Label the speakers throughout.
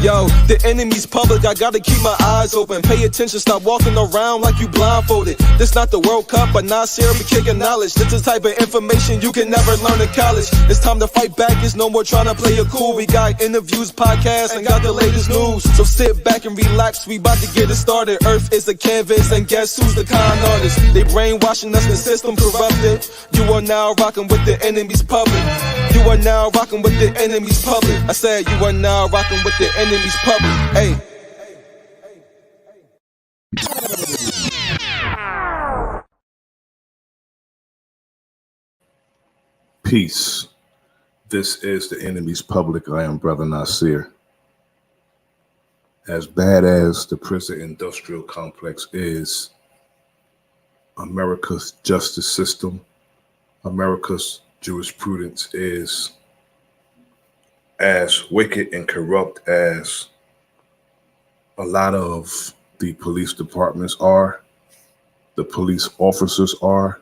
Speaker 1: Yo, the enemy's public, I gotta keep my eyes open. Pay attention, stop walking around like you blindfolded. This not the World Cup, but Nasir be kicking knowledge. This the type of information you can never learn in college. It's time to fight back, it's no more trying to play it cool. We got interviews, podcasts, and got the latest news. So sit back and relax, we about to get it started. Earth is a canvas, and guess who's the con artist? They brainwashing us, the system corrupted. You are now rocking with the enemy's public. You are now rocking with the enemy's public. I said you are now rocking with the enemy's public. Hey.
Speaker 2: Peace. This is the enemy's public. I am Bro.Nasir. As bad as the prison industrial complex is, America's justice system, America's jurisprudence is as wicked and corrupt as a lot of the police departments are, the police officers are.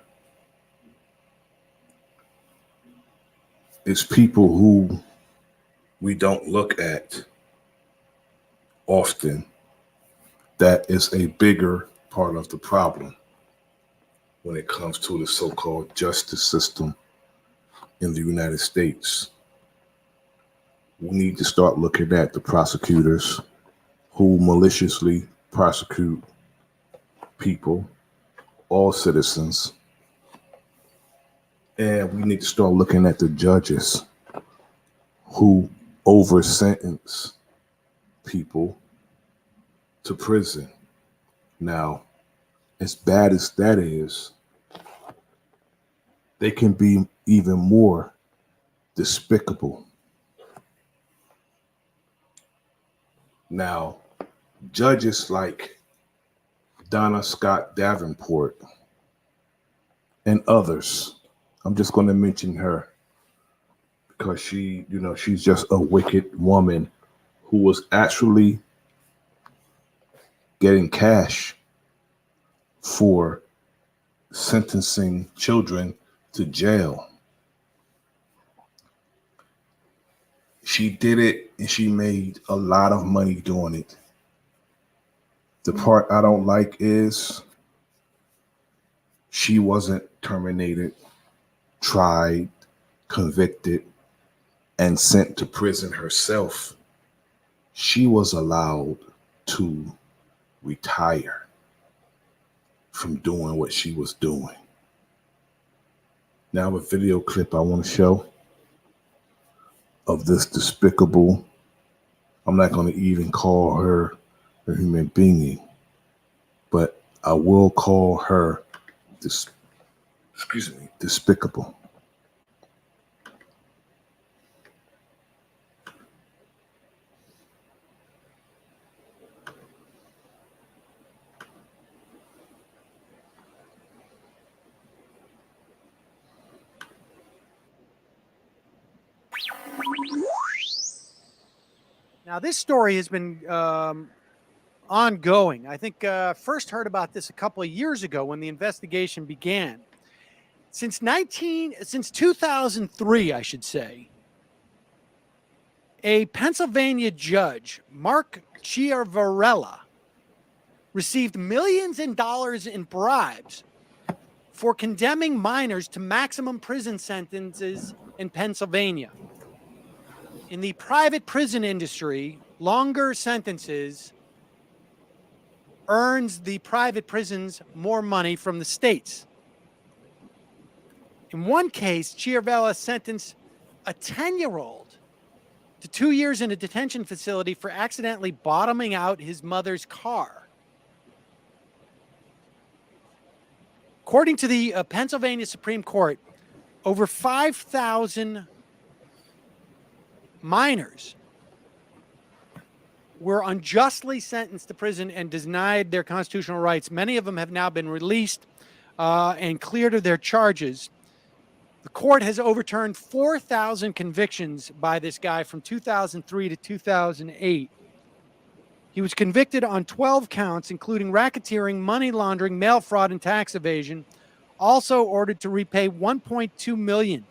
Speaker 2: It's people who we don't look at often that is a bigger part of the problem when it comes to the so-called justice system in the United States. We need to start looking at the prosecutors who maliciously prosecute people, all citizens. And we need to start looking at the judges who over-sentence people to prison. Now, as bad as that is, they can be even more despicable. Now, judges like Donna Scott Davenport and others, I'm just going to mention her because she's just a wicked woman who was actually getting cash for sentencing children to jail. She did it and she made a lot of money doing it. The part I don't like is she wasn't terminated, tried, convicted, and sent to prison herself. She was allowed to retire from doing what she was doing. Now, a video clip I want to show of this despicable, I'm not going to even call her a human being, but I will call her despicable.
Speaker 3: Now, this story has been ongoing. I think first heard about this a couple of years ago when the investigation began. Since 2003, I should say, a Pennsylvania judge, Mark Chiavarella, received millions in dollars in bribes for condemning minors to maximum prison sentences in Pennsylvania. In the private prison industry, longer sentences earns the private prisons more money from the states. In one case, Chiavarella sentenced a 10-year-old to 2 years in a detention facility for accidentally bottoming out his mother's car. According to the Pennsylvania Supreme Court, over 5,000 minors were unjustly sentenced to prison and denied their constitutional rights. Many of them have now been released and cleared of their charges. The court has overturned 4,000 convictions by this guy from 2003 to 2008. He was convicted on 12 counts, including racketeering, money laundering, mail fraud, and tax evasion. Also ordered to repay $1.2 million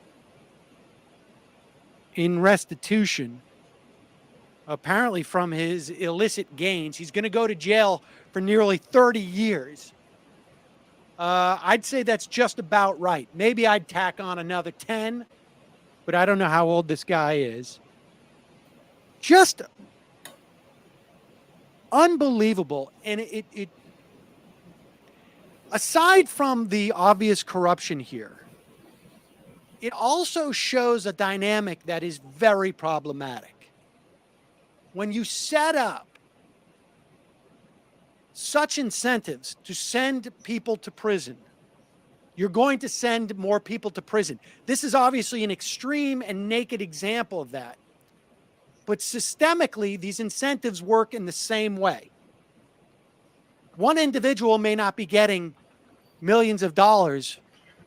Speaker 3: in restitution. apparently from his illicit gains. He's going to go to jail for nearly 30 years. I'd say that's just about right. Maybe I'd tack on another 10, but I don't know how old this guy is. Just unbelievable. And it aside from the obvious corruption here, it also shows a dynamic that is very problematic. When you set up such incentives to send people to prison, you're going to send more people to prison. This is obviously an extreme and naked example of that. But systemically, these incentives work in the same way. One individual may not be getting millions of dollars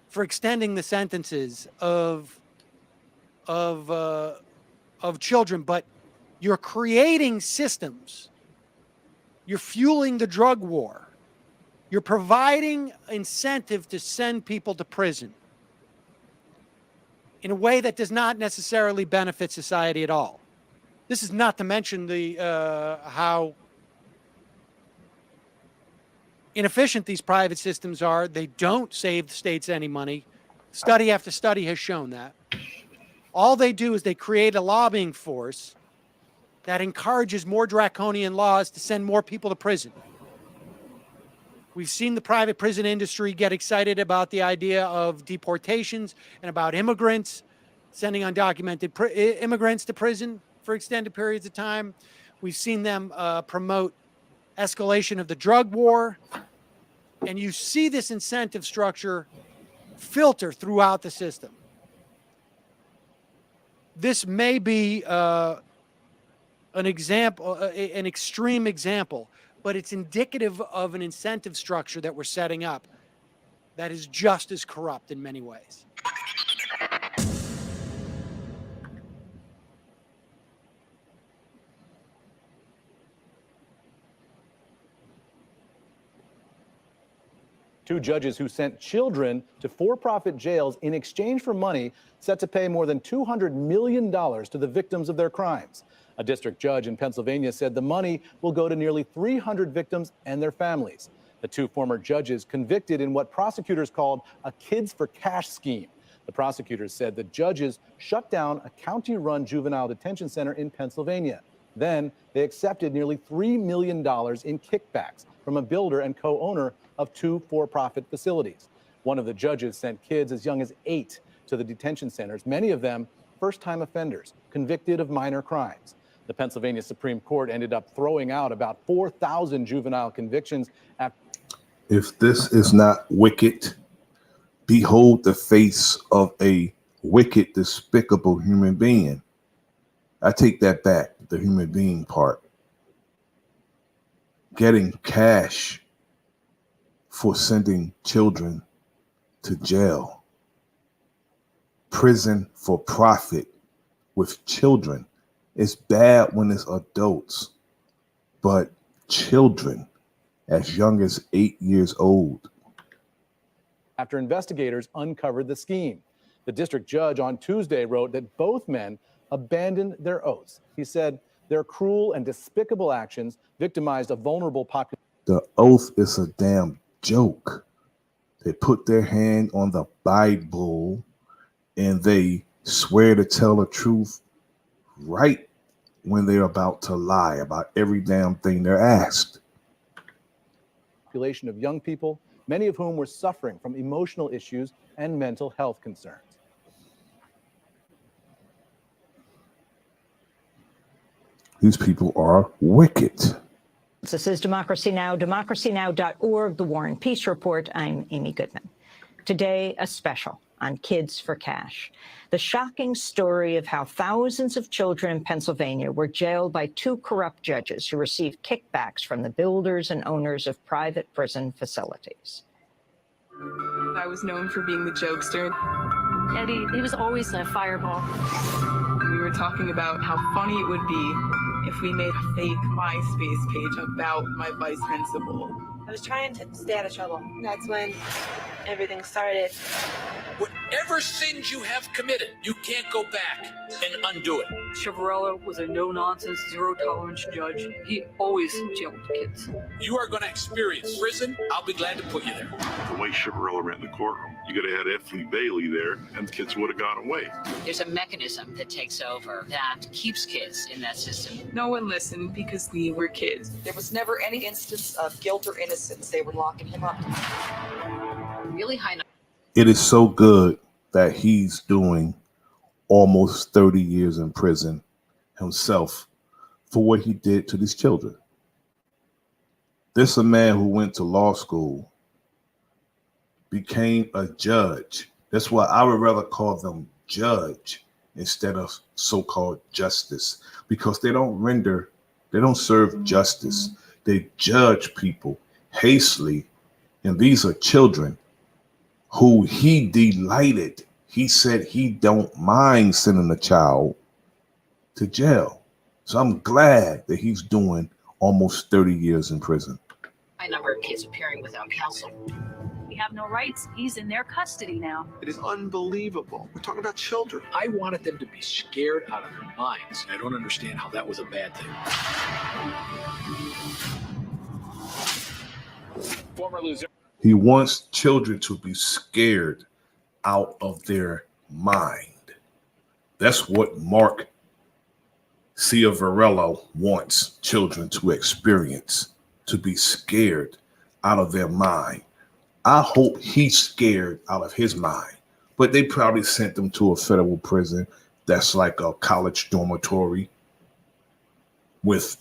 Speaker 3: for extending the sentences of children, but you're creating systems. You're fueling the drug war. You're providing incentive to send people to prison in a way that does not necessarily benefit society at all. This is not to mention the how inefficient these private systems are. They don't save the states any money. Study after study has shown that. All they do is they create a lobbying force that encourages more draconian laws to send more people to prison. We've seen the private prison industry get excited about the idea of deportations and about immigrants, sending undocumented immigrants to prison for extended periods of time. We've seen them promote escalation of the drug war. And you see this incentive structure filter throughout the system. This may be an example, an extreme example, but it's indicative of an incentive structure that we're setting up that is just as corrupt in many ways.
Speaker 4: Two judges who sent children to for-profit jails in exchange for money set to pay more than $200 million to the victims of their crimes. A district judge in Pennsylvania said the money will go to nearly 300 victims and their families. The two former judges convicted in what prosecutors called a kids for cash scheme. The prosecutors said the judges shut down a county-run juvenile detention center in Pennsylvania. Then they accepted nearly $3 million in kickbacks from a builder and co-owner of two for-profit facilities. One of the judges sent kids as young as 8 to the detention centers, many of them first-time offenders convicted of minor crimes. The Pennsylvania Supreme Court ended up throwing out about 4,000 juvenile convictions.
Speaker 2: If this is not wicked, behold the face of a wicked, despicable human being. I take that back, the human being part. Getting cash for sending children to jail. Prison for profit with children. It's bad when it's adults, but children as young as 8 years old.
Speaker 4: After investigators uncovered the scheme, the district judge on Tuesday wrote that both men abandoned their oaths. He said their cruel and despicable actions victimized a vulnerable population.
Speaker 2: The oath is a damn joke. They put their hand on the Bible and they swear to tell the truth right when they're about to lie about every damn thing they're asked.
Speaker 4: Population of young people, many of whom were suffering from emotional issues and mental health concerns.
Speaker 2: These people are wicked.
Speaker 5: This is Democracy Now!, democracynow.org, The War and Peace Report. I'm Amy Goodman. Today, a special on Kids for Cash. The shocking story of how thousands of children in Pennsylvania were jailed by two corrupt judges who received kickbacks from the builders and owners of private prison facilities.
Speaker 6: I was known for being the jokester.
Speaker 7: Eddie, he was always a fireball.
Speaker 6: We were talking about how funny it would be if we made a fake MySpace page about my vice principal.
Speaker 8: I was trying to stay out of trouble. That's when
Speaker 6: everything started.
Speaker 8: Whatever sins you have committed, you can't go back and undo it.
Speaker 7: Chiavarella was a no-nonsense, zero-tolerance judge. He always jailed kids.
Speaker 8: You are going to experience prison. I'll be glad to put you there.
Speaker 9: The way Chiavarella ran the courtroom, you could have had F. Lee Bailey there, and the kids would have gone away.
Speaker 10: There's a mechanism that takes over that keeps kids in that system.
Speaker 6: No one listened because we were kids.
Speaker 11: There was never any instance of guilt or innocence. They were locking him up.
Speaker 10: Really high.
Speaker 2: It is so good that he's doing almost 30 years in prison himself for what he did to these children. This is a man who went to law school, became a judge. That's why I would rather call them judge instead of so-called justice, because they don't serve justice. They judge people hastily, and these are children who he delighted. He said he don't mind sending a child to jail. So I'm glad that he's doing almost 30 years in prison.
Speaker 10: High number of kids appearing without counsel.
Speaker 7: We have no rights. He's in their custody now.
Speaker 12: It is unbelievable. We're talking about children.
Speaker 8: I wanted them to be scared out of their minds. I don't understand how that was a bad thing. Former loser.
Speaker 2: He wants children to be scared out of their mind. That's what Mark Ciavarello wants children to experience, to be scared out of their mind. I hope he's scared out of his mind, but they probably sent him to a federal prison that's like a college dormitory with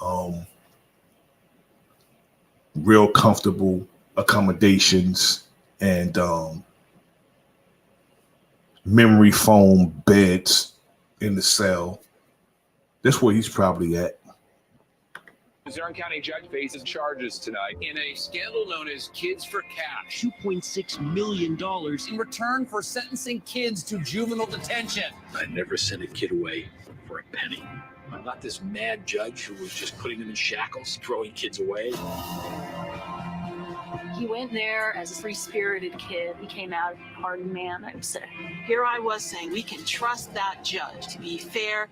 Speaker 2: real comfortable accommodations and memory foam beds in the cell. That's where he's probably at.
Speaker 8: Missouri County judge faces charges tonight in a scandal known as Kids for Cash. $2.6 million in return for sentencing kids to juvenile detention. I never sent a kid away for a penny. I'm not this mad judge who was just putting them in shackles, throwing kids away.
Speaker 7: He went there as a free-spirited kid. He came out a hardened man, I would say.
Speaker 11: Here I was saying we can trust that judge to be fair.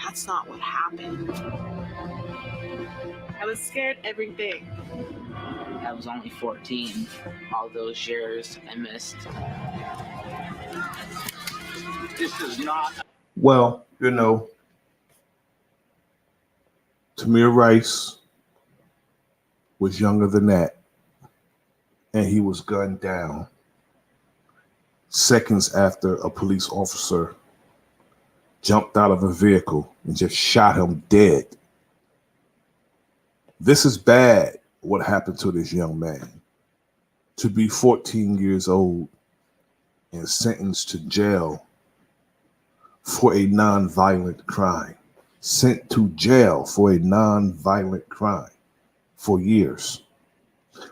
Speaker 11: That's not what happened.
Speaker 6: I was scared every day.
Speaker 10: I was only 14. All those years I missed.
Speaker 8: This is not.
Speaker 2: Well, you know, Tamir Rice was younger than that, and he was gunned down seconds after a police officer jumped out of a vehicle and just shot him dead. This is bad, what happened to this young man. To be 14 years old and sentenced to jail for a non-violent crime. Sent to jail for a non-violent crime for years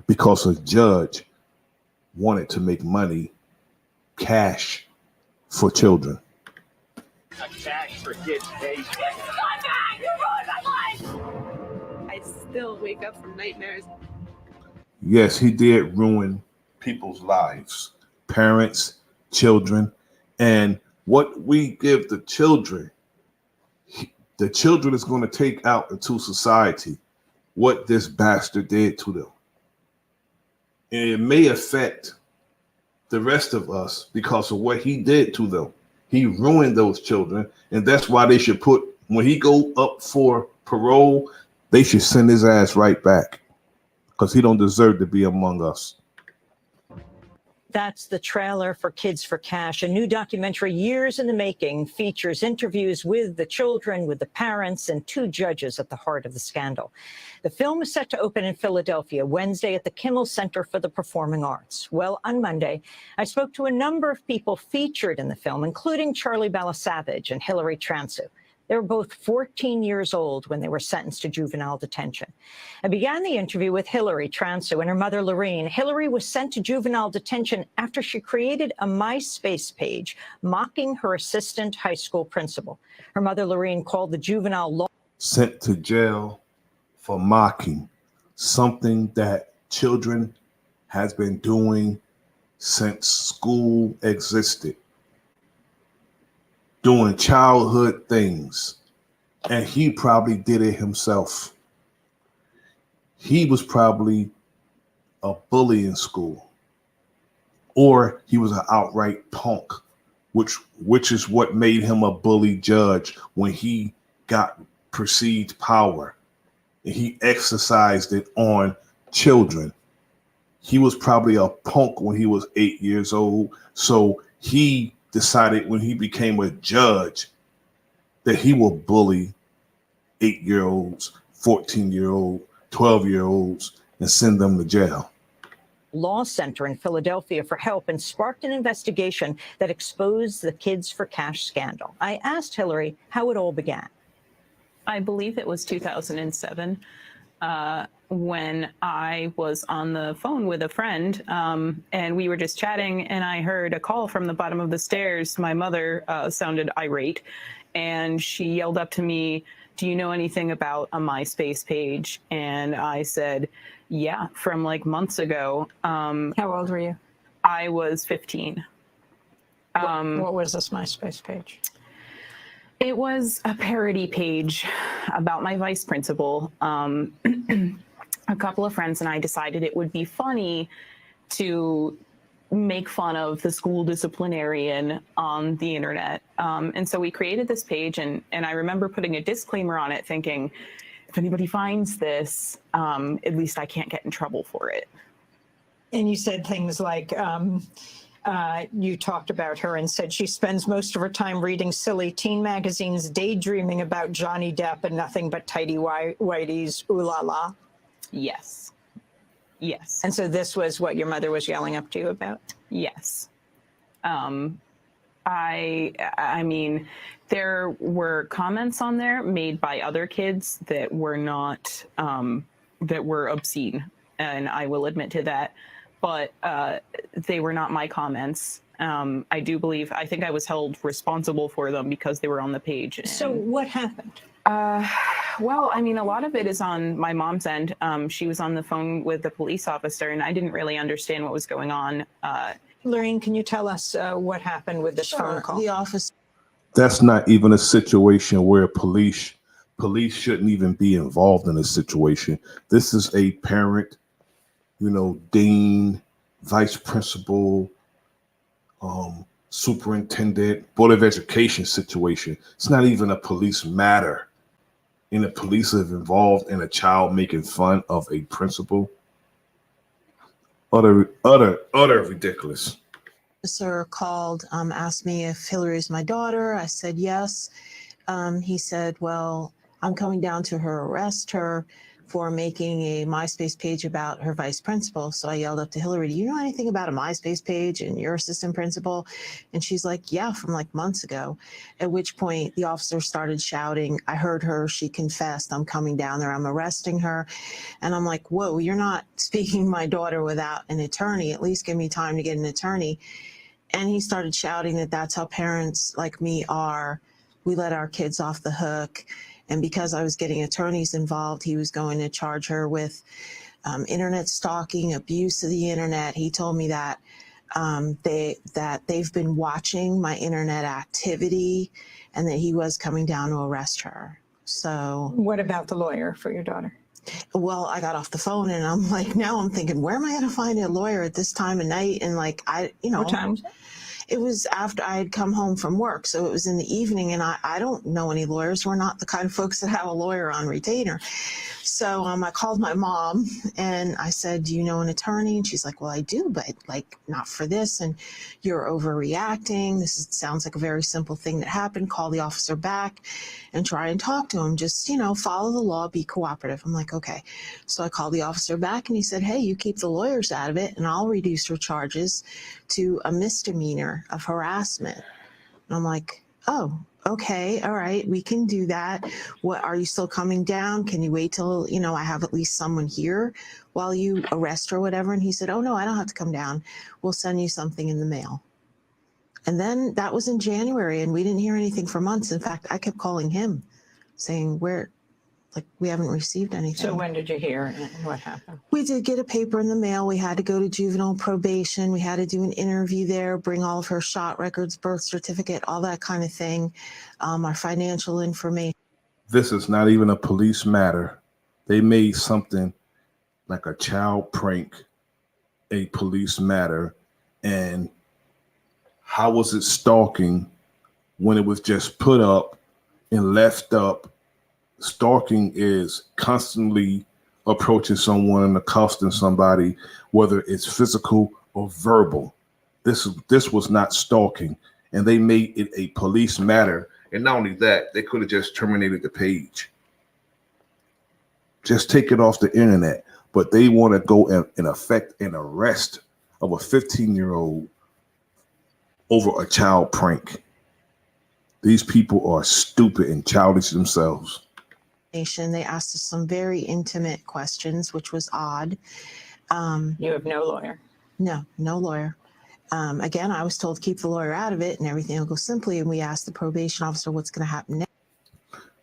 Speaker 2: because a judge wanted to make money, cash for children.
Speaker 8: A cash for kids pays.
Speaker 6: You ruined my life! I still wake up from nightmares.
Speaker 2: Yes, he did ruin people's lives, parents, children, and what we give the children is going to take out into society what this bastard did to them. And it may affect the rest of us because of what he did to them. He ruined those children, and that's why they should put, when he go up for parole, they should send his ass right back because he don't deserve to be among us.
Speaker 5: That's the trailer for Kids for Cash, a new documentary years in the making, features interviews with the children, with the parents, and two judges at the heart of the scandal. The film is set to open in Philadelphia Wednesday at the Kimmel Center for the Performing Arts. Well, on Monday, I spoke to a number of people featured in the film, including Charlie Balasavage and Hillary Transu. They were both 14 years old when they were sentenced to juvenile detention. I began the interview with Hillary Transu and her mother, Lorene. Hillary was sent to juvenile detention after she created a MySpace page mocking her assistant high school principal. Her mother, Lorene, called the juvenile law.
Speaker 2: Sent to jail for mocking something that children has been doing since school existed, doing childhood things, and he probably did it himself. He was probably a bully in school, or he was an outright punk, which is what made him a bully judge when he got perceived power and he exercised it on children. He was probably a punk when he was 8 years old. So he decided when he became a judge that he will bully 8-year-olds, 14-year-olds, 12-year-olds, and send them to jail.
Speaker 5: Law Center in Philadelphia for help and sparked an investigation that exposed the Kids for Cash scandal. I asked Hillary how it all began.
Speaker 13: I believe it was 2007 when I was on the phone with a friend and we were just chatting, and I heard a call from the bottom of the stairs. My mother sounded irate, and she yelled up to me, "Do you know anything about a MySpace page?" And I said, yeah, from like months ago.
Speaker 5: How old were you?
Speaker 13: I was 15.
Speaker 5: What was this MySpace page?
Speaker 13: It was a parody page about my vice principal. A couple of friends and I decided it would be funny to make fun of the school disciplinarian on the internet. And so we created this page, and I remember putting a disclaimer on it thinking, if anybody finds this, at least I can't get in trouble for it.
Speaker 5: And you said things like, you talked about her and said she spends most of her time reading silly teen magazines, daydreaming about Johnny Depp and nothing but tidy whities, ooh la la.
Speaker 13: Yes. Yes.
Speaker 5: And so this was what your mother was yelling up to you about?
Speaker 13: Yes. I mean, there were comments on there made by other kids that were not, that were obscene, and I will admit to that, but they were not my comments. I think I was held responsible for them because they were on the page.
Speaker 5: So what happened?
Speaker 13: Well, I mean, a lot of it is on my mom's end. She was on the phone with the police officer, and I didn't really understand what was going on.
Speaker 5: Lorraine, can you tell us what happened with this phone call?
Speaker 11: The office.
Speaker 2: That's not even a situation where police shouldn't even be involved in a situation. This is a parent, dean, vice principal, superintendent, board of education situation. It's not even a police matter. And the police are involved in a child making fun of a principal. Utter ridiculous.
Speaker 11: Officer called, asked me if Hillary is my daughter. I said yes. He said, well, I'm coming down to arrest her for making a MySpace page about her vice principal. So I yelled up to Hillary, do you know anything about a MySpace page and your assistant principal? And she's like, yeah, from like months ago. At which point the officer started shouting. I heard her. She confessed. I'm coming down there. I'm arresting her. And I'm like, whoa, you're not speaking to my daughter without an attorney. At least give me time to get an attorney. And he started shouting that that's how parents like me are. We let our kids off the hook. And because I was getting attorneys involved, he was going to charge her with internet stalking, abuse of the internet. He told me that they've been watching my internet activity and that he was coming down to arrest her. So
Speaker 5: what about the lawyer for your daughter?
Speaker 11: Well, I got off the phone and I'm like, now I'm thinking, where am I going to find a lawyer at this time of night? And like,
Speaker 5: What time was it?
Speaker 11: It was after I had come home from work. So it was in the evening, and I don't know any lawyers. We're not the kind of folks that have a lawyer on retainer. So I called my mom and I said, do you know an attorney? And she's like, well, I do, but like not for this. And you're overreacting. Sounds like a very simple thing that happened. Call the officer back and try and talk to him. Just, follow the law, be cooperative. I'm like, okay. So I called the officer back and he said, hey, you keep the lawyers out of it and I'll reduce her charges to a misdemeanor of harassment. And I'm like, oh, okay, all right, we can do that. What, are you still coming down? Can you wait till, I have at least someone here while you arrest her or whatever? And he said, oh no, I don't have to come down. We'll send you something in the mail. And then that was in January and we didn't hear anything for months. In fact, I kept calling him saying, like, we haven't received anything.
Speaker 5: So when did you hear and what happened?
Speaker 11: We did get a paper in the mail. We had to go to juvenile probation. We had to do an interview there, bring all of her shot records, birth certificate, all that kind of thing, our financial information.
Speaker 2: This is not even a police matter. They made something like a child prank a police matter. And how was it stalking when it was just put up and left up? Stalking is constantly approaching someone and accosting somebody, whether it's physical or verbal. This was not stalking, and they made it a police matter. And not only that, they could have just terminated the page. Just take it off the internet. But they want to go and effect an arrest of a 15-year-old over a child prank. These people are stupid and childish themselves.
Speaker 11: They asked us some very intimate questions, which was odd.
Speaker 5: You have no lawyer?
Speaker 11: No lawyer. Again, I was told keep the lawyer out of it and everything will go simply. And we asked the probation officer what's going to happen next.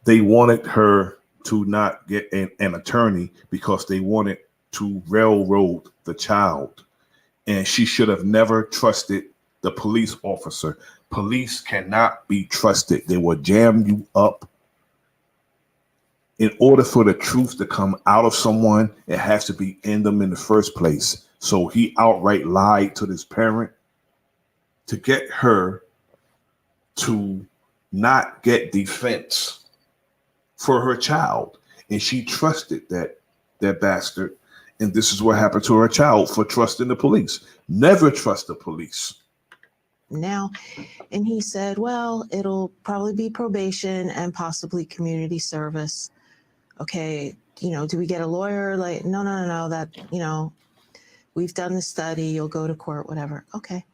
Speaker 2: They wanted her to not get an attorney because they wanted to railroad the child. And she should have never trusted the police officer. Police cannot be trusted. They will jam you up. In order for the truth to come out of someone, it has to be in them in the first place. So he outright lied to this parent to get her to not get defense for her child. And she trusted that bastard. And this is what happened to her child for trusting the police. Never trust the police.
Speaker 11: Now, and he said, well, it'll probably be probation and possibly community service. Okay, do we get a lawyer? Like, no, that, we've done the study, you'll go to court, whatever. Okay.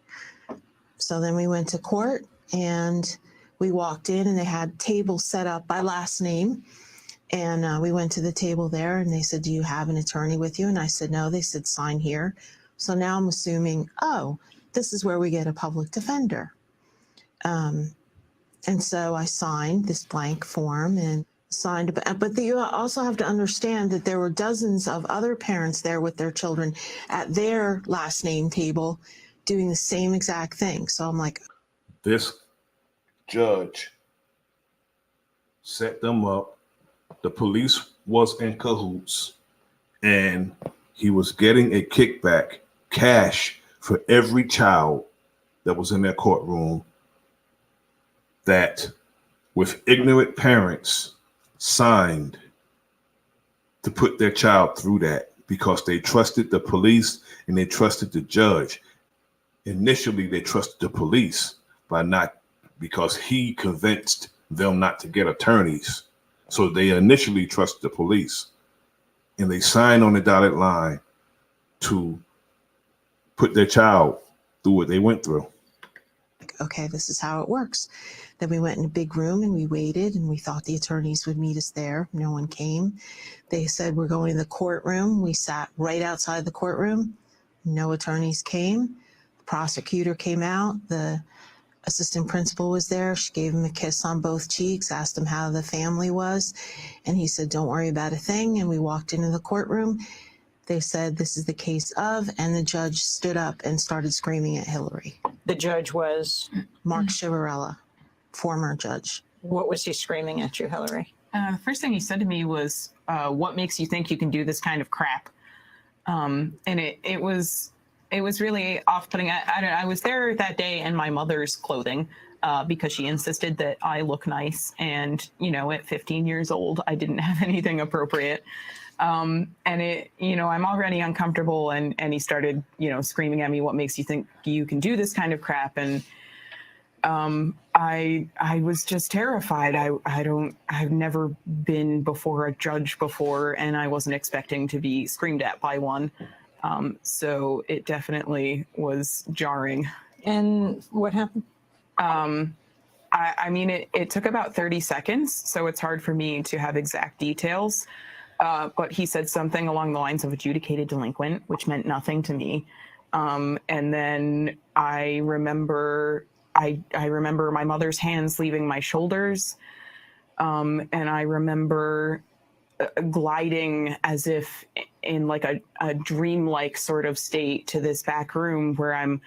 Speaker 11: So then we went to court and we walked in and they had tables set up by last name. And we went to the table there and they said, do you have an attorney with you? And I said, no. They said, sign here. So now I'm assuming, oh, this is where we get a public defender. And so I signed this blank form and signed, but you also have to understand that there were dozens of other parents there with their children at their last name table doing the same exact thing. So I'm like,
Speaker 2: this judge set them up. The police was in cahoots and he was getting a kickback, cash, for every child that was in their courtroom that with ignorant parents signed to put their child through that because they trusted the police and they trusted the judge. Initially, they trusted the police because he convinced them not to get attorneys. So they initially trusted the police and they signed on the dotted line to put their child through what they went through.
Speaker 11: Okay, this is how it works. Then we went in a big room and we waited and we thought the attorneys would meet us there. No one came. They said, we're going to the courtroom. We sat right outside the courtroom. No attorneys came. The prosecutor came out. The assistant principal was there. She gave him a kiss on both cheeks, asked him how the family was. And he said, don't worry about a thing. And we walked into the courtroom. They said, this is the case of, and the judge stood up and started screaming at Hillary.
Speaker 5: The judge was?
Speaker 11: Mark Chivarella, former judge.
Speaker 5: What was he screaming at you, Hillary?
Speaker 13: The first thing he said to me was, what makes you think you can do this kind of crap? And it was really off-putting. I was there that day in my mother's clothing because she insisted that I look nice. And, at 15 years old, I didn't have anything appropriate. And I'm already uncomfortable. And he started, screaming at me, what makes you think you can do this kind of crap? And I was just terrified. I've never been before a judge before, and I wasn't expecting to be screamed at by one. So it definitely was jarring.
Speaker 5: And what happened?
Speaker 13: It took about 30 seconds, so it's hard for me to have exact details. But he said something along the lines of adjudicated delinquent, which meant nothing to me. And then I remember my mother's hands leaving my shoulders. And I remember gliding as if in like a dreamlike sort of state to this back room where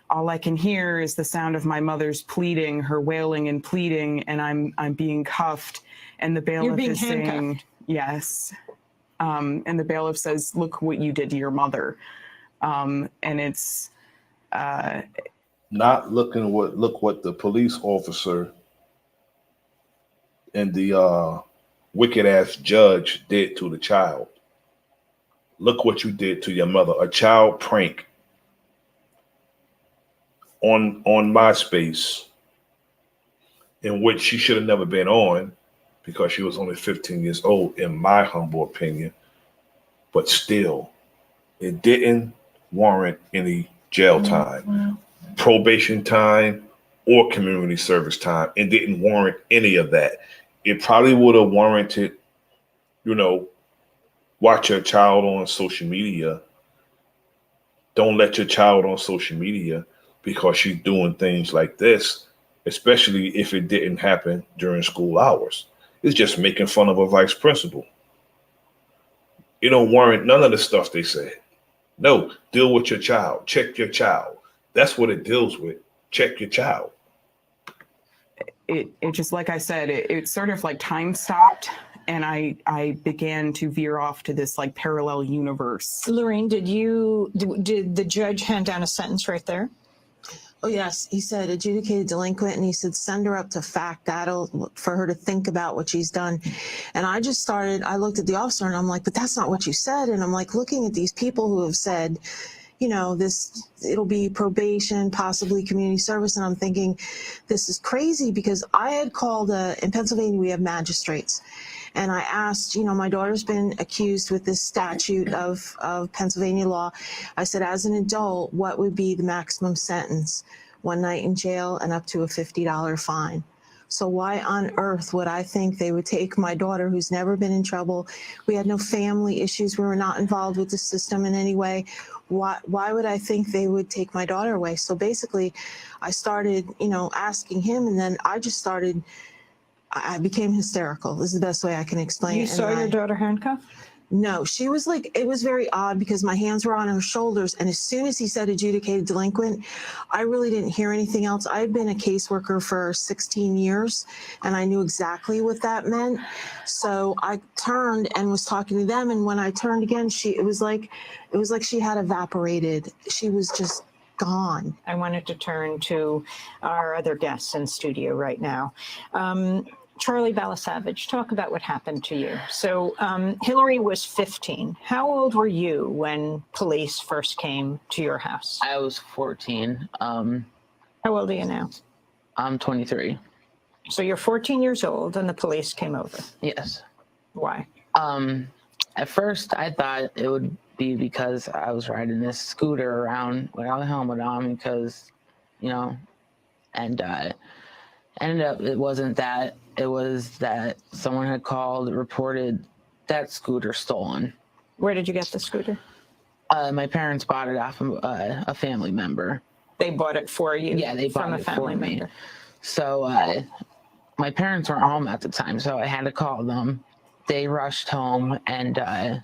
Speaker 13: all I can hear is the sound of my mother's pleading, her wailing and pleading, and I'm being cuffed, and the bailiff is saying, yes. And the bailiff says, look what you did to your mother. And it's
Speaker 2: not looking look what the police officer and the wicked ass judge did to the child. Look what you did to your mother. A child prank on MySpace, in which she should have never been on because she was only 15 years old, in my humble opinion. But still, it didn't warrant any jail time, probation time, or community service time. It didn't warrant any of that. It probably would have warranted, watch your child on social media. Don't let your child on social media because she's doing things like this, especially if it didn't happen during school hours. It's just making fun of a vice principal. It don't warrant none of the stuff they said. No, deal with your child. Check your child. That's what it deals with. Check your child.
Speaker 13: It just, like I said, it sort of like time stopped, and I began to veer off to this like parallel universe.
Speaker 5: Lorraine, did the judge hand down a sentence right there?
Speaker 11: Oh, yes. He said adjudicated delinquent, and he said send her up to fact that'll for her to think about what she's done. And I looked at the officer and I'm like, but that's not what you said. And I'm like looking at these people who have said, it'll be probation, possibly community service. And I'm thinking, this is crazy, because I had called, in Pennsylvania, we have magistrates. And I asked, my daughter's been accused with this statute of Pennsylvania law. I said, as an adult, what would be the maximum sentence? 1 night in jail and up to a $50 fine. So why on earth would I think they would take my daughter, who's never been in trouble? We had no family issues. We were not involved with the system in any way. Why would I think they would take my daughter away? So basically, I started, asking him, and then I became hysterical. This is the best way I can explain it.
Speaker 5: You saw your daughter handcuffed?
Speaker 11: No, she was it was very odd because my hands were on her shoulders. And as soon as he said adjudicated delinquent, I really didn't hear anything else. I had been a caseworker for 16 years and I knew exactly what that meant. So I turned and was talking to them. And when I turned again, it was like she had evaporated. She was just gone.
Speaker 5: I wanted to turn to our other guests in studio right now. Charlie Balasavage, talk about what happened to you. So Hillary was 15. How old were you when police first came to your house?
Speaker 10: I was 14.
Speaker 5: How old are you now?
Speaker 10: I'm 23.
Speaker 5: So you're 14 years old and the police came over?
Speaker 10: Yes.
Speaker 5: Why?
Speaker 10: At first, I thought it would be because I was riding this scooter around without a helmet on because, and ended up it wasn't that. It was that someone had reported that scooter stolen.
Speaker 5: Where did you get the scooter?
Speaker 10: My parents bought it off of a family member.
Speaker 5: They bought it for you?
Speaker 10: Yeah, they bought
Speaker 5: from
Speaker 10: it
Speaker 5: a family
Speaker 10: for me.
Speaker 5: member.
Speaker 10: So my parents weren't home at the time, so I had to call them. They rushed home, and the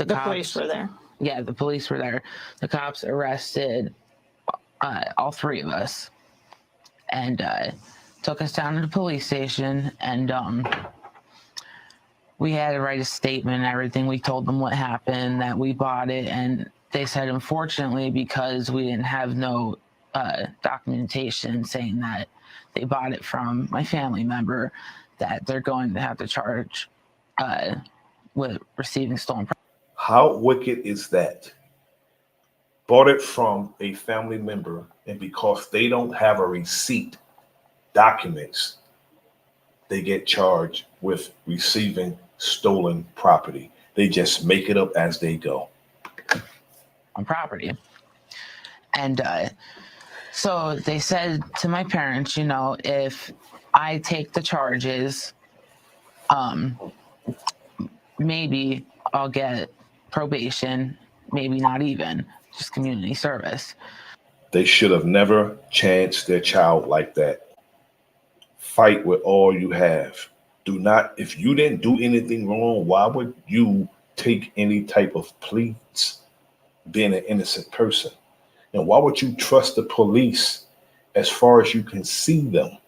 Speaker 10: cops,
Speaker 5: police were there?
Speaker 10: Yeah, the police were there. The cops arrested all three of us and took us down to the police station, and we had to write a statement and everything. We told them what happened, that we bought it, and they said, unfortunately, because we didn't have no documentation saying that they bought it from my family member, that they're going to have to charge with receiving stolen property.
Speaker 2: How wicked is that? Bought it from a family member, and because they don't have a receipt, documents, they get charged with receiving stolen property. They just make it up as they go.
Speaker 10: On property. And so they said to my parents, if I take the charges, maybe I'll get probation, maybe not even, just community service.
Speaker 2: They should have never chanced their child like that. Fight with all you have. Do not, if you didn't do anything wrong, why would you take any type of pleas being an innocent person? And why would you trust the police as far as you can see them?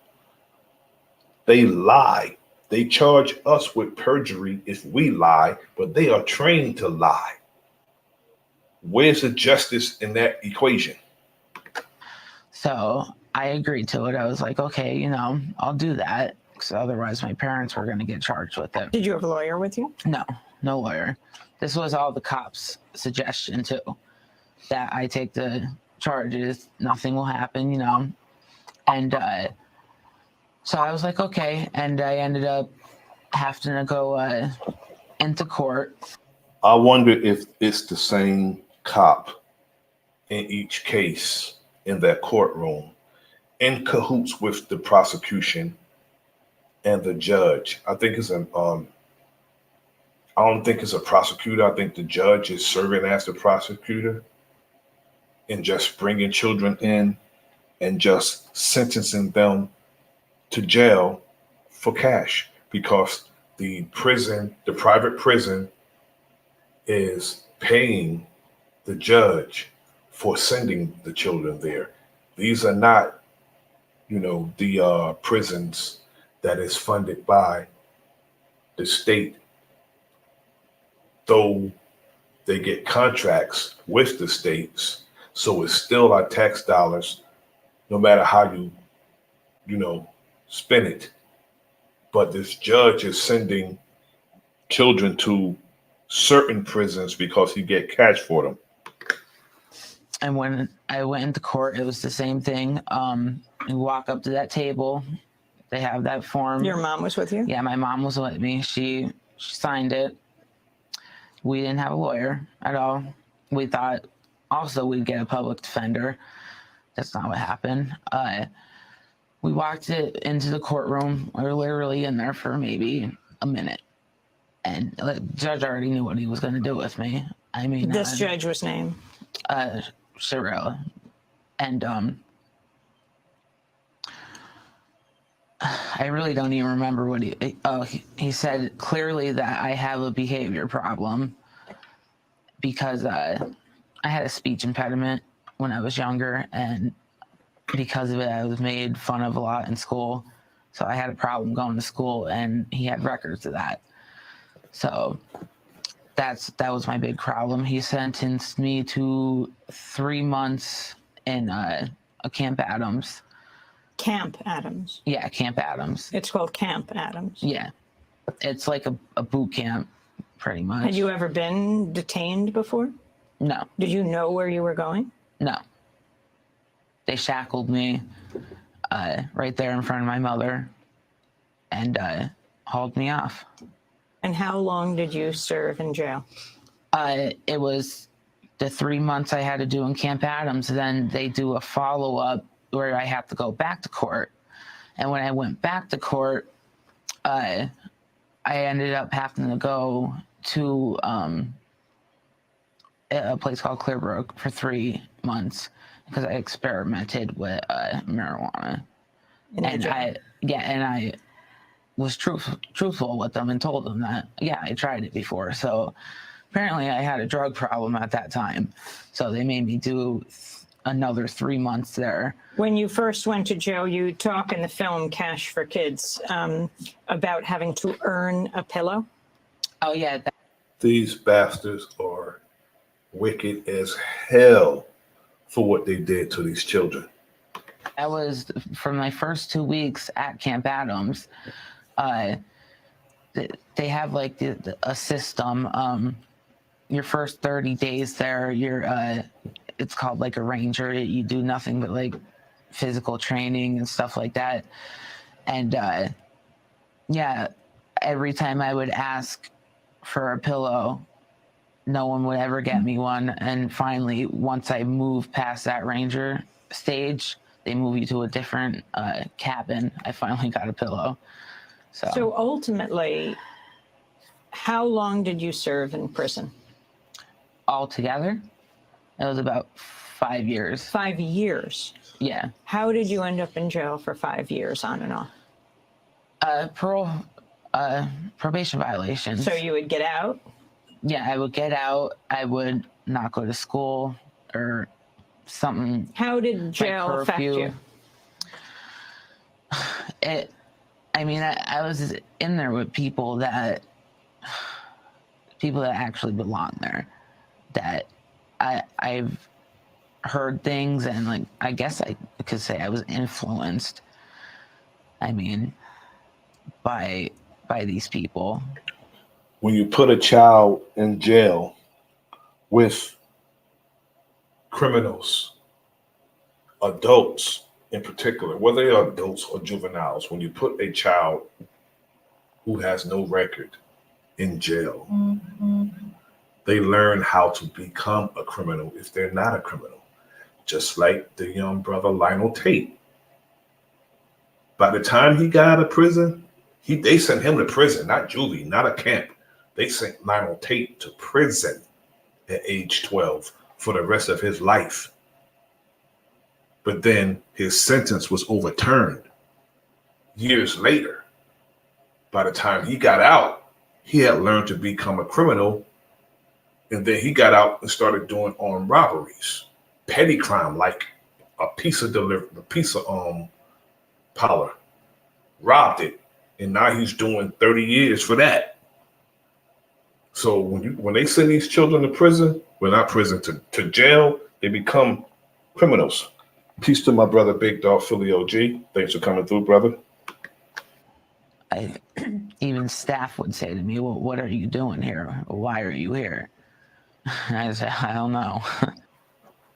Speaker 2: They lie. They charge us with perjury if we lie, but they are trained to lie. Where's the justice in that equation?
Speaker 10: So I agreed to it. I was like, okay, you know, I'll do that, because otherwise my parents were going to get charged with it.
Speaker 5: Did you have a lawyer with you?
Speaker 10: No, no lawyer. This was all the cops' suggestion too, that I take the charges, nothing will happen, you know. And so I was like, okay. And I ended up having to go into court.
Speaker 2: I wonder if it's the same cop in each case in that courtroom, in cahoots with the prosecution and the judge. I think it's I don't think it's a prosecutor. I think the judge is serving as the prosecutor and just bringing children in and just sentencing them to jail for cash, because the prison, the private prison, is paying the judge for sending the children there. These are not, you know, the prisons that is funded by the state, though they get contracts with the states. So it's still our tax dollars, no matter how you know, spend it. But this judge is sending children to certain prisons because he get cash for them.
Speaker 10: And when I went into court, it was the same thing. You walk up to that table, they have that form.
Speaker 5: Your mom was with you?
Speaker 10: Yeah, my mom was with me. She signed it. We didn't have a lawyer at all. We thought also we'd get a public defender. That's not what happened. We walked it into the courtroom. We were literally in there for maybe a minute. And the judge already knew what he was going to do with me. I mean,
Speaker 5: This judge was named?
Speaker 10: Sherella. And I really don't even remember what he said clearly that I have a behavior problem because I had a speech impediment when I was younger, and because of it, I was made fun of a lot in school. So I had a problem going to school, and he had records of that. So that was my big problem. He sentenced me to 3 months in a Camp Adams.
Speaker 5: Camp Adams?
Speaker 10: Yeah, Camp Adams.
Speaker 5: It's called Camp Adams?
Speaker 10: Yeah. It's like a boot camp, pretty much.
Speaker 5: Had you ever been detained before?
Speaker 10: No.
Speaker 5: Did you know where you were going?
Speaker 10: No. They shackled me right there in front of my mother and hauled me off.
Speaker 5: And how long did you serve in jail?
Speaker 10: It was the 3 months I had to do in Camp Adams. Then they do a follow-up where I have to go back to court. And when I went back to court, I ended up having to go to a place called Clearbrook for 3 months because I experimented with marijuana. And I was truthful with them and told them that, yeah, I tried it before. So apparently I had a drug problem at that time. So they made me do another 3 months there.
Speaker 5: When you first went to jail, you talk in the film Cash for Kids about having to earn a pillow.
Speaker 10: Oh, yeah.
Speaker 2: These bastards are wicked as hell for what they did to these children.
Speaker 10: That was from my first 2 weeks at Camp Adams. They have like a system. Your first 30 days there, it's called like a ranger. You do nothing but like physical training and stuff like that. And yeah, every time I would ask for a pillow, no one would ever get me one. And finally, once I moved past that ranger stage, they move you to a different cabin. I finally got a pillow.
Speaker 5: So ultimately, how long did you serve in prison?
Speaker 10: Altogether, it was about 5 years.
Speaker 5: 5 years?
Speaker 10: Yeah.
Speaker 5: How did you end up in jail for 5 years on and off?
Speaker 10: Parole. probation violations.
Speaker 5: So you would get out?
Speaker 10: Yeah, I would get out. I would not go to school or something.
Speaker 5: How did jail
Speaker 10: like
Speaker 5: affect you?
Speaker 10: I was in there with people that actually belong there. That I've heard things, and like I guess I could say I was influenced. By these people.
Speaker 2: When you put a child in jail with criminals, adults in particular, whether they are adults or juveniles, when you put a child who has no record in jail, they learn how to become a criminal if they're not a criminal. Just like the young brother Lionel Tate. By the time he got out of prison, they sent him to prison, not juvie, not a camp. They sent Lionel Tate to prison at age 12 for the rest of his life. But then his sentence was overturned years later. By the time he got out, he had learned to become a criminal. And then he got out and started doing armed robberies, petty crime, like a piece of parlor, robbed it. And now he's doing 30 years for that. So when they send these children to prison, well, not prison, to jail, they become criminals. Peace to my brother, Big Dog Philly OG. Thanks for coming through, brother.
Speaker 10: Even staff would say to me, well, what are you doing here? Why are you here? And I said, I don't know.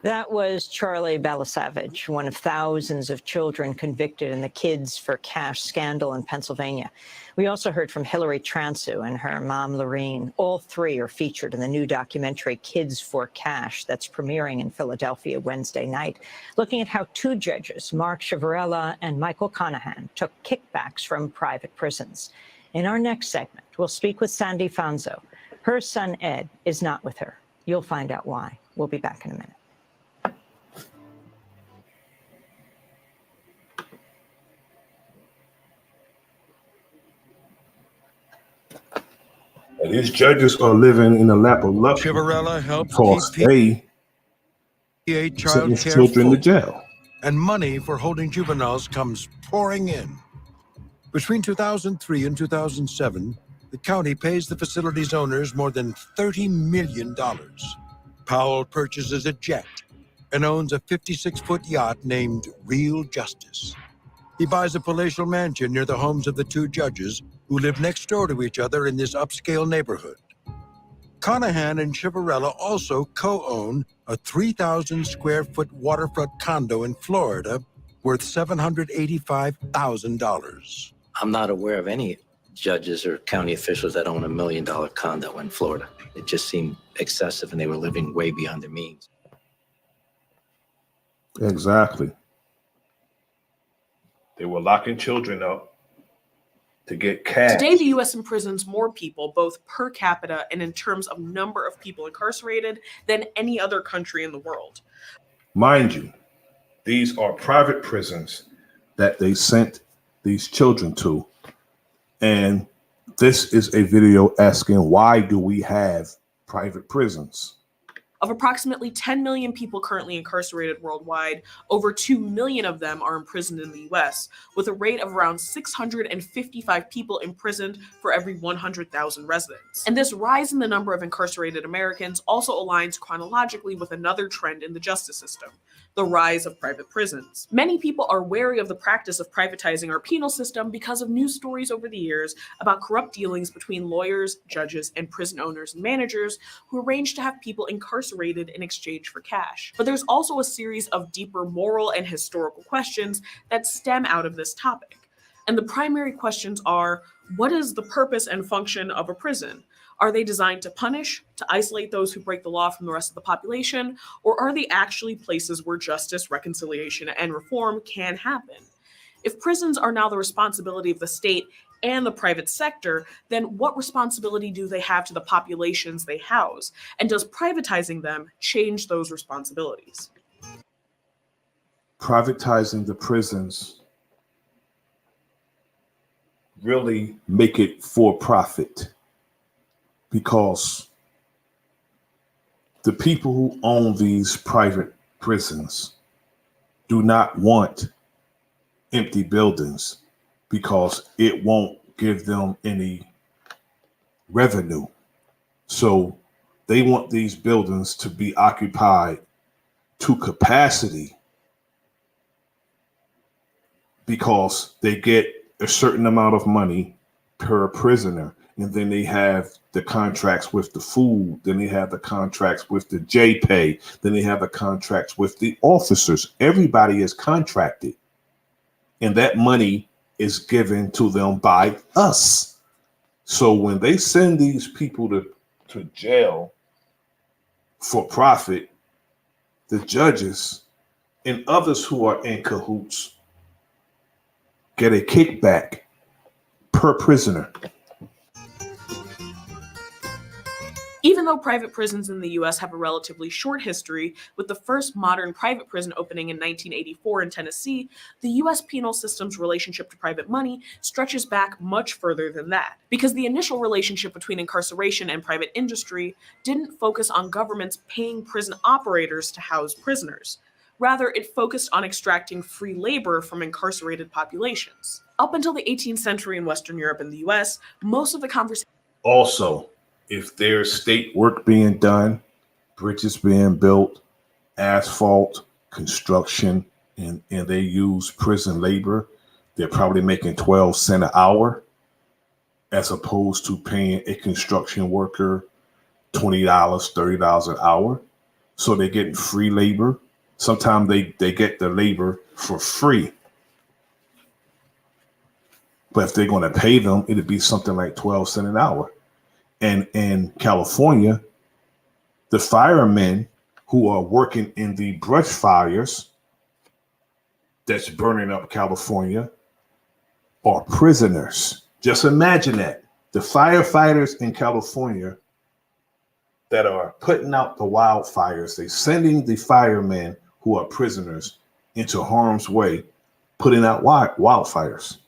Speaker 5: That was Charlie Balasavage, one of thousands of children convicted in the Kids for Cash scandal in Pennsylvania. We also heard from Hillary Transu and her mom, Lorene. All three are featured in the new documentary Kids for Cash that's premiering in Philadelphia Wednesday night, looking at how two judges, Mark Ciavarella and Michael Conahan, took kickbacks from private prisons. In our next segment, we'll speak with Sandy Fanzo. Her son, Ed, is not with her. You'll find out why. We'll be back in a minute.
Speaker 2: And these judges are living in a lap of luxury.
Speaker 14: Ciavarella helps
Speaker 2: keep
Speaker 14: child care
Speaker 2: children to jail.
Speaker 14: And money for holding juveniles comes pouring in. Between 2003 and 2007, the county pays the facility's owners more than $30 million. Powell purchases a jet and owns a 56-foot yacht named Real Justice. He buys a palatial mansion near the homes of the two judges who live next door to each other in this upscale neighborhood. Conahan and Ciavarella also co-own a 3,000-square-foot waterfront condo in Florida worth $785,000.
Speaker 15: I'm not aware of any judges or county officials that own $1 million condo in Florida. It just seemed excessive, and they were living way beyond their means.
Speaker 2: Exactly. They were locking children up to get cash.
Speaker 16: Today, the U.S. imprisons more people, both per capita and in terms of number of people incarcerated, than any other country in the world.
Speaker 2: Mind you, these are private prisons that they sent these children to. And this is a video asking, why do we have private prisons?
Speaker 16: Of approximately 10 million people currently incarcerated worldwide, over 2 million of them are imprisoned in the U.S., with a rate of around 655 people imprisoned for every 100,000 residents. And this rise in the number of incarcerated Americans also aligns chronologically with another trend in the justice system: the rise of private prisons. Many people are wary of the practice of privatizing our penal system because of news stories over the years about corrupt dealings between lawyers, judges, and prison owners and managers who arrange to have people incarcerated in exchange for cash. But there's also a series of deeper moral and historical questions that stem out of this topic. And the primary questions are, what is the purpose and function of a prison? Are they designed to punish, to isolate those who break the law from the rest of the population, or are they actually places where justice, reconciliation, and reform can happen? If prisons are now the responsibility of the state and the private sector, then what responsibility do they have to the populations they house? And does privatizing them change those responsibilities?
Speaker 2: Privatizing the prisons really make it for profit, because the people who own these private prisons do not want empty buildings, because it won't give them any revenue. So they want these buildings to be occupied to capacity, because they get a certain amount of money per prisoner. And then they have the contracts with the food. Then they have the contracts with the J pay. Then they have the contracts with the officers. Everybody is contracted. And that money is given to them by us. So when they send these people to jail for profit, the judges and others who are in cahoots get a kickback per prisoner.
Speaker 16: Even though private prisons in the US have a relatively short history, with the first modern private prison opening in 1984 in Tennessee, the US penal system's relationship to private money stretches back much further than that. Because the initial relationship between incarceration and private industry didn't focus on governments paying prison operators to house prisoners. Rather, it focused on extracting free labor from incarcerated populations. Up until the 18th century in Western Europe and the US, most of the conversation.
Speaker 2: Also, if there's state work being done, bridges being built, asphalt, construction, and they use prison labor, they're probably making 12 cents an hour, as opposed to paying a construction worker $20, $30 an hour. So they're getting free labor. Sometimes they get the labor for free. But if they're going to pay them, it'd be something like 12 cents an hour. And in California, the firemen who are working in the brush fires that's burning up California are prisoners. Just imagine that. The firefighters in California that are putting out the wildfires, they're sending the firemen who are prisoners into harm's way, putting out wildfires.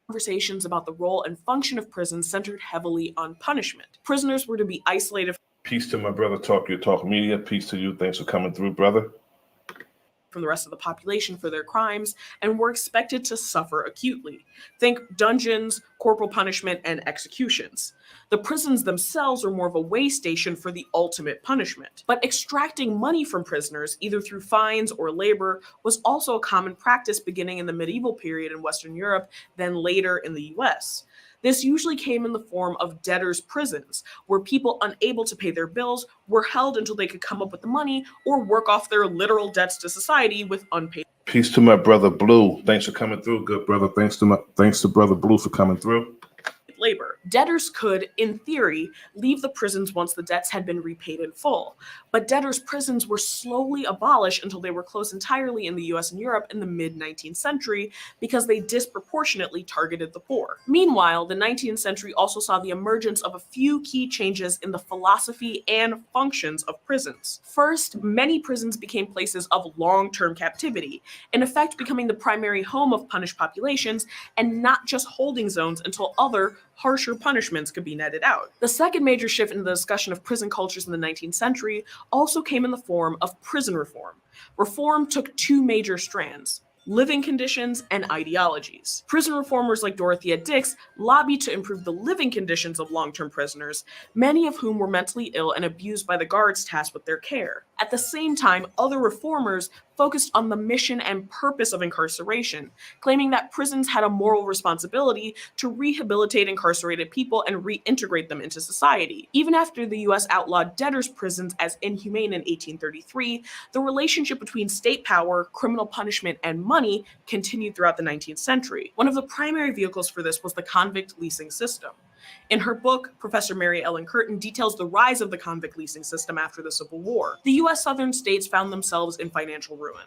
Speaker 16: Conversations about the role and function of prisons centered heavily on punishment. Prisoners were to be isolated.
Speaker 2: Peace to my brother, Talk Your Talk Media. Peace to you. Thanks for coming through, brother.
Speaker 16: From the rest of the population for their crimes, and were expected to suffer acutely. Think dungeons, corporal punishment, and executions. The prisons themselves were more of a way station for the ultimate punishment. But extracting money from prisoners, either through fines or labor, was also a common practice beginning in the medieval period in Western Europe, then later in the US. This usually came in the form of debtors' prisons, where people unable to pay their bills were held until they could come up with the money or work off their literal debts to society with unpaid.
Speaker 2: Peace to my brother Blue. Thanks for coming through, good brother. Thanks to brother Blue for coming through.
Speaker 16: Labor. Debtors could, in theory, leave the prisons once the debts had been repaid in full. But debtors' prisons were slowly abolished until they were closed entirely in the US and Europe in the mid-19th century because they disproportionately targeted the poor. Meanwhile, the 19th century also saw the emergence of a few key changes in the philosophy and functions of prisons. First, many prisons became places of long-term captivity, in effect becoming the primary home of punished populations and not just holding zones until other harsher punishments could be netted out. The second major shift in the discussion of prison cultures in the 19th century also came in the form of prison reform. Reform took two major strands: living conditions and ideologies. Prison reformers like Dorothea Dix lobbied to improve the living conditions of long-term prisoners, many of whom were mentally ill and abused by the guards tasked with their care. At the same time, other reformers focused on the mission and purpose of incarceration, claiming that prisons had a moral responsibility to rehabilitate incarcerated people and reintegrate them into society. Even after the US outlawed debtors' prisons as inhumane in 1833, the relationship between state power, criminal punishment, and money continued throughout the 19th century. One of the primary vehicles for this was the convict leasing system. In her book, Professor Mary Ellen Curtin details the rise of the convict leasing system after the Civil War. The US southern states found themselves in financial ruin.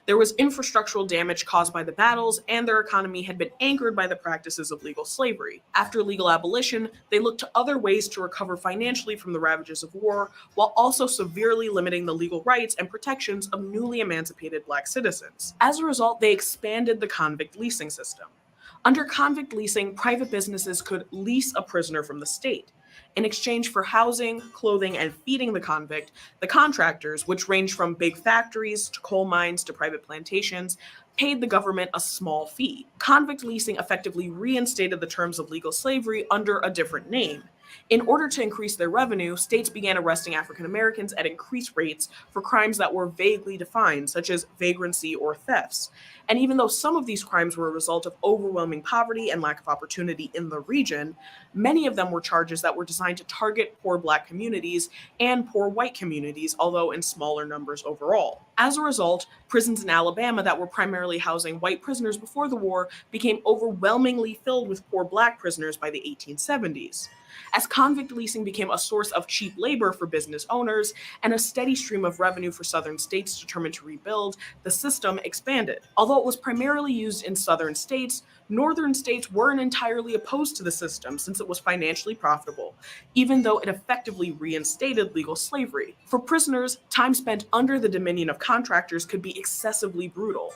Speaker 16: There was infrastructural damage caused by the battles, and their economy had been anchored by the practices of legal slavery. After legal abolition, they looked to other ways to recover financially from the ravages of war, while also severely limiting the legal rights and protections of newly emancipated Black citizens. As a result, they expanded the convict leasing system. Under convict leasing, private businesses could lease a prisoner from the state. In exchange for housing, clothing, and feeding the convict, the contractors, which ranged from big factories to coal mines to private plantations, paid the government a small fee. Convict leasing effectively reinstated the terms of legal slavery under a different name. In order to increase their revenue, states began arresting African Americans at increased rates for crimes that were vaguely defined, such as vagrancy or thefts. And even though some of these crimes were a result of overwhelming poverty and lack of opportunity in the region, many of them were charges that were designed to target poor Black communities and poor white communities, although in smaller numbers overall. As a result, prisons in Alabama that were primarily housing white prisoners before the war became overwhelmingly filled with poor Black prisoners by the 1870s. As convict leasing became a source of cheap labor for business owners and a steady stream of revenue for southern states determined to rebuild, the system expanded. Although it was primarily used in southern states, northern states weren't entirely opposed to the system since it was financially profitable, even though it effectively reinstated legal slavery. For prisoners, time spent under the dominion of contractors could be excessively brutal,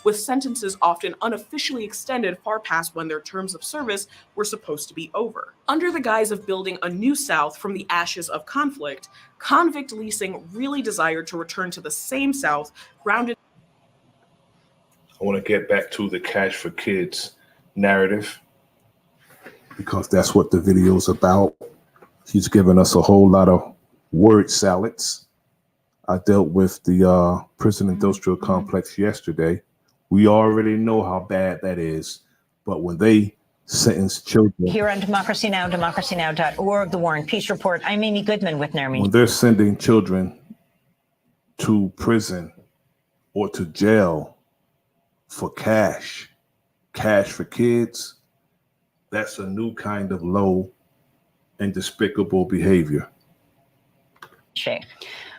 Speaker 16: with sentences often unofficially extended far past when their terms of service were supposed to be over. Under the guise of building a new South from the ashes of conflict, convict leasing really desired to return to the same South grounded.
Speaker 2: I want to get back to the Cash for Kids narrative because that's what the video's about. He's given us a whole lot of word salads. I dealt with the prison industrial complex yesterday. We already know how bad that is, but when they sentence children.
Speaker 5: Here on Democracy Now!, democracynow.org, The War and Peace Report, I'm Amy Goodman with Nermeen.
Speaker 2: When they're sending children to prison or to jail for cash for kids, that's a new kind of low and despicable behavior.
Speaker 5: Shay.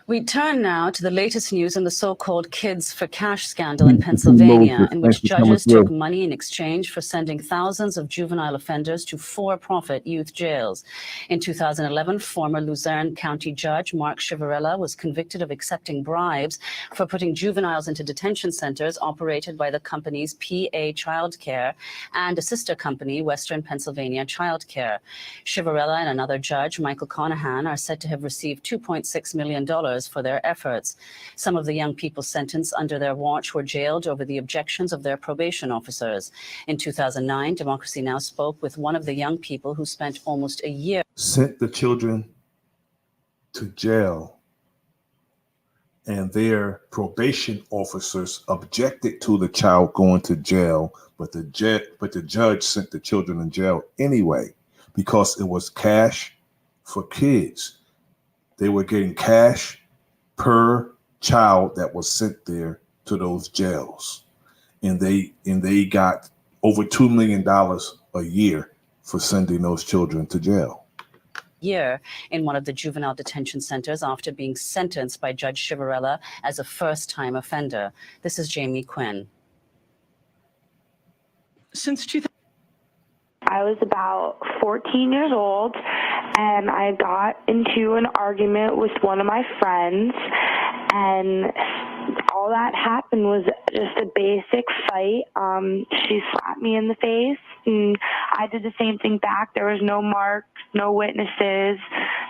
Speaker 17: We turn now to the latest news in the so-called Kids for Cash scandal in Pennsylvania, in which judges took money in exchange for sending thousands of juvenile offenders to for-profit youth jails. In 2011, former Luzerne County Judge Mark Chivarella was convicted of accepting bribes for putting juveniles into detention centers operated by the companies PA Childcare and a sister company, Western Pennsylvania Childcare. Chivarella and another judge, Michael Conahan, are said to have received $2.6 million for their efforts. Some of the young people sentenced under their watch were jailed over the objections of their probation officers. In 2009, Democracy Now! Spoke with one of the young people who spent almost a year.
Speaker 2: Sent the children to jail, and their probation officers objected to the child going to jail, but the judge sent the children in jail anyway because it was cash for kids. They were getting cash per child that was sent there to those jails. And they got over $2 million a year for sending those children to jail.
Speaker 17: Year in one of the juvenile detention centers after being sentenced by Judge Chivarella as a first-time offender. This is Jamie Quinn.
Speaker 18: Since 2000, I was about 14 years old, and I got into an argument with one of my friends, and all that happened was just a basic fight. She slapped me in the face, and I did the same thing back. There was no marks, no witnesses,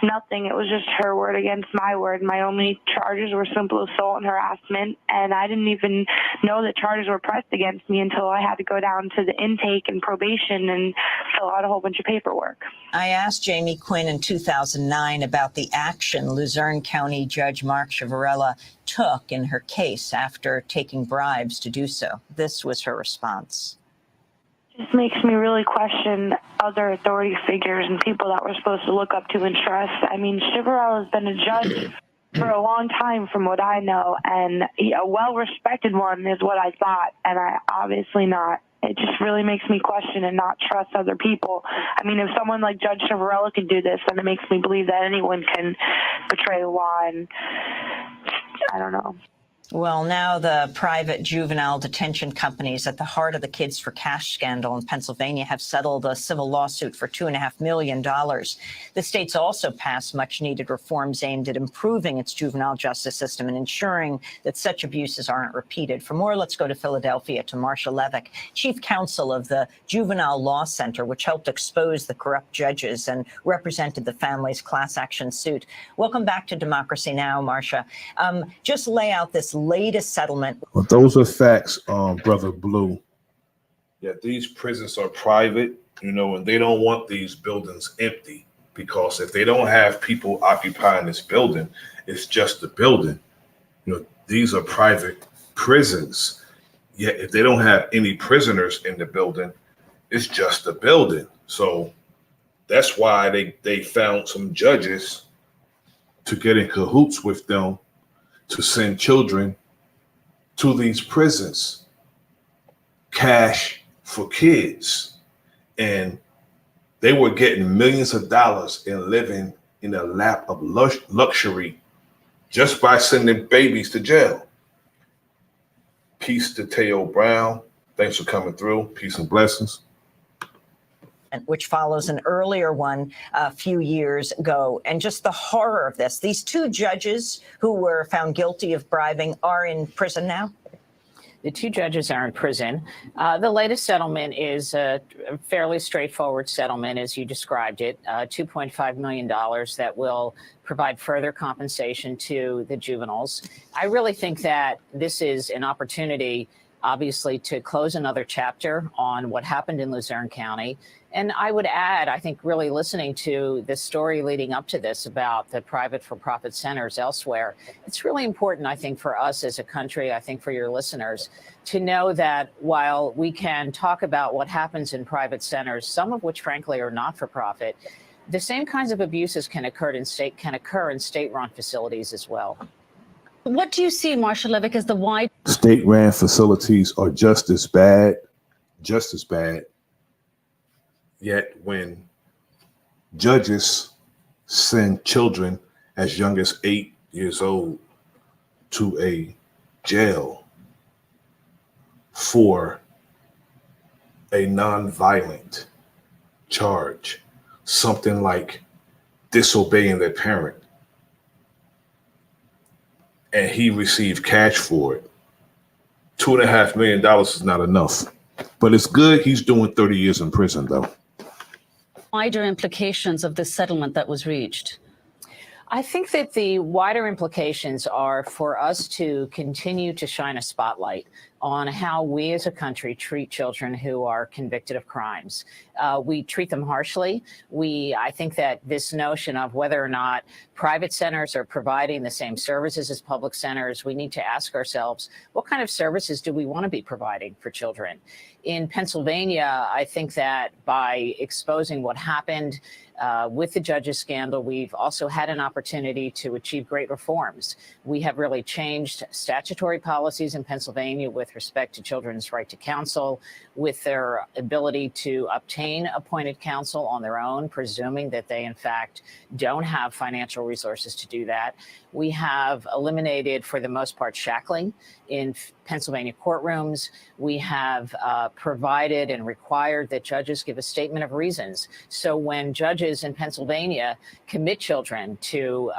Speaker 18: nothing. It was just her word against my word. My only charges were simple assault and harassment, and I didn't even know that charges were pressed against me until I had to go down to the intake and probation and fill out a whole bunch of paperwork.
Speaker 5: I asked Jamie Quinn in 2009 about the action Luzerne County Judge Mark Chivarella took in her case after taking bribes to do so. This was her response.
Speaker 18: It just makes me really question other authority figures and people that we're supposed to look up to and trust. I mean, Chivarella has been a judge for a long time from what I know, and a well-respected one is what I thought, and I obviously not. It just really makes me question and not trust other people. I mean, if someone like Judge Chivarella can do this, then it makes me believe that anyone can betray the law, and I don't know.
Speaker 5: Well, now the private juvenile detention companies at the heart of the Kids for Cash scandal in Pennsylvania have settled a civil lawsuit for $2.5 million. The state's also passed much-needed reforms aimed at improving its juvenile justice system and ensuring that such abuses aren't repeated. For more, let's go to Philadelphia to Marcia Levick, chief counsel of the Juvenile Law Center, which helped expose the corrupt judges and represented the family's class action suit. Welcome back to Democracy Now!, Marcia. Just lay out this latest settlement.
Speaker 2: Well, those are facts, Brother Blue. Yeah, these prisons are private, and they don't want these buildings empty, because if they don't have people occupying this building, it's just a building. These are private prisons. Yet if they don't have any prisoners in the building, it's just a building. So that's why they found some judges to get in cahoots with them to send children to these prisons. Cash for kids. And they were getting millions of dollars and living in a lap of luxury just by sending babies to jail. Peace to Teo Brown. Thanks for coming through. Peace and blessings.
Speaker 5: Which follows an earlier one a few years ago. And just the horror of this. These two judges who were found guilty of bribing are in prison now.
Speaker 19: The two judges are in prison. The latest settlement is a fairly straightforward settlement, as you described it, $2.5 million that will provide further compensation to the juveniles. I really think that this is an opportunity, obviously, to close another chapter on what happened in Luzerne County. And I would add, I think really listening to the story leading up to this about the private for-profit centers elsewhere, it's really important, I think, for us as a country, I think for your listeners, to know that while we can talk about what happens in private centers, some of which, frankly, are not-for-profit, the same kinds of abuses can occur in state-run facilities as well.
Speaker 17: What do you see, Marcia Levick, as the wide...
Speaker 2: State-run facilities are just as bad. Yet when judges send children as young as 8 years old to a jail for a nonviolent charge, something like disobeying their parent, and he received cash for it, $2.5 million is not enough. But it's good he's doing 30 years in prison, though.
Speaker 17: Wider implications of this settlement that was reached?
Speaker 19: I think that the wider implications are for us to continue to shine a spotlight on how we as a country treat children who are convicted of crimes. We treat them harshly. I think that this notion of whether or not private centers are providing the same services as public centers, we need to ask ourselves, what kind of services do we want to be providing for children? In Pennsylvania, I think that by exposing what happened with the judges scandal, we've also had an opportunity to achieve great reforms. We have really changed statutory policies in Pennsylvania with respect to children's right to counsel, with their ability to obtain appointed counsel on their own, presuming that they, in fact, don't have financial resources to do that. We have eliminated, for the most part, shackling in Pennsylvania courtrooms. We have provided and required that judges give a statement of reasons. So when judges in Pennsylvania commit children to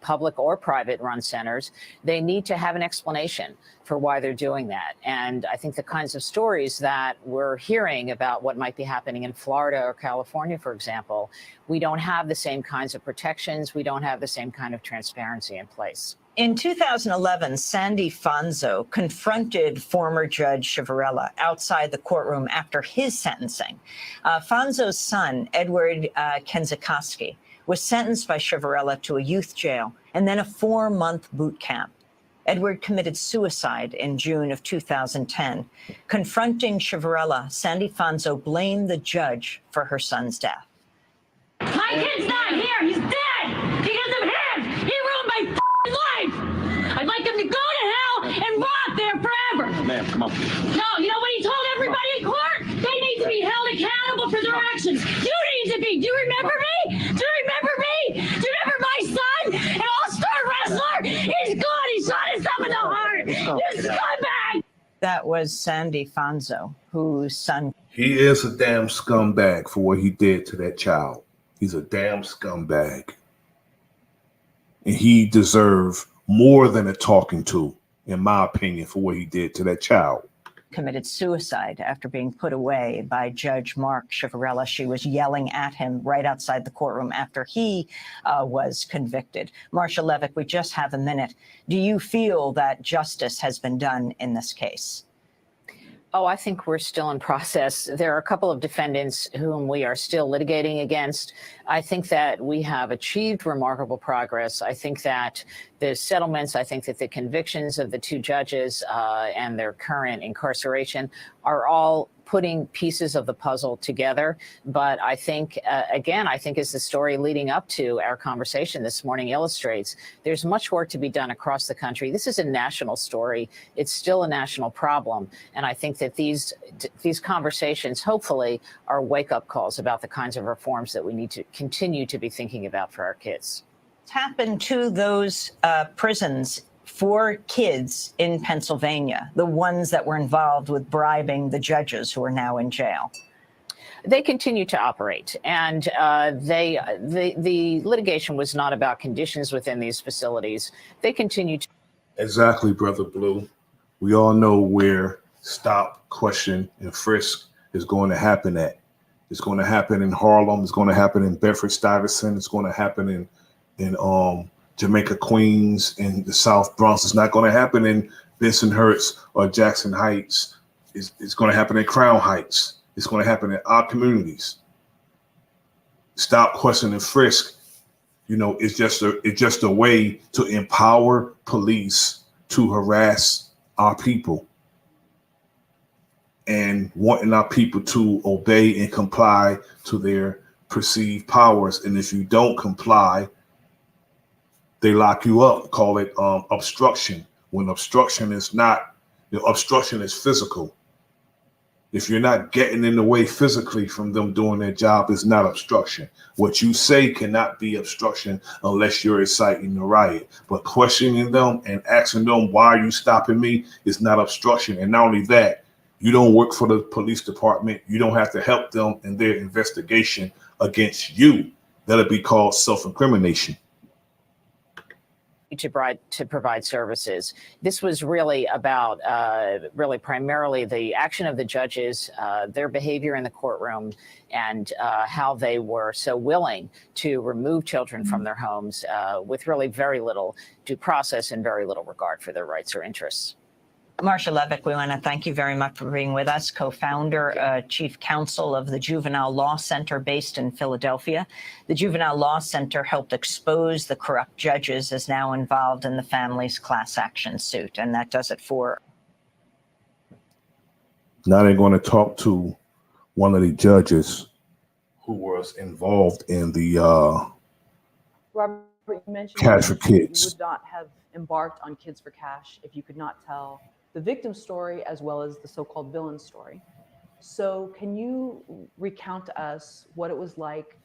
Speaker 19: public or private run centers, they need to have an explanation for why they're doing that. And I think the kinds of stories that we're hearing about what might be happening in Florida or California, for example, we don't have the same kinds of protections. We don't have the same kind of transparency in place.
Speaker 5: In 2011, Sandy Fonzo confronted former Judge Chivarella outside the courtroom after his sentencing. Fonzo's son, Edward Kenzikoski, was sentenced by Chivarella to a youth jail and then a 4-month boot camp. Edward committed suicide in June of 2010. Confronting Chivarella, Sandy Fonzo blamed the judge for her son's death.
Speaker 20: My kid's not here. He's dead because of him. He ruined my life. I'd like him to go to hell and rot there forever.
Speaker 8: Ma'am, come on.
Speaker 20: No, you know what he told everybody in court? They need to be held accountable for their actions. You need to be. Do you remember me? Do you remember me? Do you remember my son? An all-star wrestler? He's good. He shot himself in the heart.
Speaker 5: That was Sandy Fonzo, whose son.
Speaker 2: He is a damn scumbag for what he did to that child. He's a damn scumbag. And he deserved more than a talking to, in my opinion, for what he did to that child.
Speaker 5: Committed suicide after being put away by Judge Mark Chivarella. She was yelling at him right outside the courtroom after he was convicted. Marcia Levick, we just have a minute. Do you feel that justice has been done in this case?
Speaker 19: Oh, I think we're still in process. There are a couple of defendants whom we are still litigating against. I think that we have achieved remarkable progress. I think that the settlements, I think that the convictions of the two judges and their current incarceration are all putting pieces of the puzzle together. But I think, again, I think as the story leading up to our conversation this morning illustrates, there's much work to be done across the country. This is a national story. It's still a national problem. And I think that these conversations, hopefully, are wake-up calls about the kinds of reforms that we need to continue to be thinking about for our kids.
Speaker 5: What's happened to those prisons for kids in Pennsylvania, the ones that were involved with bribing the judges who are now in jail?
Speaker 19: They continue to operate, and the litigation was not about conditions within these facilities. They continue to.
Speaker 2: Exactly, Brother Blue. We all know where stop, question, and frisk is going to happen at. It's going to happen in Harlem. It's going to happen in Bedford-Stuyvesant. It's going to happen in Jamaica, Queens, in the South Bronx. It's not going to happen in Bensonhurst or Jackson Heights. It's going to happen in Crown Heights. It's going to happen in our communities. Stop, question, and frisk. You know, it's just a way to empower police to harass our people and wanting our people to obey and comply to their perceived powers. And if you don't comply, they lock you up, call it obstruction, when obstruction is not, obstruction is physical. If you're not getting in the way physically from them doing their job, it's not obstruction. What you say cannot be obstruction unless you're inciting the riot. But questioning them and asking them, why are you stopping me, is not obstruction. And not only that, you don't work for the police department. You don't have to help them in their investigation against you. That'll be called self-incrimination.
Speaker 19: To provide services. This was really about really primarily the action of the judges, their behavior in the courtroom, and how they were so willing to remove children from their homes with really very little due process and very little regard for their rights or interests.
Speaker 5: Marcia Levick, we want to thank you very much for being with us, co-founder, chief counsel of the Juvenile Law Center based in Philadelphia. The Juvenile Law Center helped expose the corrupt judges as now involved in the family's class action suit. And that does it for.
Speaker 2: Now they're going to talk to one of the judges who was involved in the
Speaker 21: Robert, you mentioned
Speaker 2: Cash for Kids.
Speaker 21: You would not have embarked on Kids for Cash if you could not tell the victim story as well as the so-called villain story. So can you recount to us what it was like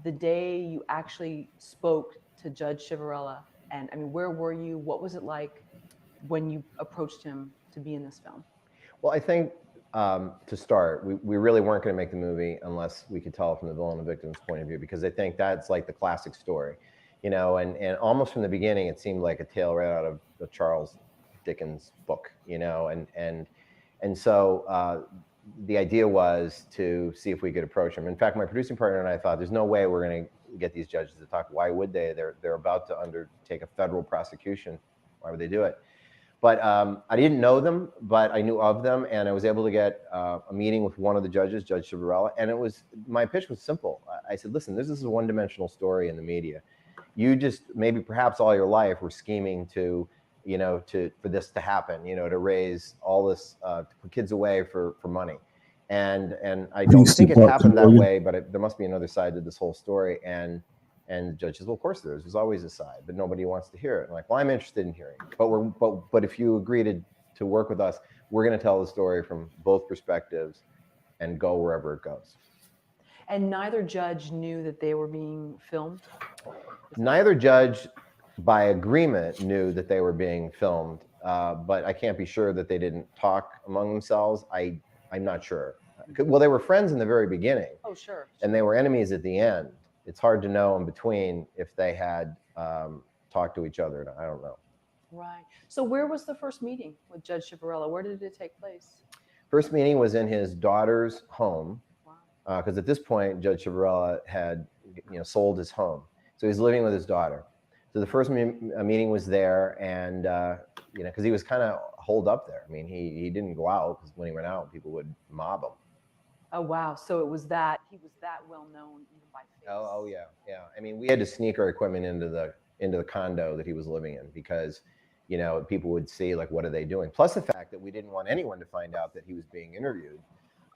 Speaker 21: the day you actually spoke to Judge Chivarella? And I mean, where were you? What was it like when you approached him to be in this film?
Speaker 22: Well, I think to start, we really weren't going to make the movie unless we could tell it from the villain and victim's point of view, because I think that's like the classic story, you know, and almost from the beginning, it seemed like a tale right out of the Charles Dickens book, you know, and so the idea was to see if we could approach him. In fact, my producing partner and I thought, there's no way we're going to get these judges to talk. Why would they? They're about to undertake a federal prosecution. Why would they do it? But I didn't know them, but I knew of them, and I was able to get a meeting with one of the judges, Judge Chivarella, and my pitch was simple. I said, listen, this is a one-dimensional story in the media. You just maybe perhaps all your life were scheming to, you know, for this to happen, you know, to raise all this, to put kids away for money. And I don't think it happened that way, but there must be another side to this whole story. And the judge says, well, of course there is. There's always a side, but nobody wants to hear it. I'm like, well, I'm interested in hearing it. But if you agree to work with us, we're going to tell the story from both perspectives and go wherever it goes.
Speaker 21: And neither judge knew that they were being filmed?
Speaker 22: Neither judge, by agreement, knew that they were being filmed. but I can't be sure that they didn't talk among themselves. I'm not sure. Well, they were friends in the very beginning.
Speaker 21: Oh, sure.
Speaker 22: And they were enemies at the end. It's hard to know in between if they had talked to each other. I don't know.
Speaker 21: Right. So where was the first meeting with Judge Ciavarella? Where did it take place?
Speaker 22: First meeting was in his daughter's home, because at this point, Judge Ciavarella had sold his home. So he's living with his daughter. So the first meeting was there, and because he was kind of holed up there. I mean, he didn't go out, because when he went out, people would mob him.
Speaker 21: Oh, wow. So he was that well known even by face.
Speaker 22: Oh yeah. I mean, we had to sneak our equipment into the condo that he was living in, because people would see, like, what are they doing? Plus the fact that we didn't want anyone to find out that he was being interviewed.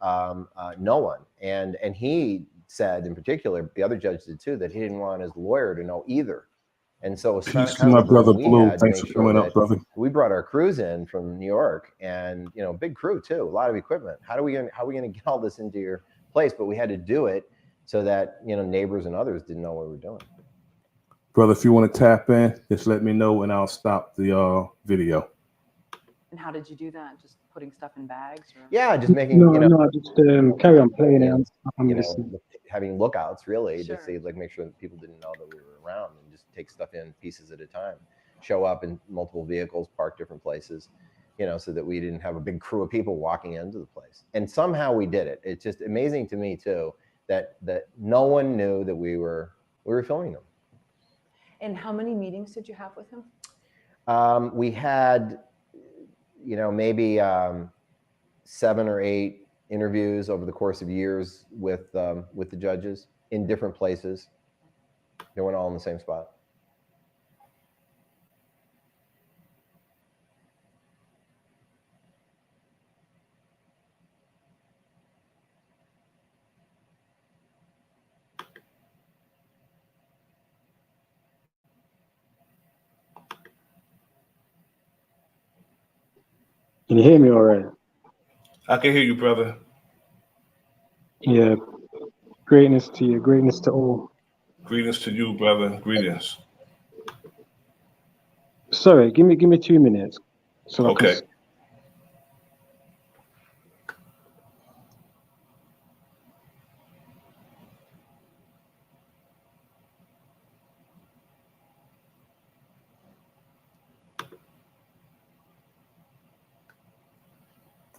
Speaker 22: No one. And he said, in particular, the other judge did too, that he didn't want his lawyer to know either. And so it's
Speaker 2: Peace to my brother Blue. Thanks for coming up, brother.
Speaker 22: We brought our crews in from New York, and big crew too, a lot of equipment. How are we gonna get all this into your place? But we had to do it so that neighbors and others didn't know what we were doing.
Speaker 2: Brother, if you want to tap in, just let me know and I'll stop the video.
Speaker 21: And how did you do that? Just putting stuff in bags? Or?
Speaker 22: Yeah, just making
Speaker 1: just carry on playing it.
Speaker 22: Having lookouts, really,
Speaker 21: Sure.
Speaker 22: to see, like, make sure that people didn't know that we were around, and just take stuff in pieces at a time. Show up in multiple vehicles, park different places, so that we didn't have a big crew of people walking into the place. And somehow we did it. It's just amazing to me too that no one knew that we were filming them.
Speaker 21: And how many meetings did you have with him?
Speaker 22: We had, maybe 7 or 8 interviews over the course of years with the judges in different places. They weren't all in the same spot.
Speaker 1: Can you hear me all right?
Speaker 2: I can hear you, brother.
Speaker 1: Yeah. Greatness to you. Greatness to all.
Speaker 2: Greetings to you, brother. Greetings.
Speaker 1: Sorry, give me 2 minutes. So
Speaker 2: Okay.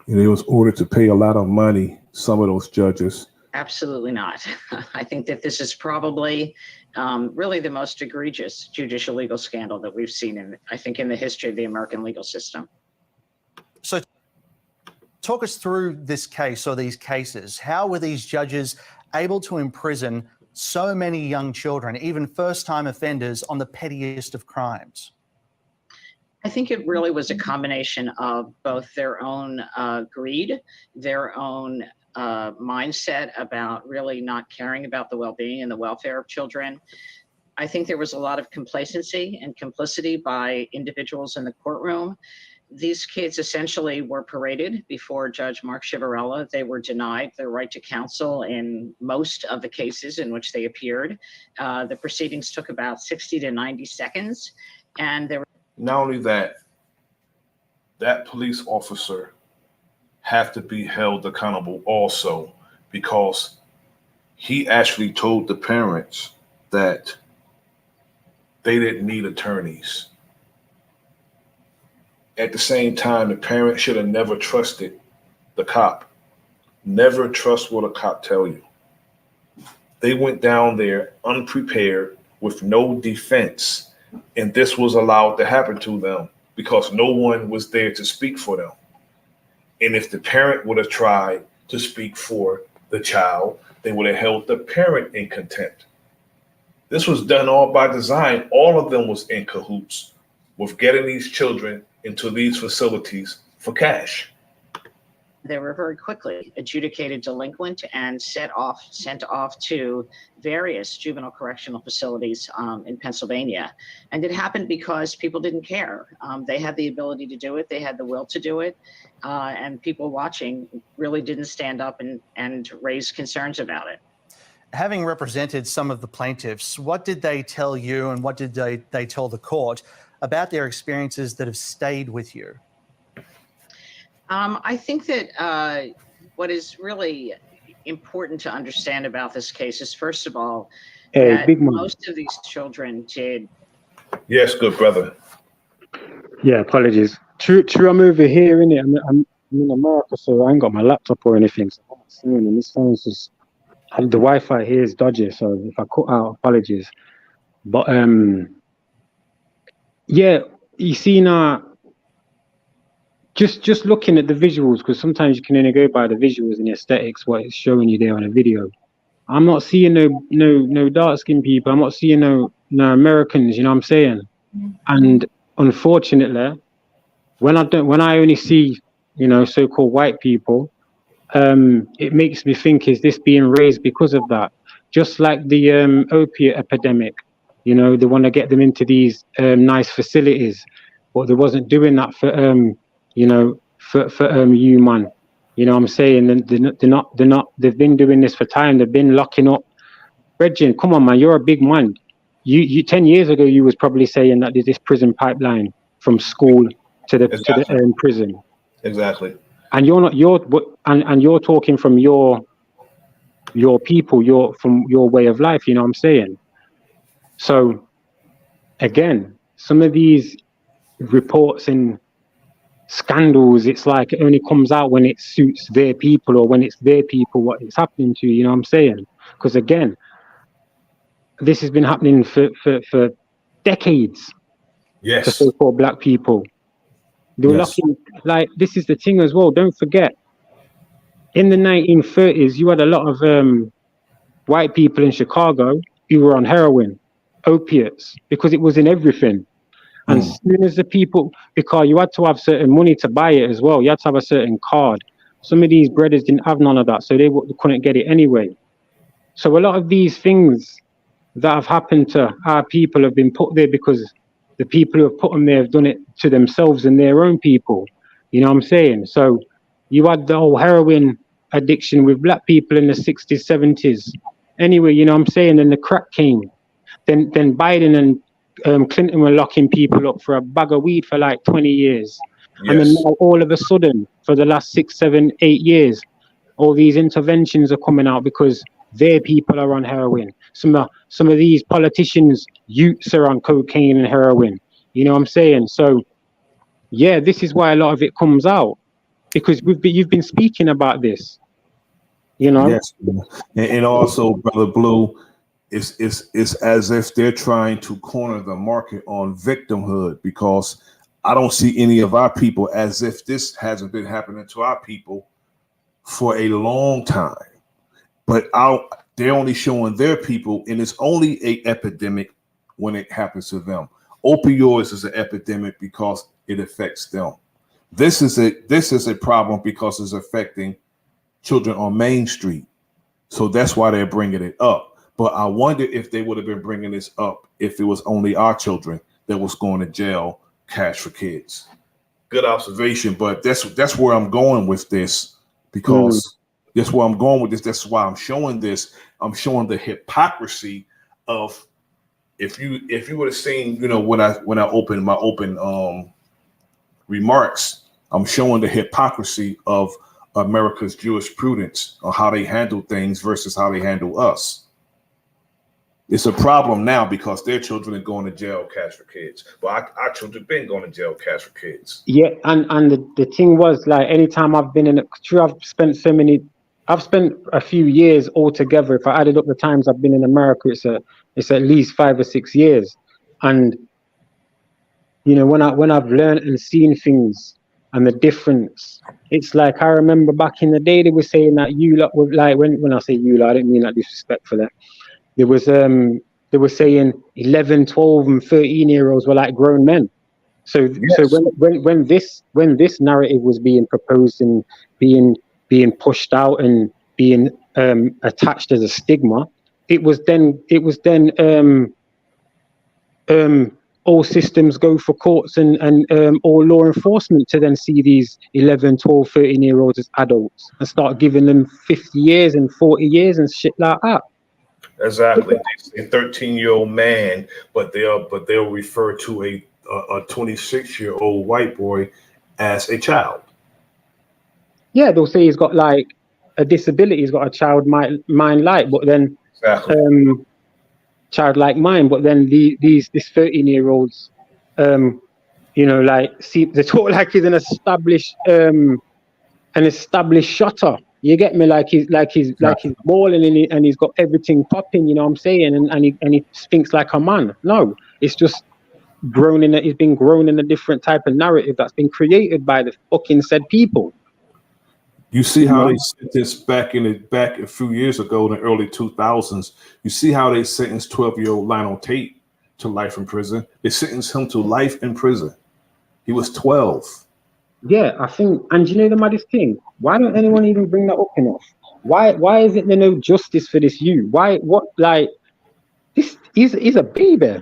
Speaker 2: He was ordered to pay a lot of money, some of those judges.
Speaker 3: Absolutely not. I think that this is probably really the most egregious judicial legal scandal that we've seen in the history of the American legal system.
Speaker 23: So talk us through this case or these cases. How were these judges able to imprison so many young children, even first-time offenders, on the pettiest of crimes?
Speaker 3: I think it really was a combination of both their own greed, their own mindset about really not caring about the well-being and the welfare of children. I think there was a lot of complacency and complicity by individuals in the courtroom. These kids essentially were paraded before Judge Mark Ciavarella. They were denied their right to counsel in most of the cases in which they appeared. The proceedings took about 60 to 90 seconds, and there were
Speaker 2: Not only that, that police officer have to be held accountable also, because he actually told the parents that they didn't need attorneys. At the same time, the parent should have never trusted the cop. Never trust what a cop tell you. They went down there unprepared with no defense, and this was allowed to happen to them because no one was there to speak for them. And if the parent would have tried to speak for the child, they would have held the parent in contempt. This was done all by design. All of them was in cahoots with getting these children into these facilities for cash.
Speaker 3: They were very quickly adjudicated delinquent and sent off to various juvenile correctional facilities in Pennsylvania. And it happened because people didn't care. They had the ability to do it. They had the will to do it. And people watching really didn't stand up and raise concerns about it.
Speaker 23: Having represented some of the plaintiffs, what did they tell you and what did they tell the court about their experiences that have stayed with you?
Speaker 3: I think that what is really important to understand about this case is, first of all, that
Speaker 1: big man.
Speaker 3: most of these children did.
Speaker 2: Yes, good brother.
Speaker 1: Yeah, apologies. True. I'm over here in it. I'm in America, so I ain't got my laptop or anything. So I'm not seeing, and this sounds just. And the Wi-Fi here is dodgy, so if I cut out, apologies. But yeah, you see now. Just looking at the visuals, because sometimes you can only go by the visuals and the aesthetics, what it's showing you there on a video. I'm not seeing no dark skinned people. I'm not seeing no Americans. You know what I'm saying? And unfortunately, when I only see so-called white people, it makes me think, is this being raised because of that? Just like the opiate epidemic, they want to get them into these nice facilities, but they wasn't doing that for you, man. You know what I'm saying? And they're not. They've been doing this for time. They've been locking up. Reggie, come on, man. You're a big man. You 10 years ago, you was probably saying that there's this prison pipeline from school to the prison.
Speaker 2: Exactly.
Speaker 1: And you're talking from your people, from your way of life. You know what I'm saying? So again, some of these reports and scandals, it's like it only comes out when it suits their people, or when it's their people what it's happening to. You know what I'm saying? Because again, this has been happening for decades.
Speaker 2: Yes.
Speaker 1: To so-called black people. They were locking, like, this is the thing as well. Don't forget, in the 1930s, you had a lot of white people in Chicago who were on heroin, opiates, because it was in everything. And as soon as the people, because you had to have certain money to buy it as well, you had to have a certain card. Some of these brothers didn't have none of that, so they couldn't get it anyway. So a lot of these things that have happened to our people have been put there because the people who have put them there have done it to themselves and their own people. You know what I'm saying? So you had the whole heroin addiction with black people in the 60s, 70s. Anyway, you know what I'm saying? Then the crack came. Then Biden and Clinton were locking people up for a bag of weed for like 20 years. Yes. And then now all of a sudden, for the last 6, 7, 8 years, all these interventions are coming out because their people are on heroin. Some of these politicians' youths are on cocaine and heroin. You know what I'm saying? So, yeah, this is why a lot of it comes out, because you've been speaking about this. You know.
Speaker 2: Yes, and also, Brother Blue, it's as if they're trying to corner the market on victimhood, because I don't see any of our people, as if this hasn't been happening to our people for a long time. But they're only showing their people, and it's only an epidemic when it happens to them. Opioids is an epidemic because it affects them. This is a problem because it's affecting children on Main Street. So that's why they're bringing it up. But I wonder if they would have been bringing this up if it was only our children that was going to jail, cash for kids. Good observation, but that's where I'm going with this, because that's where I'm going with this. That's why I'm showing this. I'm showing the hypocrisy of, if you would have seen, when I opened my remarks, I'm showing the hypocrisy of America's jurisprudence on how they handle things versus how they handle us. It's a problem now because their children are going to jail, cash for kids. But our children have been going to jail, cash for kids.
Speaker 1: Yeah, and the thing was, like, anytime I've been I've spent a few years altogether. If I added up the times I've been in America, it's at least 5 or 6 years. And when I've learned and seen things and the difference, it's like, I remember back in the day they were saying that you lot were like, when I say you lot, I don't mean that disrespectfully. There was they were saying 11, 12, and 13-year-olds were like grown men. So yes. So when this narrative was being proposed and being pushed out and being attached as a stigma, it was then all systems go for courts and all law enforcement to then see these 11, 12, 13-year-olds as adults and start giving them 50 years and 40 years and shit like that.
Speaker 2: Exactly. They say 13-year-old man, but they'll refer to a a 26-year-old white boy as a child.
Speaker 1: Yeah, they'll say he's got like a disability, he's got a child mind like, but then childlike mind, but then this 13-year-olds, you know, like see they talk like he's an established shutter. You get me? Like he's balling and he's got everything popping. You know what I'm saying? And he thinks like a man. No, it's just it's been grown in a different type of narrative that's been created by the fucking said people.
Speaker 2: You see how they sentenced back a few years ago in the early 2000s. You see how they sentenced 12-year-old Lionel Tate to life in prison. They sentenced him to life in prison. He was 12.
Speaker 1: Yeah, I think, and you know the maddest thing? Why don't anyone even bring that up enough? Why is it there no justice for this youth? This he's a baby.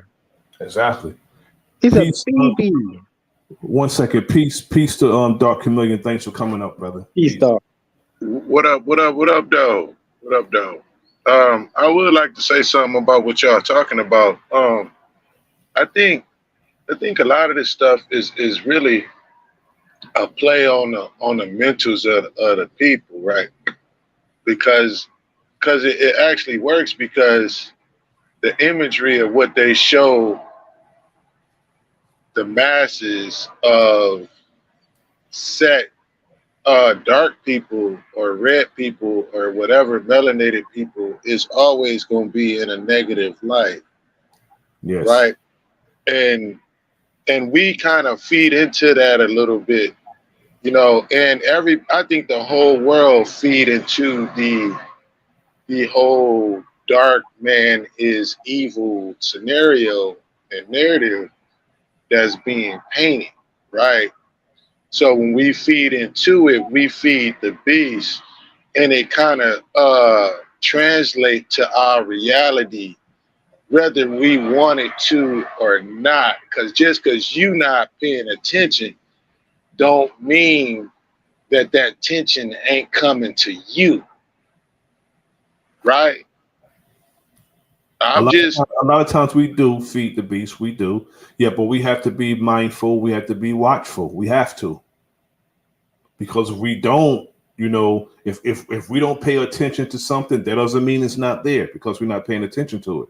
Speaker 2: Exactly.
Speaker 1: He's a baby.
Speaker 2: 1 second. Peace to Dark Chameleon. Thanks for coming up, brother.
Speaker 1: Peace, Dark.
Speaker 4: What up, though? I would like to say something about what y'all talking about. I think a lot of this stuff is really a play on the mentals of the people, right? Because it actually works, because the imagery of what they show the masses of set dark people or red people or whatever melanated people is always going to be in a negative light.
Speaker 2: Yes.
Speaker 4: Right. And we kind of feed into that a little bit, you know, and I think the whole world feed into the whole dark man is evil scenario and narrative that's being painted, right? So when we feed into it, we feed the beast, and it kind of translate to our reality, whether we want it to or not. Because just because you not paying attention don't mean that tension ain't coming to you, right?
Speaker 2: A lot of times we do feed the beast, we do. Yeah, but we have to be mindful. We have to be watchful. We have to. Because if we don't, you know, if we don't pay attention to something, that doesn't mean it's not there, because we're not paying attention to it.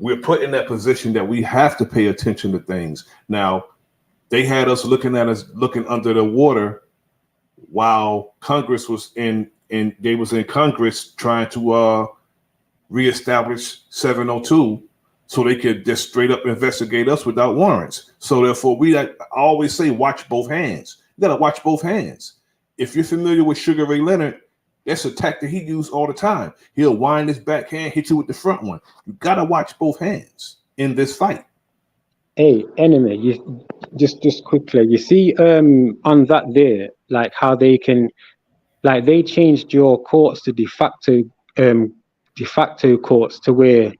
Speaker 2: We're put in that position that we have to pay attention to things. Now, they had us looking under the water while Congress was in Congress trying to reestablish 702, so they could just straight up investigate us without warrants. So therefore, I always say, watch both hands. You gotta watch both hands. If you're familiar with Sugar Ray Leonard, that's a tactic he used all the time. He'll wind his backhand, hit you with the front one. You gotta watch both hands in this fight.
Speaker 1: Hey, enemy, you just quickly, you see on that there, like how they can, like they changed your courts to de facto courts, to where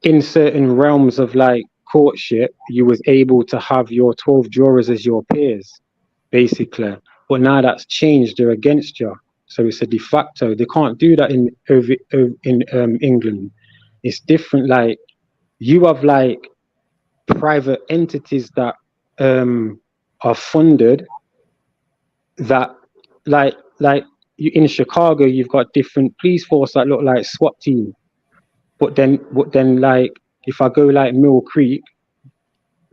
Speaker 1: in certain realms of like courtship, you was able to have your 12 jurors as your peers, basically. But now that's changed, they're against you. So it's a de facto. They can't do that in England. It's different. Like you have like private entities that are funded, that like in Chicago, you've got different police force that look like SWAT team. But then like if I go like Mill Creek,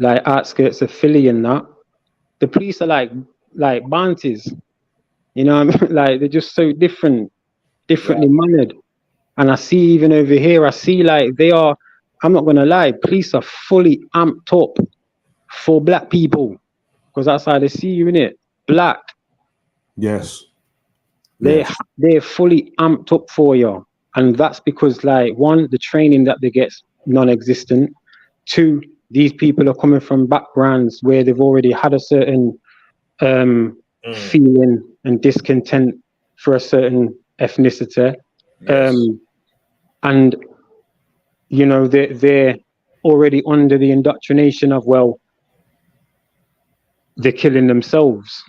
Speaker 1: like outskirts of Philly and that, the police are like bounties. You know what I mean? Like they're just so differently mannered. And I see even over here, I see like they are, I'm not gonna lie, police are fully amped up for black people. Because that's how they see you, innit? Black.
Speaker 2: Yes.
Speaker 1: They're fully amped up for you. And that's because, like, one, the training that they get non-existent. Two, these people are coming from backgrounds where they've already had a certain feeling and discontent for a certain ethnicity. Yes. And, you know, they're already under the indoctrination of, well, they're killing themselves.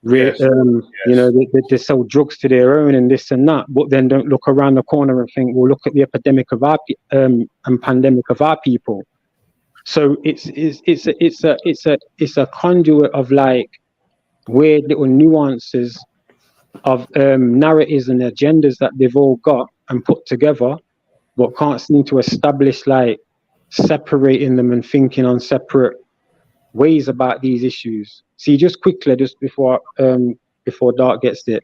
Speaker 1: You know, they sell drugs to their own and this and that, but then don't look around the corner and think, well, look at the epidemic of our and pandemic of our people. So it's a conduit of like weird little nuances of narratives and agendas that they've all got and put together, but can't seem to establish like separating them and thinking on separate ways about these issues. See, just quickly, just before Dark gets it,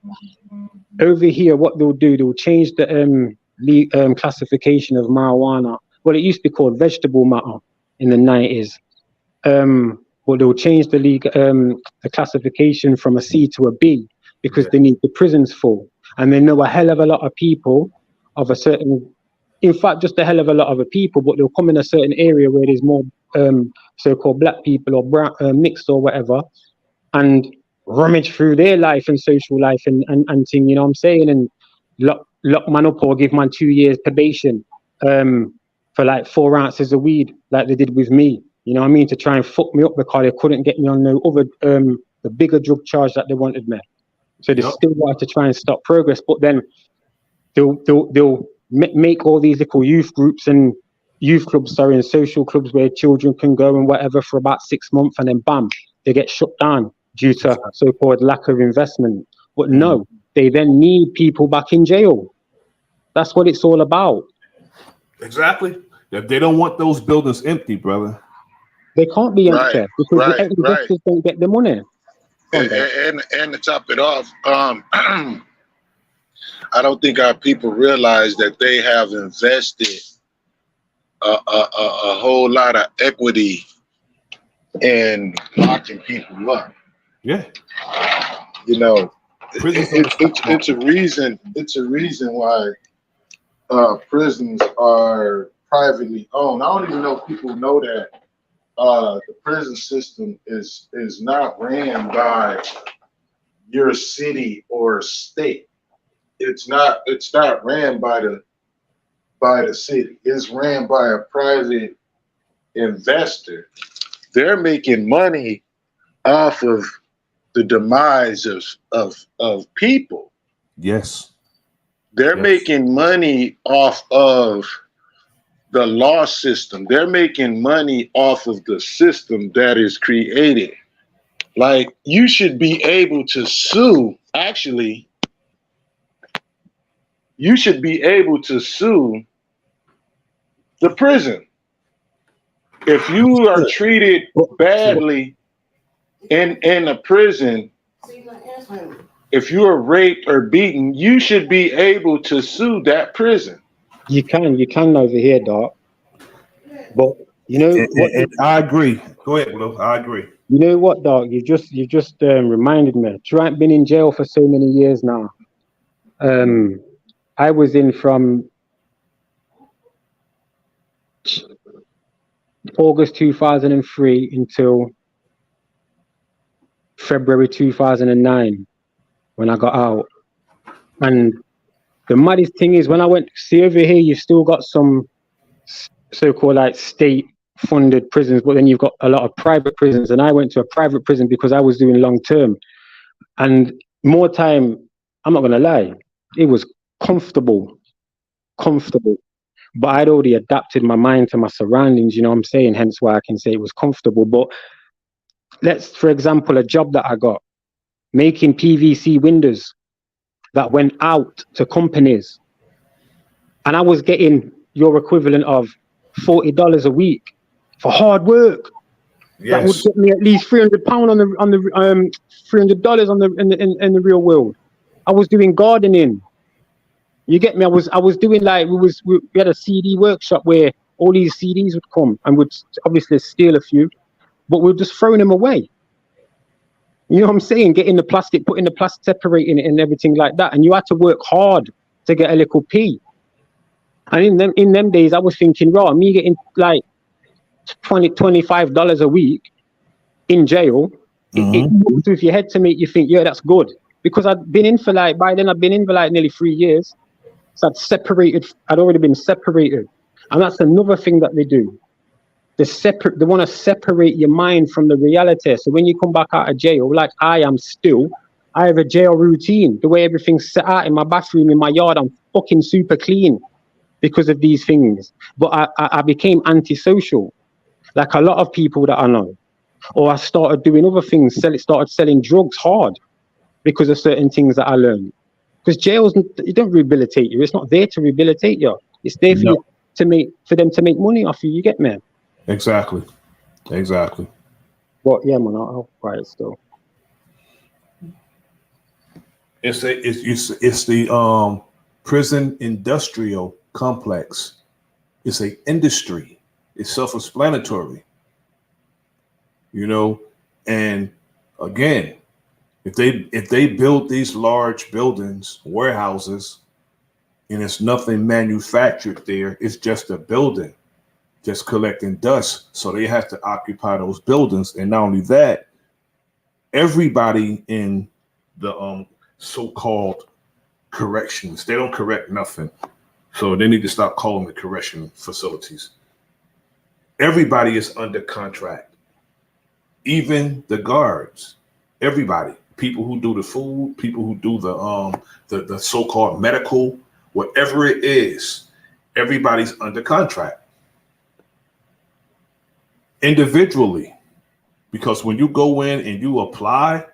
Speaker 1: over here, what they'll do, they'll change the classification of marijuana. Well, it used to be called vegetable matter in the 90s. But they'll change the classification from a C to a B because they need the prisons full. And they know a hell of a lot of people of a certain, in fact, just a hell of a lot of people, but they'll come in a certain area where there's more so-called black people or brown, mixed or whatever, and rummage through their life and social life and thing, you know what I'm saying? And lock man up or give man 2 years probation for like 4 ounces of weed, like they did with me. You know what I mean? To try and fuck me up because they couldn't get me on no other the bigger drug charge that they wanted me. So they still wanted to try and stop progress, but then they'll make all these little youth groups and youth clubs, and social clubs where children can go and whatever for about 6 months, and then bam, they get shut down due to so-called lack of investment. But no, they then need people back in jail. That's what it's all about.
Speaker 2: Exactly. They don't want those buildings empty, brother.
Speaker 1: They can't be empty because the investors don't get the money.
Speaker 4: And to top it off, I don't think our people realize that they have invested a whole lot of equity in locking people up.
Speaker 2: Yeah,
Speaker 4: you know, it's a reason. It's a reason why prisons are privately owned. I don't even know if people know that the prison system is not ran by your city or state. It's not ran by the city. It's ran by a private investor. They're making money off of the demise of people.
Speaker 2: Yes.
Speaker 4: They're making money off of the law system. They're making money off of the system that is created. Like, you should be able to sue, actually, you should be able to sue the prison. If you are treated badly in a prison, if you are raped or beaten, you should be able to sue that prison.
Speaker 1: You can over here, Doc. But you know what?
Speaker 2: I agree. Go ahead, Blue. I agree.
Speaker 1: You know what, Doc? You just reminded me. I've been in jail for so many years now. I was in from August 2003 until February 2009 when I got out. And the maddest thing is when I went, see over here, you've still got some so-called like state-funded prisons, but then you've got a lot of private prisons. And I went to a private prison because I was doing long-term. And more time, I'm not going to lie, it was comfortable. But I'd already adapted my mind to my surroundings, you know what I'm saying? Hence why I can say it was comfortable. But let's, for example, a job that I got, making PVC windows that went out to companies. And I was getting your equivalent of $40 a week for hard work. Yes. That would get me at least £300 on the $300 in the real world. I was doing gardening. You get me? I was doing like we had a CD workshop where all these CDs would come and would obviously steal a few, but we're just throwing them away. You know what I'm saying? Getting the plastic, putting the plastic, separating it and everything like that. And you had to work hard to get a little P. And in them days, I was thinking, raw, me getting like $25 a week in jail, it moves with your head to make you think, yeah, that's good. Because I'd been in for like, by then I'd been in for like nearly 3 years. So I'd already been separated. And that's another thing that they do. They want to separate your mind from the reality. So when you come back out of jail, like I am still, I have a jail routine. The way everything's set out in my bathroom, in my yard, I'm fucking super clean because of these things. But I became antisocial, like a lot of people that I know. Or I started doing other things, started selling drugs hard because of certain things that I learned. Because jails, you don't rehabilitate you. It's not there to rehabilitate you. It's there for you for them to make money off you. You get me?
Speaker 2: Exactly.
Speaker 1: But yeah, man, I'll quiet still.
Speaker 2: It's the prison industrial complex. It's an industry. It's self-explanatory. You know, and again, if they build these large buildings, warehouses, and it's nothing manufactured there, it's just a building, just collecting dust. So they have to occupy those buildings. And not only that, everybody in the so-called corrections, they don't correct nothing. So they need to stop calling it correction facilities. Everybody is under contract. Even the guards, everybody, people who do the food, people who do the so-called medical, whatever it is, everybody's under contract. Individually, because when you go in and you apply,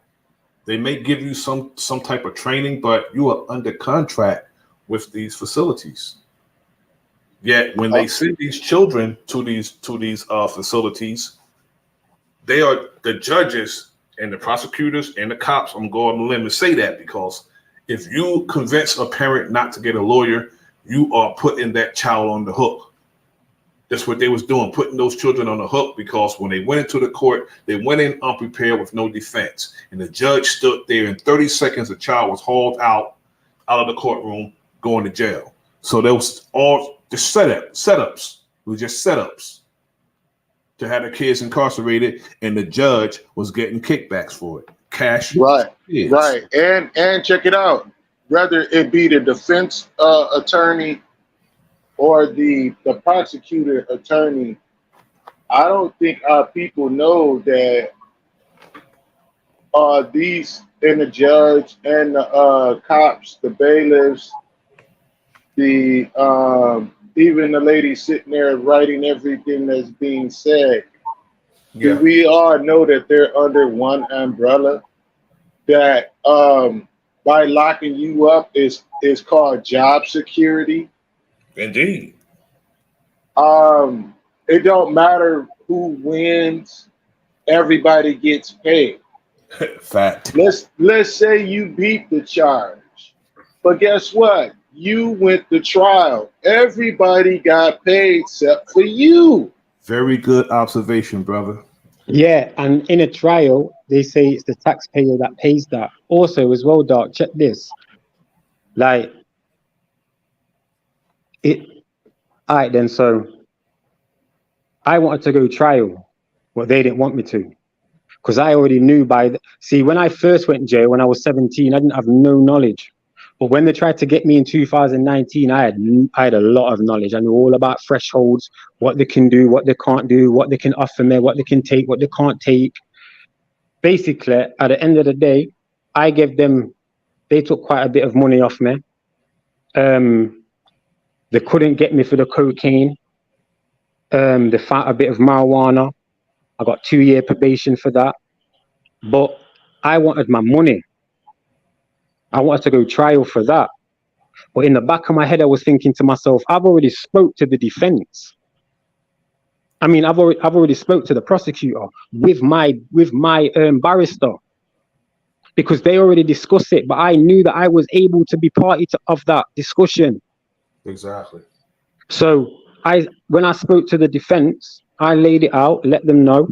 Speaker 2: they may give you some type of training, but you are under contract with these facilities. Yet when they send these children to these facilities, they are the judges and the prosecutors and the cops. I'm going on a limb and say that because if you convince a parent not to get a lawyer, you are putting that child on the hook. That's what they was doing, putting those children on the hook, because when they went into the court, they went in unprepared with no defense. And the judge stood there in 30 seconds, the child was hauled out of the courtroom, going to jail. So there was all the setups. It was just setups to have the kids incarcerated, and the judge was getting kickbacks for it. Cash.
Speaker 4: Right.
Speaker 2: Kids.
Speaker 4: Right. And check it out. Whether it be the defense attorney or the prosecutor attorney, I don't think our people know that these and the judge and the cops, the bailiffs, the even the lady sitting there writing everything that's being said.
Speaker 2: Yeah.
Speaker 4: Do we all know that they're under one umbrella? That by locking you up is called job security.
Speaker 2: Indeed.
Speaker 4: It don't matter who wins, everybody gets paid.
Speaker 2: Fact.
Speaker 4: Let's say you beat the charge, but guess what? You went to trial. Everybody got paid except for you.
Speaker 2: Very good observation, brother.
Speaker 1: Yeah, and in a trial, they say it's the taxpayer that pays that. Also, as well, Doc, check this. Like, all right then, so I wanted to go trial, but they didn't want me to. Because I already knew see, when I first went in jail, when I was 17, I didn't have no knowledge. But when they tried to get me in 2019, I had a lot of knowledge. I knew all about thresholds, what they can do, what they can't do, what they can offer me, what they can take, what they can't take. Basically, at the end of the day, they took quite a bit of money off me. They couldn't get me for the cocaine. They found a bit of marijuana. I got 2-year probation for that. But I wanted my money. I wanted to go trial for that. But in the back of my head, I was thinking to myself, I've already spoke to the defense. I mean, I've already spoke to the prosecutor with my barrister, because they already discussed it. But I knew that I was able to be party of that discussion.
Speaker 2: Exactly.
Speaker 1: So when I spoke to the defense, I laid it out, let them know.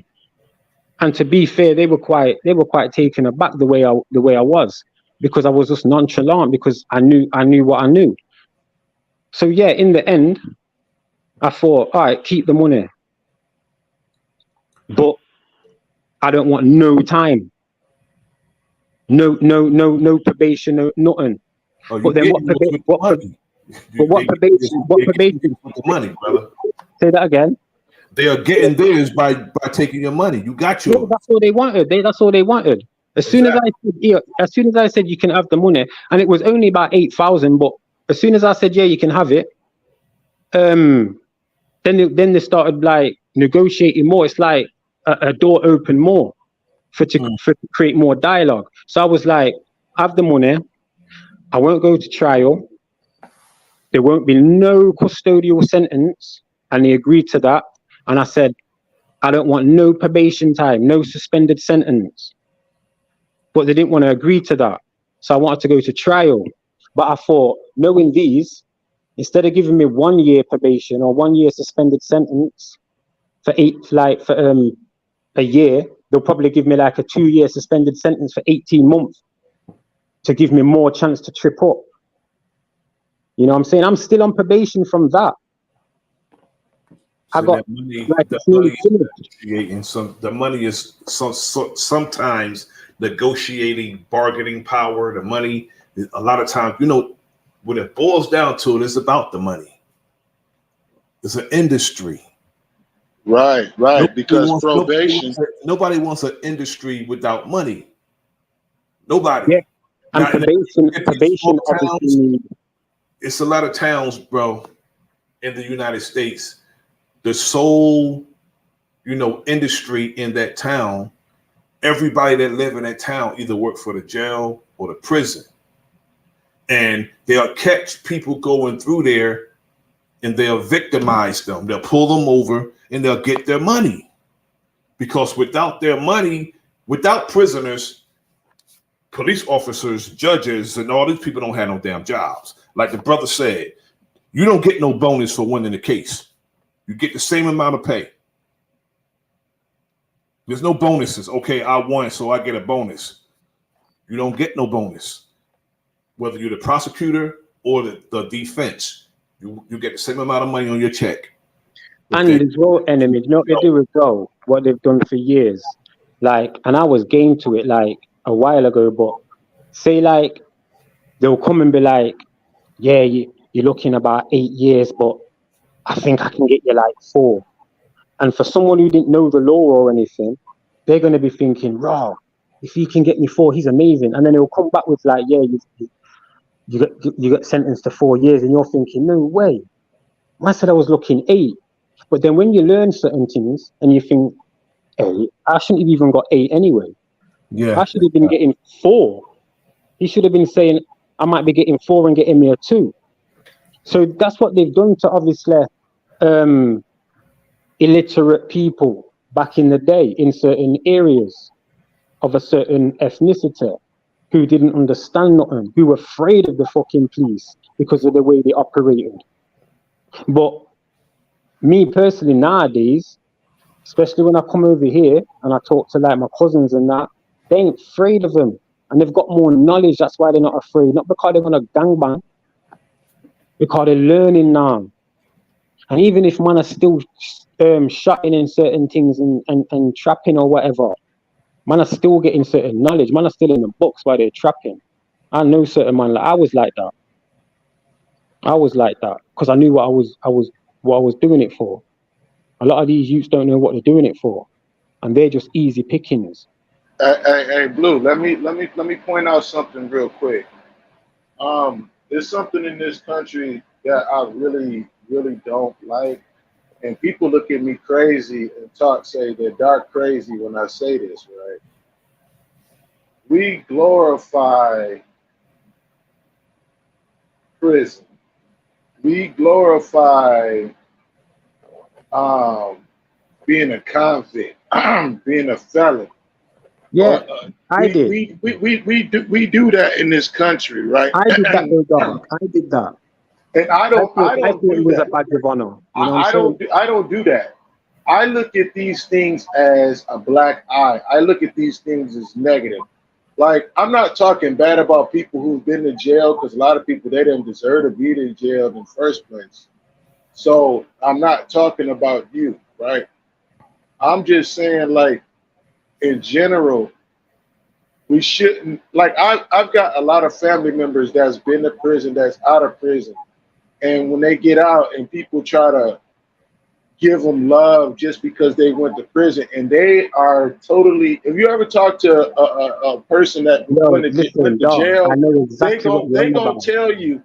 Speaker 1: And to be fair, they were quite taken aback the way I was, because I was just nonchalant, because I knew what I knew. So yeah, in the end, I thought, all right, keep the money, but I don't want no time, no probation, no nothing.
Speaker 2: Oh,
Speaker 1: but then what probation? What probation?
Speaker 2: With the money, brother.
Speaker 1: Say that again.
Speaker 2: They are getting theirs by taking your money. You got yours.
Speaker 1: Yeah, that's all they wanted. That's all they wanted. As soon as I said you can have the money, and it was only about 8,000, but as soon as I said yeah, you can have it, then they started like negotiating more. It's like a door opened more to create more dialogue. So I was like, have the money. I won't go to trial. There won't be no custodial sentence, and they agreed to that. And I said, I don't want no probation time, no suspended sentence. But they didn't want to agree to that. So I wanted to go to trial. But I thought, knowing these, instead of giving me 1 year probation or 1 year suspended sentence for a year, they'll probably give me like a 2 year suspended sentence for 18 months to give me more chance to trip up. You know what I'm saying? I'm still on probation from that.
Speaker 2: So
Speaker 1: I got
Speaker 2: the money is sometimes negotiating bargaining power. The money, a lot of times, you know, when it boils down to it, it's about the money. It's an industry.
Speaker 4: Right. Because probation.
Speaker 2: Nobody wants an industry without money. Nobody.
Speaker 1: Yeah. And probation obviously.
Speaker 2: It's a lot of towns, bro, in the United States. The sole, industry in that town, everybody that live in that town either work for the jail or the prison. And they'll catch people going through there and they'll victimize them. They'll pull them over and they'll get their money. Because without their money, without prisoners, police officers, judges, and all these people don't have no damn jobs. Like the brother said, you don't get no bonus for winning the case. You get the same amount of pay. There's no bonuses. Okay, I won, so I get a bonus. You don't get no bonus. Whether you're the prosecutor or the defense, you get the same amount of money on your check.
Speaker 1: And as well, enemy, you know what they do as well, what they've done for years. Like, and I was game to it like a while ago, but say like they'll come and be like, yeah, you're looking about 8 years, but I think I can get you like 4. And for someone who didn't know the law or anything, they're going to be thinking, raw, if he can get me 4, he's amazing. And then he'll come back with like, yeah, you got sentenced to 4 years, and you're thinking, no way. I said I was looking 8. But then when you learn certain things and you think, hey, I shouldn't have even got 8 anyway.
Speaker 2: Yeah,
Speaker 1: I should have been getting 4. He should have been saying, I might be getting 4 and getting me a 2. So that's what they've done to obviously illiterate people back in the day in certain areas of a certain ethnicity who didn't understand nothing, who were afraid of the fucking police because of the way they operated. But me personally nowadays, especially when I come over here and I talk to like my cousins and that, they ain't afraid of them. And they've got more knowledge, that's why they're not afraid. Not because they're gonna gangbang, because they're learning now. And even if man are still shutting in certain things and trapping or whatever, man are still getting certain knowledge. Man are still in the books while they're trapping. I know certain man, like I was like that. Because I knew what I was doing it for. A lot of these youths don't know what they're doing it for, and they're just easy pickings.
Speaker 4: Hey, Blue. Let me point out something real quick. There's something in this country that I really don't like, and people look at me crazy and say they're dark crazy when I say this, right? We glorify prison. We glorify being a convict, being a felon.
Speaker 1: Yeah, I did.
Speaker 4: We do that in this country, right?
Speaker 1: I did that, I did that.
Speaker 4: And I don't do
Speaker 1: it was
Speaker 4: that.
Speaker 1: a badge of honor. You know
Speaker 4: I don't do that. I look at these things as a black eye. I look at these things as negative. Like, I'm not talking bad about people who've been to jail, because a lot of people, they didn't deserve to be in jail in the first place. So I'm not talking about you, right? I'm just saying, like, in general, we shouldn't, like, I've got a lot of family members that's been to prison, that's out of prison. And when they get out and people try to give them love just because they went to prison, and they are totally. If you ever talk to a person that went to
Speaker 1: dog, I
Speaker 4: jail,
Speaker 1: know exactly what you're
Speaker 4: they
Speaker 1: on
Speaker 4: gonna
Speaker 1: about.
Speaker 4: tell you.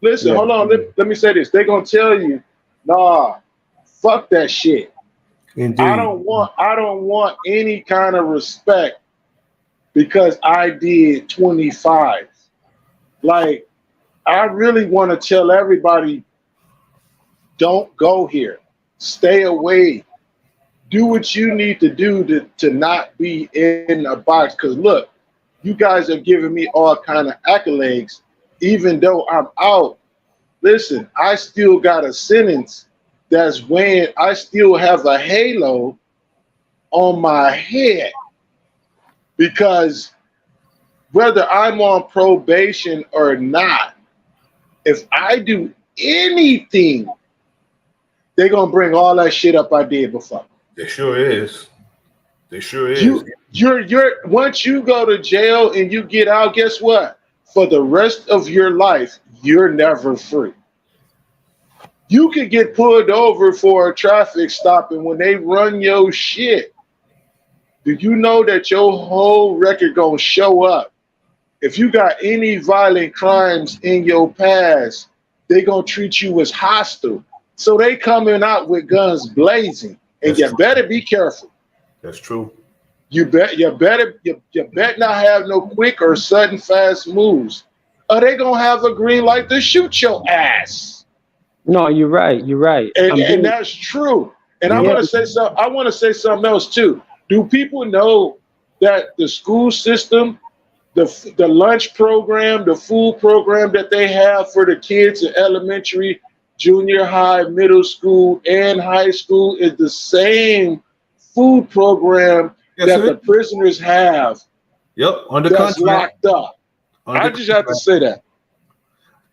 Speaker 4: Listen,
Speaker 1: Yeah.
Speaker 4: hold on. Let me say this. They gonna tell you, nah, fuck that shit.
Speaker 2: Indeed.
Speaker 4: I don't want any kind of respect because I did 25. Like, I really want to tell everybody, don't go here. Stay away. Do what you need to do to not be in a box. Because look, you guys are giving me all kind of accolades. Even though I'm out, listen, I still got a sentence that's weighing, I still have a halo on my head. Because whether I'm on probation or not, if I do anything, they're gonna bring all that shit up I did before.
Speaker 2: There sure is. There sure is.
Speaker 4: You're once you go to jail and you get out, guess what? For the rest of your life, you're never free. You could get pulled over for a traffic stop, and when they run your shit, do you know that your whole record gonna show up? If you got any violent crimes in your past, they gonna treat you as hostile. So they coming out with guns blazing, and you better be careful.
Speaker 2: That's true.
Speaker 4: You better not have no quick or sudden fast moves, or they gonna have a green light to shoot your ass.
Speaker 1: No, you're right. You're right.
Speaker 4: And that's true. And I want to say something. I want to say something else too. Do people know that the school system, the lunch program, the food program that they have for the kids in elementary, junior high, middle school, and high school is the same food program that the prisoners have?
Speaker 2: Yep, under
Speaker 4: that's
Speaker 2: contract.
Speaker 4: locked up. I just have to say that.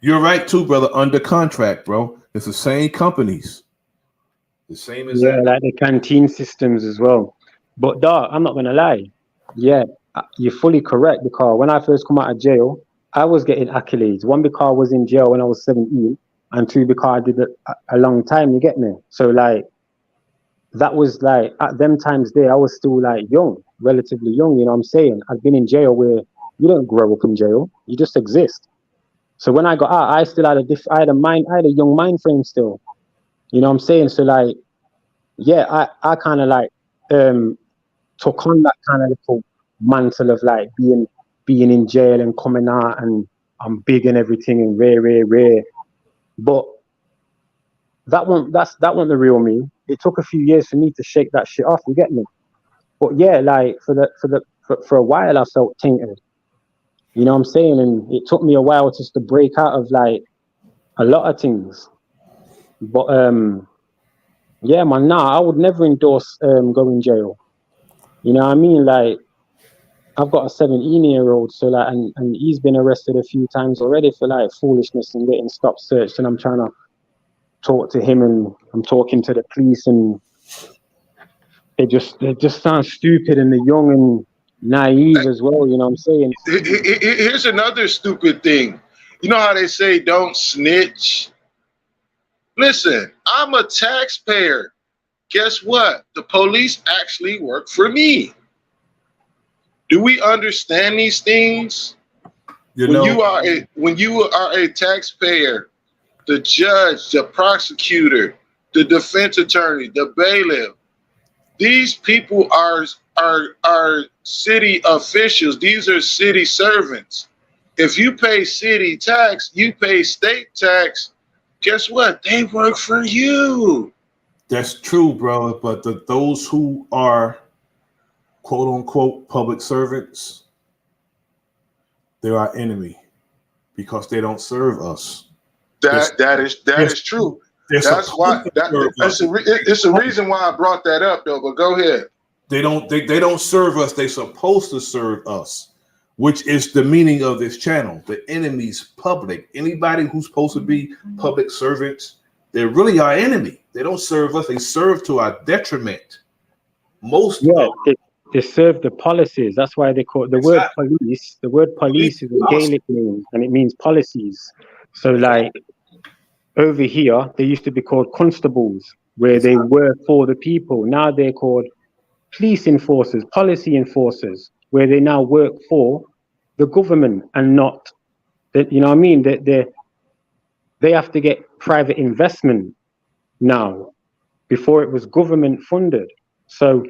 Speaker 2: You're right too, brother. Under contract, bro. It's the same companies. The same as that.
Speaker 1: Like the canteen systems as well. But dog, I'm not gonna lie. Yeah, you're fully correct, because when I first come out of jail, I was getting accolades. One, because I was in jail when I was 17, and two, because I did it a long time. You get me? So like, that was like at them times there, I was still like young, relatively young. You know what I'm saying? I've been in jail where you don't grow up in jail; you just exist. So when I got out, I still had I had a young mind frame still. You know what I'm saying? So like, yeah, I kind of like took on that kind of little mantle of like being in jail and coming out, and I'm big and everything and rare. But that wasn't the real me. It took a few years for me to shake that shit off. You get me? But yeah, like for a while I felt tainted. You know what I'm saying? And it took me a while just to break out of like a lot of things. But yeah, man, I would never endorse going jail. You know what I mean? Like, I've got a 17-year-old, so like, and he's been arrested a few times already for like foolishness and getting stop searched, and I'm trying to talk to him, and I'm talking to the police, and they just sound stupid, and they're young and naive as well. You know what I'm saying?
Speaker 4: Here's another stupid thing. You know how they say don't snitch? Listen, I'm a taxpayer. Guess what? The police actually work for me. Do we understand these things? When you are a taxpayer, the judge, the prosecutor, the defense attorney, the bailiff, these people are city officials. These are city servants. If you pay city tax, you pay state tax. Guess what? They work for you.
Speaker 2: That's true, bro. But those who are quote unquote public servants, they're our enemy because they don't serve us.
Speaker 4: That is true. That's why it's a reason why I brought that up, though. But go ahead.
Speaker 2: They don't serve us. They're supposed to serve us, which is the meaning of this channel. The enemy's public. Anybody who's supposed to be public servants, they're really our enemy. They don't serve us. They serve to our detriment.
Speaker 1: They serve the policies. That's why they call it the word police. The word police is a Gaelic name, and it means policies. So like over here, they used to be called constables. where they work for the people. Now they're called police enforcers, policy enforcers, where they now work for the government and not that, you know what I mean? They have to get private investment now. Before it was government funded. So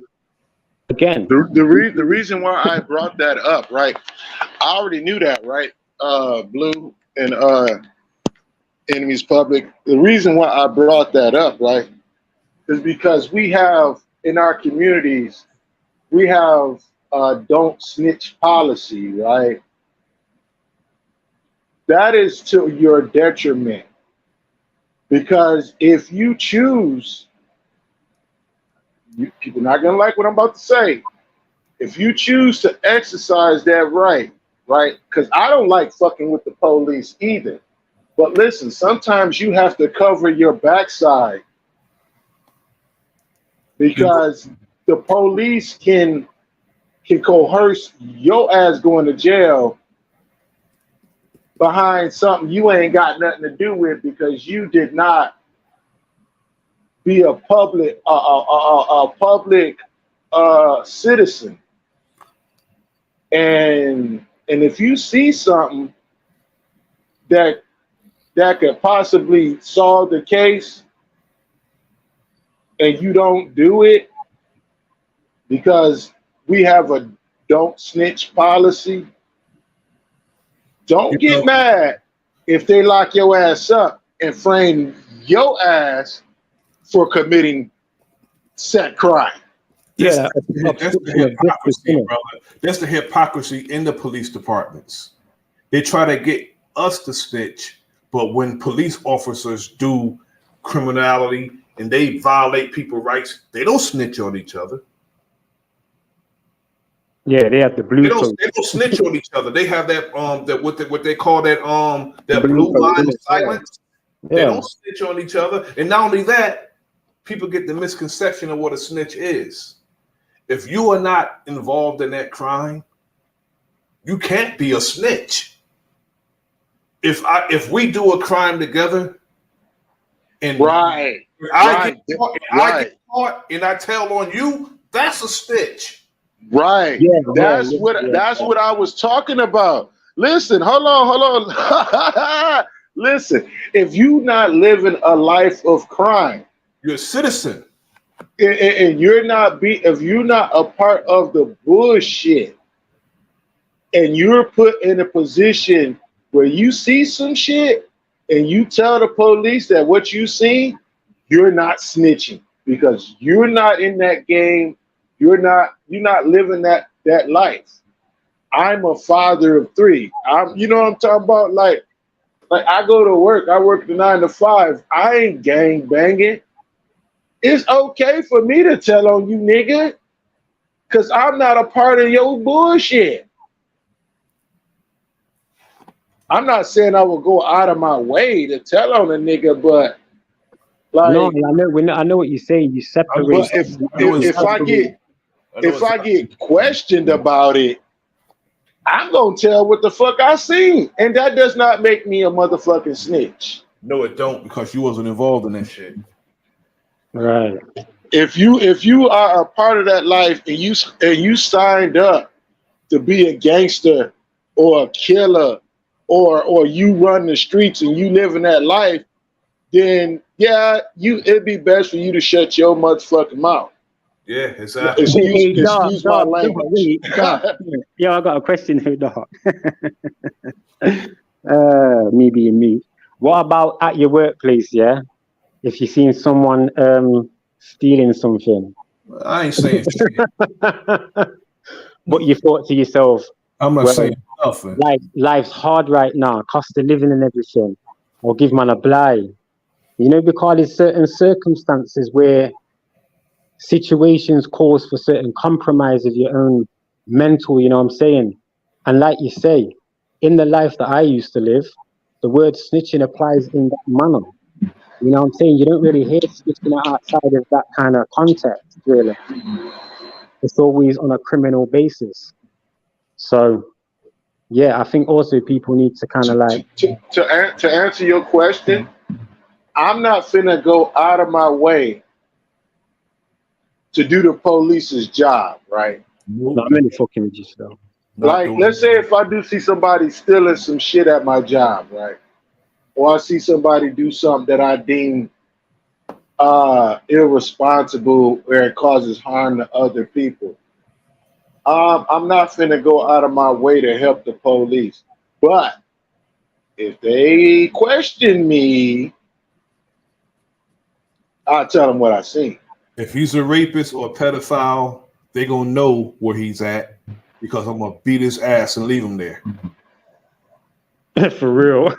Speaker 1: again,
Speaker 4: the reason why I brought that up, right? I already knew that, right? Blue and Enemies Public. The reason why I brought that up, right, is because we have in our communities, we have don't snitch policy, right? That is to your detriment. Because if you choose, people are not going to like what I'm about to say. If you choose to exercise that right, because I don't like fucking with the police either. But listen, sometimes you have to cover your backside because the police can coerce your ass going to jail behind something you ain't got nothing to do with because you did not be a public citizen. And if you see something that could possibly solve the case and you don't do it because we have a don't snitch policy, don't get mad if they lock your ass up and frame your ass for committing said crime.
Speaker 2: That's the hypocrisy, brother. That's the hypocrisy in the police departments. They try to get us to snitch, but when police officers do criminality and they violate people's rights, they don't snitch on each other.
Speaker 1: Yeah, they have the blue.
Speaker 2: They don't snitch on each other. They have that what they call that blue line of silence.
Speaker 1: Yeah.
Speaker 2: They don't snitch on each other, and not only that, people get the misconception of what a snitch is. If you are not involved in that crime, you can't be a snitch. If we do a crime together, and I get caught and I tell on you, that's a snitch.
Speaker 4: Right.
Speaker 1: Yeah,
Speaker 4: that's what I was talking about. Listen, hold on. Listen, if you not living a life of crime,
Speaker 2: you're a citizen.
Speaker 4: And if you're not a part of the bullshit, and you're put in a position where you see some shit and you tell the police that what you see, you're not snitching because you're not in that game. You're not living that life. I'm a father of 3. You know what I'm talking about? Like I go to work. I work the 9 to 5. I ain't gang banging. It's okay for me to tell on you, nigga, because I'm not a part of your bullshit. I'm not saying I will go out of my way to tell on a nigga, but like,
Speaker 1: no, I know what you're saying. You separate.
Speaker 4: But if I get questioned about it, I'm gonna tell what the fuck I seen, and that does not make me a motherfucking snitch.
Speaker 2: No, it don't, because you wasn't involved in that shit.
Speaker 1: Right.
Speaker 4: If you are a part of that life and you signed up to be a gangster or a killer or you run the streets and you live in that life, then yeah, it'd be best for you to shut your motherfucking mouth.
Speaker 2: Yeah, exactly.
Speaker 4: Excuse my language.
Speaker 1: Yeah, I got a question here, Doc. Me being me. What about at your workplace, yeah? If you've seen someone stealing something.
Speaker 2: I ain't saying shit.
Speaker 1: But you thought to yourself,
Speaker 2: I'm not saying nothing.
Speaker 1: Life's hard right now, cost of living and everything. Or give man a blind. You know, because there's certain circumstances where situations calls for certain compromise of your own mental, you know what I'm saying? And like you say, in the life that I used to live, the word snitching applies in that manner. You know what I'm saying? You don't really hear snitching outside of that kind of context, really. It's always on a criminal basis. So, yeah, I think also people need to kind of like...
Speaker 4: To answer your question, I'm not finna go out of my way to do the police's job, right?
Speaker 1: Not many fucking images though.
Speaker 4: Like, let's say if I do see somebody stealing some shit at my job, right? Or I see somebody do something that I deem irresponsible or it causes harm to other people. I'm not finna go out of my way to help the police. But if they question me, I'll tell them what I seen.
Speaker 2: If he's a rapist or a pedophile, they gonna know where he's at because I'm gonna beat his ass and leave him there.
Speaker 1: For real.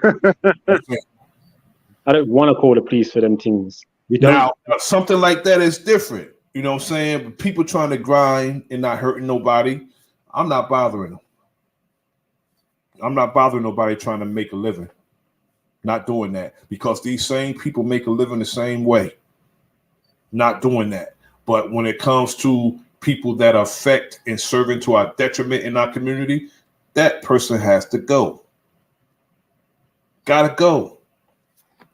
Speaker 1: I don't want to call the police for them things. We don't.
Speaker 2: Now, something like that is different. You know what I'm saying? But people trying to grind and not hurting nobody, I'm not bothering them. I'm not bothering nobody trying to make a living. Not doing that because these same people make a living the same way. Not doing that. But when it comes to people that affect and serving to our detriment in our community, that person has to go. Gotta go.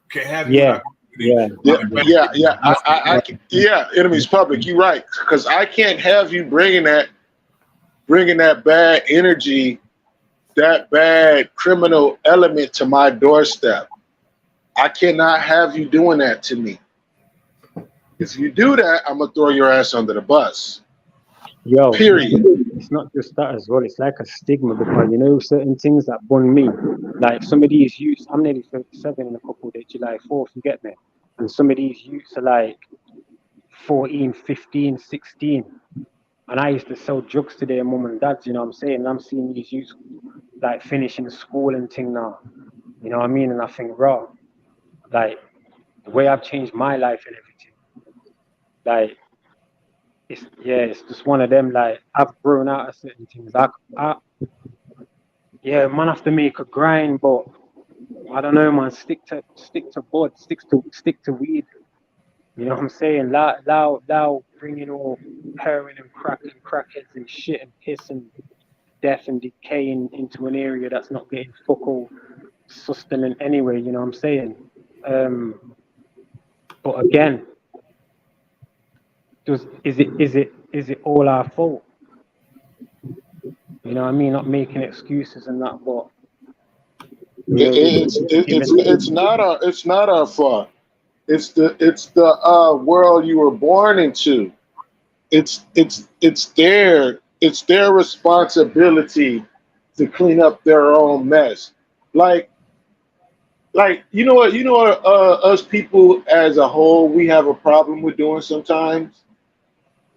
Speaker 2: Can't have you.
Speaker 1: Yeah.
Speaker 4: Enemy's public. You're right, because I can't have you bringing that bad energy, that bad criminal element to my doorstep. I cannot have you doing that to me. If you do that, I'm gonna throw your ass under the bus.
Speaker 1: Yo,
Speaker 4: period.
Speaker 1: It's not just that as well. It's like a stigma because you know certain things that bun me. Like some of these youths, I'm nearly 37 in a couple of days, July 4th, you get me? And some of these youths are like 14, 15, 16. And I used to sell drugs to their mum and dads, you know what I'm saying? And I'm seeing these youths like finishing school and thing now. You know what I mean? And I think, raw, like the way I've changed my life and everything. Like it's just one of them. Like I've grown out of certain things. Man, have to make a grind, but I don't know, man. Stick to bud, stick to weed. You know what I'm saying? Allow bringing all heroin and crackheads and shit and piss and death and decay into an area that's not getting fuck all sustenance anyway. You know what I'm saying? But again. Is it all our fault? You know what I mean? Not making excuses and that, but
Speaker 4: it's not our fault. It's the world you were born into. It's their responsibility to clean up their own mess. Like you know what us people as a whole we have a problem with doing sometimes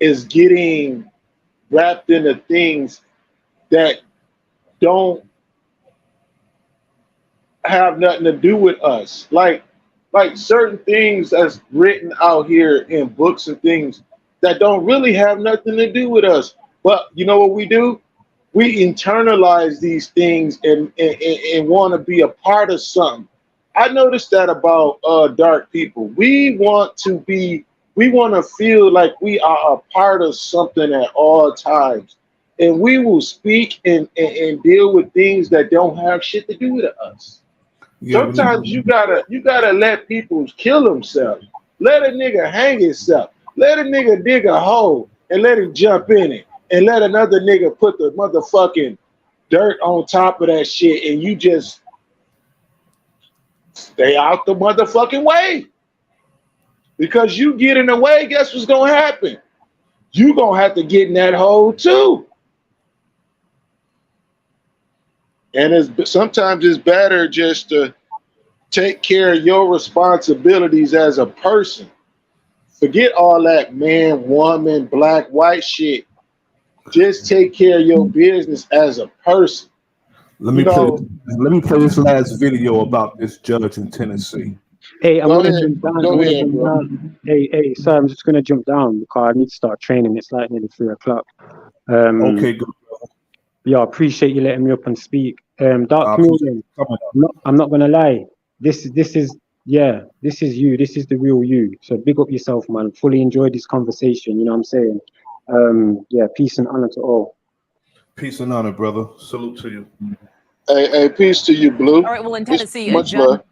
Speaker 4: is getting wrapped into things that don't have nothing to do with us. Like certain things that's written out here in books and things that don't really have nothing to do with us. But you know what we do? We internalize these things and want to be a part of something. I noticed that about dark people. We want to feel like we are a part of something at all times. And we will speak and deal with things that don't have shit to do with us. Yeah, sometimes you gotta let people kill themselves. Let a nigga hang himself. Let a nigga dig a hole and let him jump in it. And let another nigga put the motherfucking dirt on top of that shit and you just stay out the motherfucking way. Because you get in the way, guess what's gonna happen? You gonna have to get in that hole too. And sometimes it's better just to take care of your responsibilities as a person. Forget all that man, woman, black, white shit. Just take care of your business as a person.
Speaker 2: Let me play this last video about this judge in Tennessee.
Speaker 1: Hey, I'm gonna jump down. Hey, sorry, I'm just gonna jump down because I need to start training. It's like nearly 3 o'clock.
Speaker 2: Okay, good.
Speaker 1: Yeah, I appreciate you letting me up and speak. Dark Chameleon, I'm not gonna lie. This is you. This is the real you. So big up yourself, man. Fully enjoyed this conversation. You know what I'm saying? Peace and honor to all.
Speaker 2: Peace and honor, brother. Salute to you.
Speaker 4: Hey, peace to you, Blue.
Speaker 7: All right, well, in Tennessee, a judge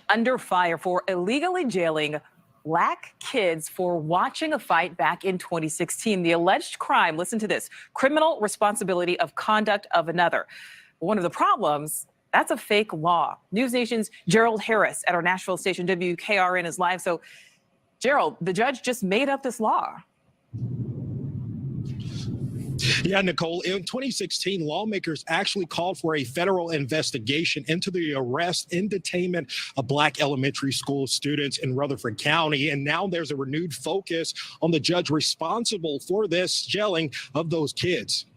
Speaker 7: under fire for illegally jailing Black kids for watching a fight back in 2016. The alleged crime, listen to this, criminal responsibility of conduct of another. One of the problems, that's a fake law. News Nation's Gerald Harris at our Nashville station WKRN is live. So, Gerald, the judge just made up this law.
Speaker 9: Yeah, Nicole, in 2016, lawmakers actually called for a federal investigation into the arrest and detainment of Black elementary school students in Rutherford County. And now there's a renewed focus on the judge responsible for this jailing of those kids.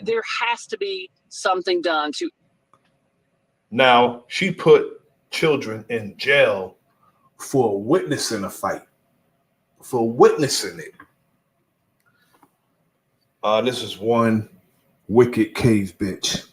Speaker 12: There has to be something done to.
Speaker 2: Now, she put children in jail for witnessing a fight, for witnessing it. This is one wicked cave bitch.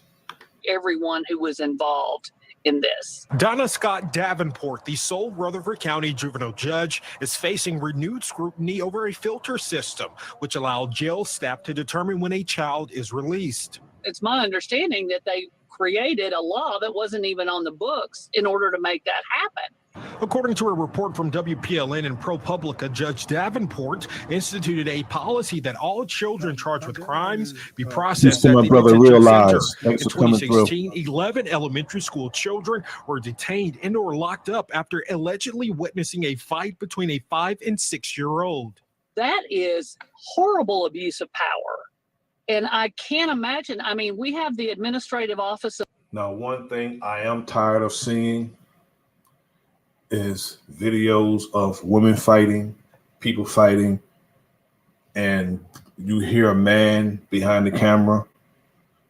Speaker 12: Everyone who was involved in this.
Speaker 9: Donna Scott Davenport, the sole Rutherford County juvenile judge, is facing renewed scrutiny over a filter system, which allowed jail staff to determine when a child is released.
Speaker 12: It's my understanding that they created a law that wasn't even on the books in order to make that happen.
Speaker 9: According to a report from WPLN and ProPublica, Judge Davenport instituted a policy that all children charged with crimes be processed at the detention center. In 2016, 11 elementary school children were detained and or locked up after allegedly witnessing a fight between a 5- and 6-year-old.
Speaker 12: That is horrible abuse of power. And I can't imagine. I mean, we have the administrative office of.
Speaker 2: Now, one thing I am tired of seeing is videos of women fighting, people fighting, and you hear a man behind the camera.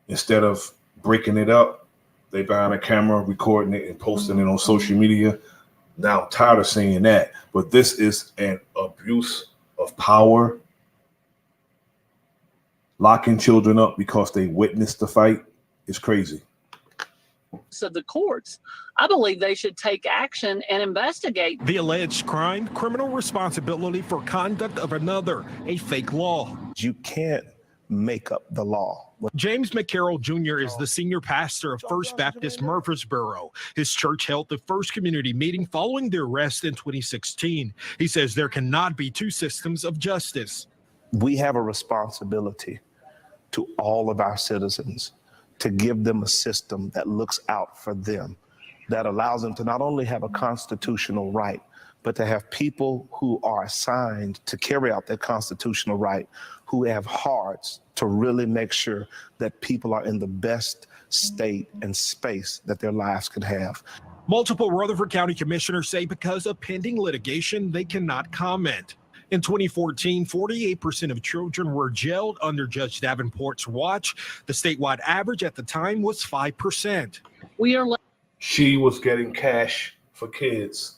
Speaker 2: Instead of breaking it up, they behind the camera, recording it and posting it on social media. Now I'm tired of seeing that. But this is an abuse of power. Locking children up because they witnessed the fight is crazy.
Speaker 12: Of the courts, I believe they should take action and investigate.
Speaker 9: The alleged crime, criminal responsibility for conduct of another, a fake law.
Speaker 24: You can't make up the law.
Speaker 9: James McCarroll Jr. is the senior pastor of First Baptist Murfreesboro. His church held the first community meeting following the arrest in 2016. He says there cannot be two systems of justice.
Speaker 24: We have a responsibility to all of our citizens to give them a system that looks out for them, that allows them to not only have a constitutional right, but to have people who are assigned to carry out that constitutional right, who have hearts to really make sure that people are in the best state and space that their lives could have.
Speaker 9: Multiple Rutherford County commissioners say because of pending litigation, they cannot comment. In 2014, 48% of children were jailed under Judge Davenport's watch. The statewide average at the time was 5%.
Speaker 2: She was getting cash for kids.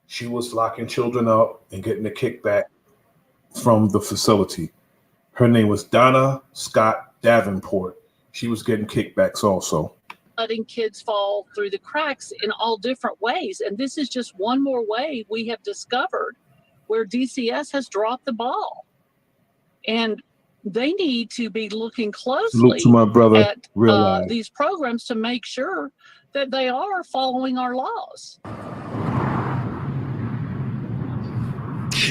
Speaker 2: She was locking children up and getting a kickback from the facility. Her name was Donna Scott Davenport. She was getting kickbacks also.
Speaker 12: Letting kids fall through the cracks in all different ways. And this is just one more way we have discovered where DCS has dropped the ball. And they need to be looking closely
Speaker 2: to my brother,
Speaker 12: at these programs to make sure that they are following our laws.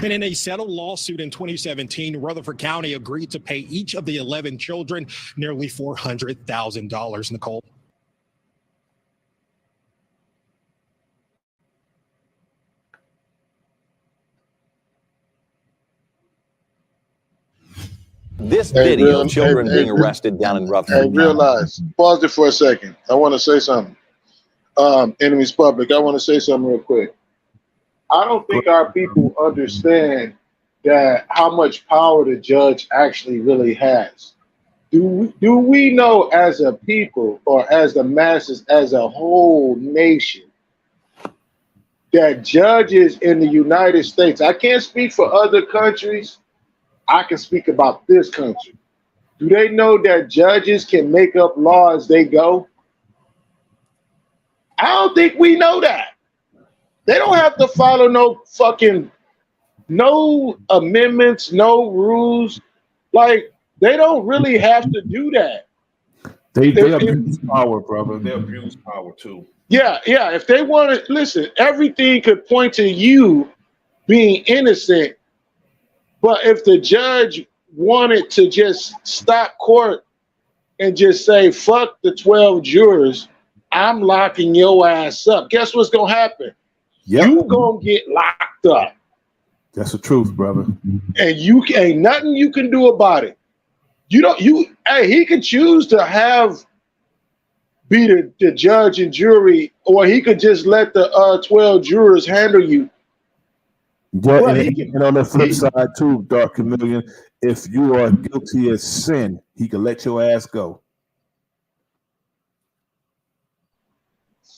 Speaker 9: And in a settled lawsuit in 2017, Rutherford County agreed to pay each of the 11 children nearly $400,000, Nicole.
Speaker 25: This video of children being arrested down in Rutherford.
Speaker 4: Realize. Pause it for a second. I want to say something. Enemies Public, I want to say something real quick. I don't think our people understand that how much power the judge actually really has. Do we know as a people or as the masses, as a whole nation, that judges in the United States, I can't speak for other countries, I can speak about this country. Do they know that judges can make up law as they go? I don't think we know that. They don't have to follow no amendments, no rules. Like, they don't really have to do that.
Speaker 2: They abuse power, brother. They abuse power too.
Speaker 4: Yeah. If they want to listen, everything could point to you being innocent. But if the judge wanted to just stop court and just say, fuck the 12 jurors, I'm locking your ass up. Guess what's going to happen?
Speaker 2: Yep.
Speaker 4: You going to get locked up.
Speaker 2: That's the truth, brother.
Speaker 4: And you ain't nothing you can do about it. He could choose to be the judge and jury, or he could just let the 12 jurors handle you.
Speaker 2: Yeah, and on the flip side too, Dark Chameleon, if you are guilty of sin, he can let your ass go.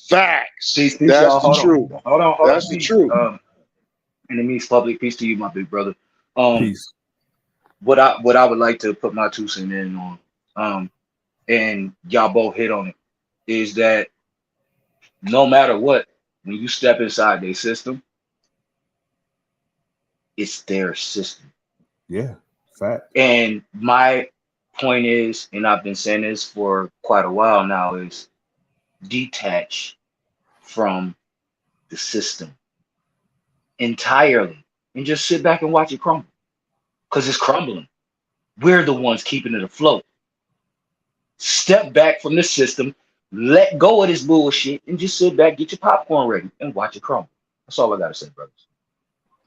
Speaker 4: Facts.
Speaker 6: Peace,
Speaker 4: That's
Speaker 6: y'all.
Speaker 4: the truth.
Speaker 6: Hold on.
Speaker 4: That's the truth.
Speaker 6: Enemies public. Peace to you, my big brother.
Speaker 2: Peace.
Speaker 6: What I would like to put my 2 cents in on, and y'all both hit on it, is that no matter what, when you step inside their system, it's their system.
Speaker 2: Yeah, fact.
Speaker 6: And my point is, and I've been saying this for quite a while now, is detach from the system entirely and just sit back and watch it crumble, because it's crumbling. We're the ones keeping it afloat. Step back from the system, let go of this bullshit, and just sit back, get your popcorn ready, and watch it crumble. That's all I gotta say, brothers.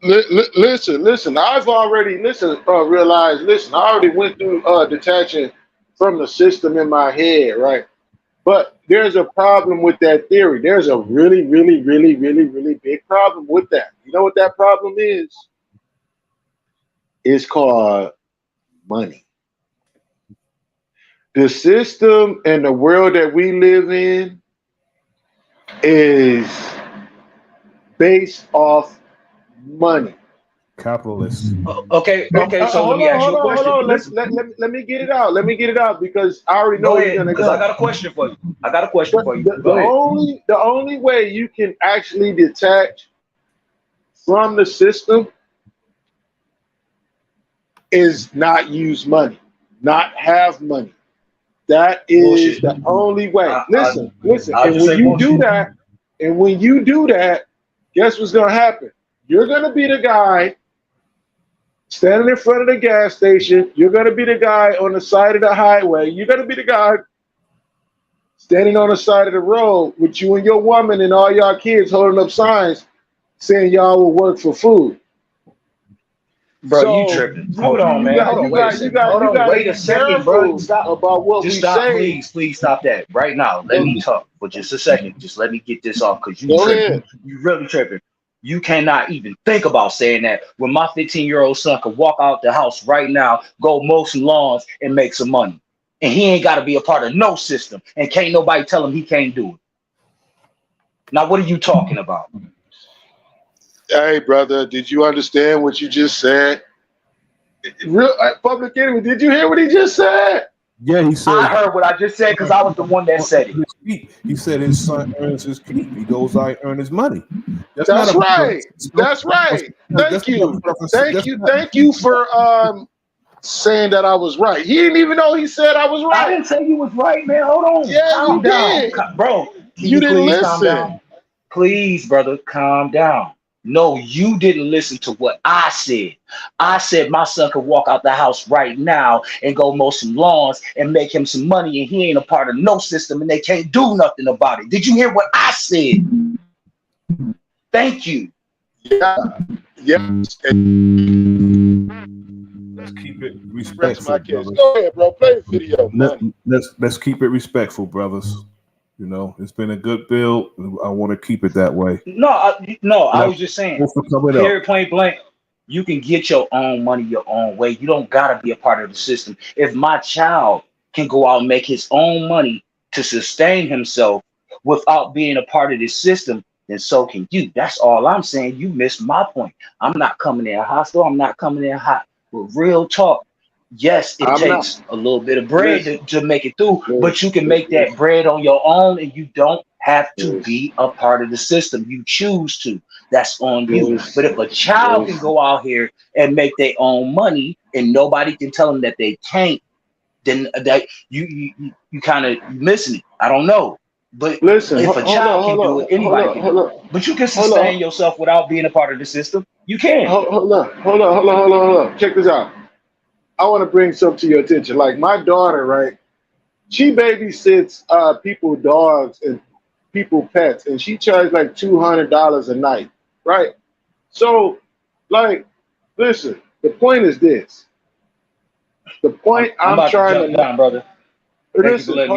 Speaker 4: Listen. I've already realized. Listen, I already went through detaching from the system in my head, right? But there's a problem with that theory. There's a really, really, really, really, really big problem with that. You know what that problem is? It's called money. The system and the world that we live in is based off money.
Speaker 2: Capitalist.
Speaker 6: Okay. So let me ask you a question.
Speaker 4: Hold on. Let me get it out. Let me get it out, because I already know where you're gonna go.
Speaker 6: I got a question for you.
Speaker 4: The only way you can actually detach from the system is not use money, not have money. That is the only way. Listen. And when you do that, guess what's gonna happen? You're gonna be the guy standing in front of the gas station. You're gonna be the guy on the side of the highway. You're gonna be the guy standing on the side of the road with you and your woman and all y'all kids holding up signs saying y'all will work for food.
Speaker 6: Bro,
Speaker 4: So,
Speaker 6: you tripping. Hold on, man. Wait a second, bro. Stop
Speaker 4: about what
Speaker 6: just
Speaker 4: we
Speaker 6: stop,
Speaker 4: say.
Speaker 6: Please stop that right now. Let me talk for just a second. Just let me get this off, because you
Speaker 4: Go
Speaker 6: tripping.
Speaker 4: ahead.
Speaker 6: You really tripping. You cannot even think about saying that when my 15-year-old son could walk out the house right now, go mow some lawns, and make some money. And he ain't got to be a part of no system. And can't nobody tell him he can't do it. Now, what are you talking about?
Speaker 4: Hey, brother, did you understand what you just said? Public Enemy, did you hear what he just said?
Speaker 2: Yeah, he said.
Speaker 6: I heard what I just said, because I was the one that said it.
Speaker 2: He said his son earns his keep. He goes out and earn his money.
Speaker 4: That's right. Thank you for saying that I was right. He didn't even know he said I was right.
Speaker 6: I didn't say you was right, man. Hold on.
Speaker 4: Yeah,
Speaker 6: calm
Speaker 4: you
Speaker 6: down.
Speaker 4: did.
Speaker 6: Bro,
Speaker 4: You didn't
Speaker 6: please
Speaker 4: listen.
Speaker 6: calm down? Please, brother, calm down. No, you didn't listen to what I said. I said my son could walk out the house right now and go mow some lawns and make him some money, and he ain't a part of no system, and they can't do nothing about it. Did you hear what I said? Thank you.
Speaker 4: Yeah.
Speaker 2: Let's keep it respectful, brothers.
Speaker 4: Go ahead, bro. Play the video.
Speaker 2: Let's keep it respectful, brothers. You know, it's been a good build. I want to keep it that way.
Speaker 6: I was just saying, period, point blank, you can get your own money your own way. You don't got to be a part of the system. If my child can go out and make his own money to sustain himself without being a part of this system, then so can you. That's all I'm saying. You missed my point. I'm not coming in hostile. I'm not coming in hot. But real talk, yes, it takes a little bit of bread to make it through, but you can make that bread on your own, and you don't have to be a part of the system. You choose to. That's on you. But if a child can go out here and make their own money and nobody can tell them that they can't, then that you kind of missing it. I don't know. But
Speaker 4: Listen,
Speaker 6: if a child can do it, anybody can do it. But you can sustain yourself without being a part of the system. You can.
Speaker 4: Hold on. Check this out. I want to bring something to your attention. Like my daughter, right? She babysits people dogs and people pets, and she charges like $200 a night, right? So, like, listen. The point is this. The point I'm trying to
Speaker 6: jump down, brother.
Speaker 4: Listen.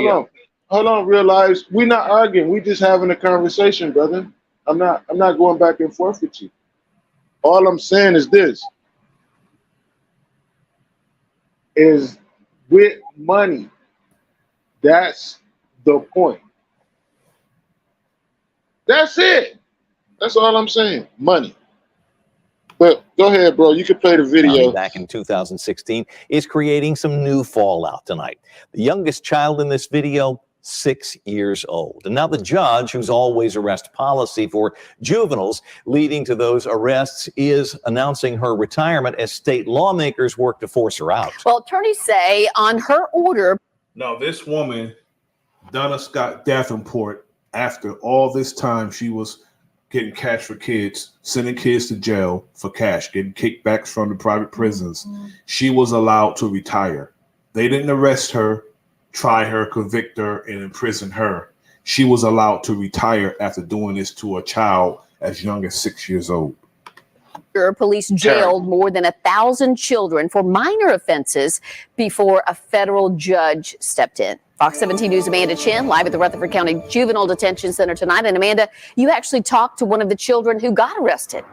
Speaker 4: Hold on. Realize we're not arguing. We just having a conversation, brother. I'm not going back and forth with you. All I'm saying is this. Is with money. That's the point. That's it. That's all I'm saying. Money. But go ahead, bro. You can play the video.
Speaker 25: Back in 2016 is creating some new fallout tonight. The youngest child in this video, 6 years old. And now the judge, whose always arrest policy for juveniles leading to those arrests, is announcing her retirement as state lawmakers work to force her out.
Speaker 10: Well, attorneys say on her order.
Speaker 2: Now, this woman, Donna Scott Davenport, after all this time, she was getting cash for kids, sending kids to jail for cash, getting kickbacks from the private prisons. She was allowed to retire. They didn't arrest her, try her, convict her, and imprison her. She was allowed to retire after doing this to a child as young as 6 years old.
Speaker 10: Police jailed more than 1,000 children for minor offenses before a federal judge stepped in. Fox 17 News' Amanda Chin, live at the Rutherford County Juvenile Detention Center tonight. And Amanda, you actually talked to one of the children who got arrested.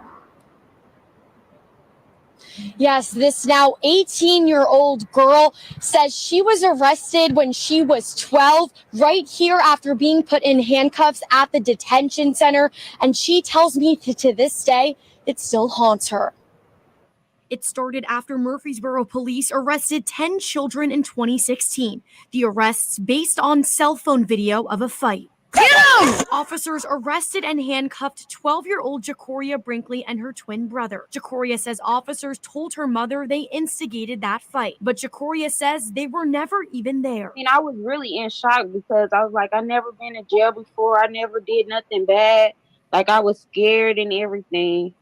Speaker 11: Yes, this now 18-year-old girl says she was arrested when she was 12, right here after being put in handcuffs at the detention center. And she tells me to this day, it still haunts her.
Speaker 13: It started after Murfreesboro police arrested 10 children in 2016. The arrests based on cell phone video of a fight. Officers arrested and handcuffed 12-year-old Jacoria Brinkley and her twin brother. Jacoria says officers told her mother they instigated that fight, but Jacoria says they were never even there.
Speaker 14: I was really in shock because I was like, I never been in jail before. I never did nothing bad. Like, I was scared and everything.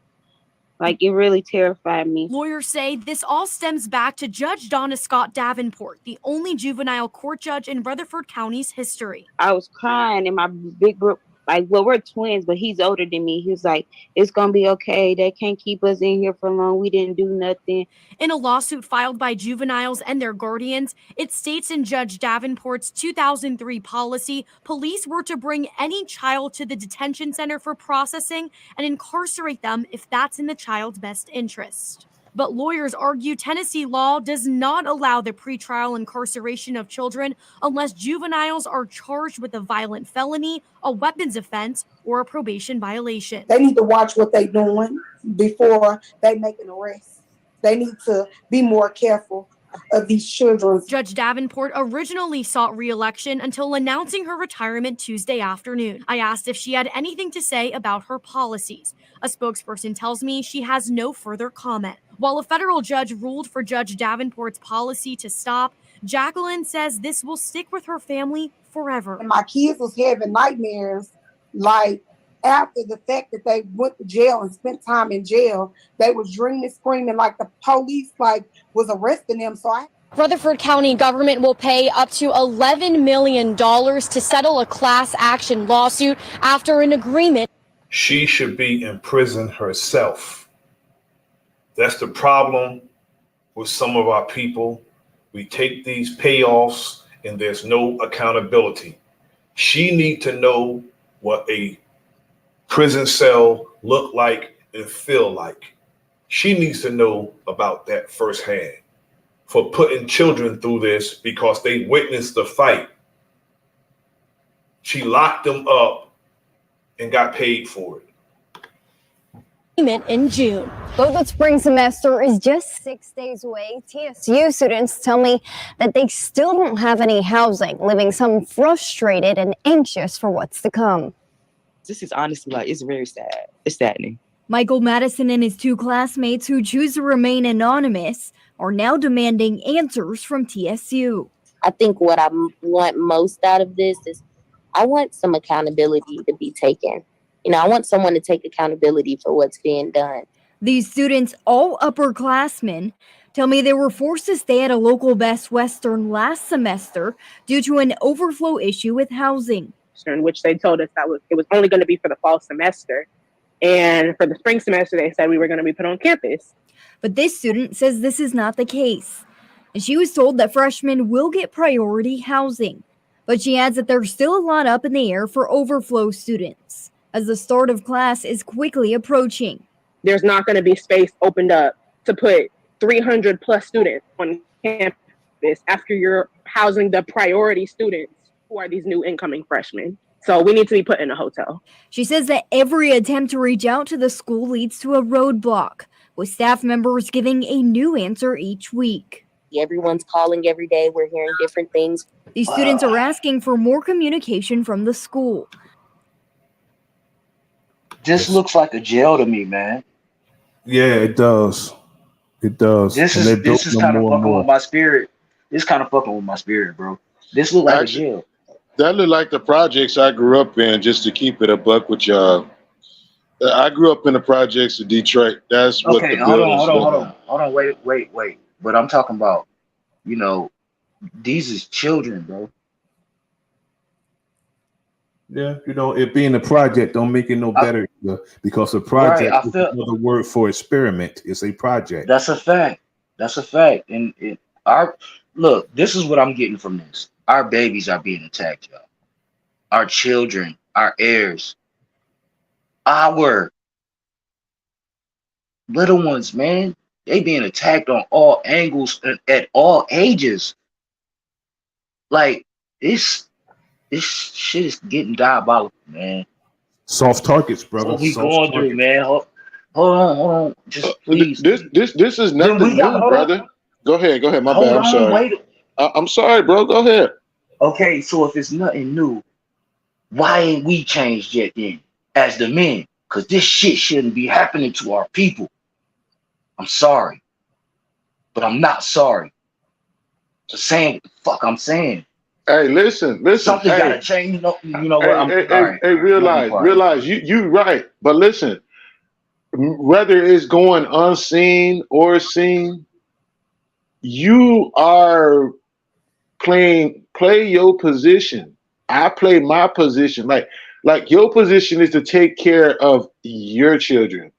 Speaker 14: Like, it really terrified me.
Speaker 13: Lawyers say this all stems back to Judge Donna Scott Davenport, the only juvenile court judge in Rutherford County's history.
Speaker 14: I was crying, and my big group, like, well, we're twins, but he's older than me. He was like, it's going to be okay. They can't keep us in here for long. We didn't do nothing.
Speaker 13: In a lawsuit filed by juveniles and their guardians, it states in Judge Davenport's 2003 policy, police were to bring any child to the detention center for processing and incarcerate them if that's in the child's best interest. But lawyers argue Tennessee law does not allow the pretrial incarceration of children unless juveniles are charged with a violent felony, a weapons offense, or a probation violation.
Speaker 15: They need to watch what they're doing before they make an arrest. They need to be more careful of these children.
Speaker 13: Judge Davenport originally sought re-election until announcing her retirement Tuesday afternoon. I asked if she had anything to say about her policies. A spokesperson tells me she has no further comment. While a federal judge ruled for Judge Davenport's policy to stop, Jacqueline says this will stick with her family forever.
Speaker 15: And my kids was having nightmares, like after the fact that they went to jail and spent time in jail, they was dreaming, screaming like the police was arresting them. So
Speaker 11: Rutherford County government will pay up to $11 million to settle a class action lawsuit after an agreement.
Speaker 2: She should be in prison herself. That's the problem with some of our people. We take these payoffs and there's no accountability. She need to know what a prison cell look like and feel like. She needs to know about that firsthand for putting children through this because they witnessed the fight. She locked them up and got paid for it.
Speaker 11: In June.
Speaker 26: Though the spring semester is just 6 days away, TSU students tell me that they still don't have any housing, leaving some frustrated and anxious for what's to come.
Speaker 27: This is honestly it's very sad. It's saddening.
Speaker 13: Michael Madison and his two classmates who choose to remain anonymous are now demanding answers from TSU.
Speaker 5: I think what I want most out of this is I want some accountability to be taken. You know, I want someone to take accountability for what's being done.
Speaker 13: These students, all upperclassmen, tell me they were forced to stay at a local Best Western last semester due to an overflow issue with housing.
Speaker 8: In which they told us that it was only going to be for the fall semester. And for the spring semester, they said we were going to be put on campus.
Speaker 13: But this student says this is not the case. And she was told that freshmen will get priority housing. But she adds that there's still a lot up in the air for overflow students, as the start of class is quickly approaching.
Speaker 8: There's not going to be space opened up to put 300 plus students on campus after you're housing the priority students who are these new incoming freshmen. So we need to be put in a hotel.
Speaker 13: She says that every attempt to reach out to the school leads to a roadblock, with staff members giving a new answer each week.
Speaker 5: Everyone's calling every day. We're hearing different things.
Speaker 13: These students are asking for more communication from the school.
Speaker 6: This looks like a jail to me, man.
Speaker 2: Yeah, it does. It does.
Speaker 6: This is kind of fucking with my spirit. This kind of fucking with my spirit, bro. This look like a jail.
Speaker 4: That look like the projects I grew up in, just to keep it a buck with y'all. I grew up in the projects of Detroit. That's what the buildings
Speaker 6: hold on, wait. But I'm talking about, you know, these is children, bro.
Speaker 2: Yeah, you know, it being a project don't make it no better because a project is another word for experiment. It's a project.
Speaker 6: That's a fact. That's a fact. And look, this is what I'm getting from this. Our babies are being attacked, y'all. Our children, our heirs, our little ones, man, they being attacked on all angles and at all ages. Like this shit is getting diabolical, man.
Speaker 2: Soft targets, brother.
Speaker 6: What we going through, man? Hold on. Just please.
Speaker 4: This is nothing new, brother. Go ahead. My bad. I'm sorry. I'm sorry, bro. Go ahead.
Speaker 6: Okay, so if it's nothing new, why ain't we changed yet then as the men? Because this shit shouldn't be happening to our people. I'm sorry. But I'm not sorry. Just saying what the fuck I'm saying.
Speaker 4: Hey, listen.
Speaker 6: Something gotta change. You know what?
Speaker 4: Realize you right. But listen, whether it's going unseen or seen, you are play your position. I play my position. Like your position is to take care of your children.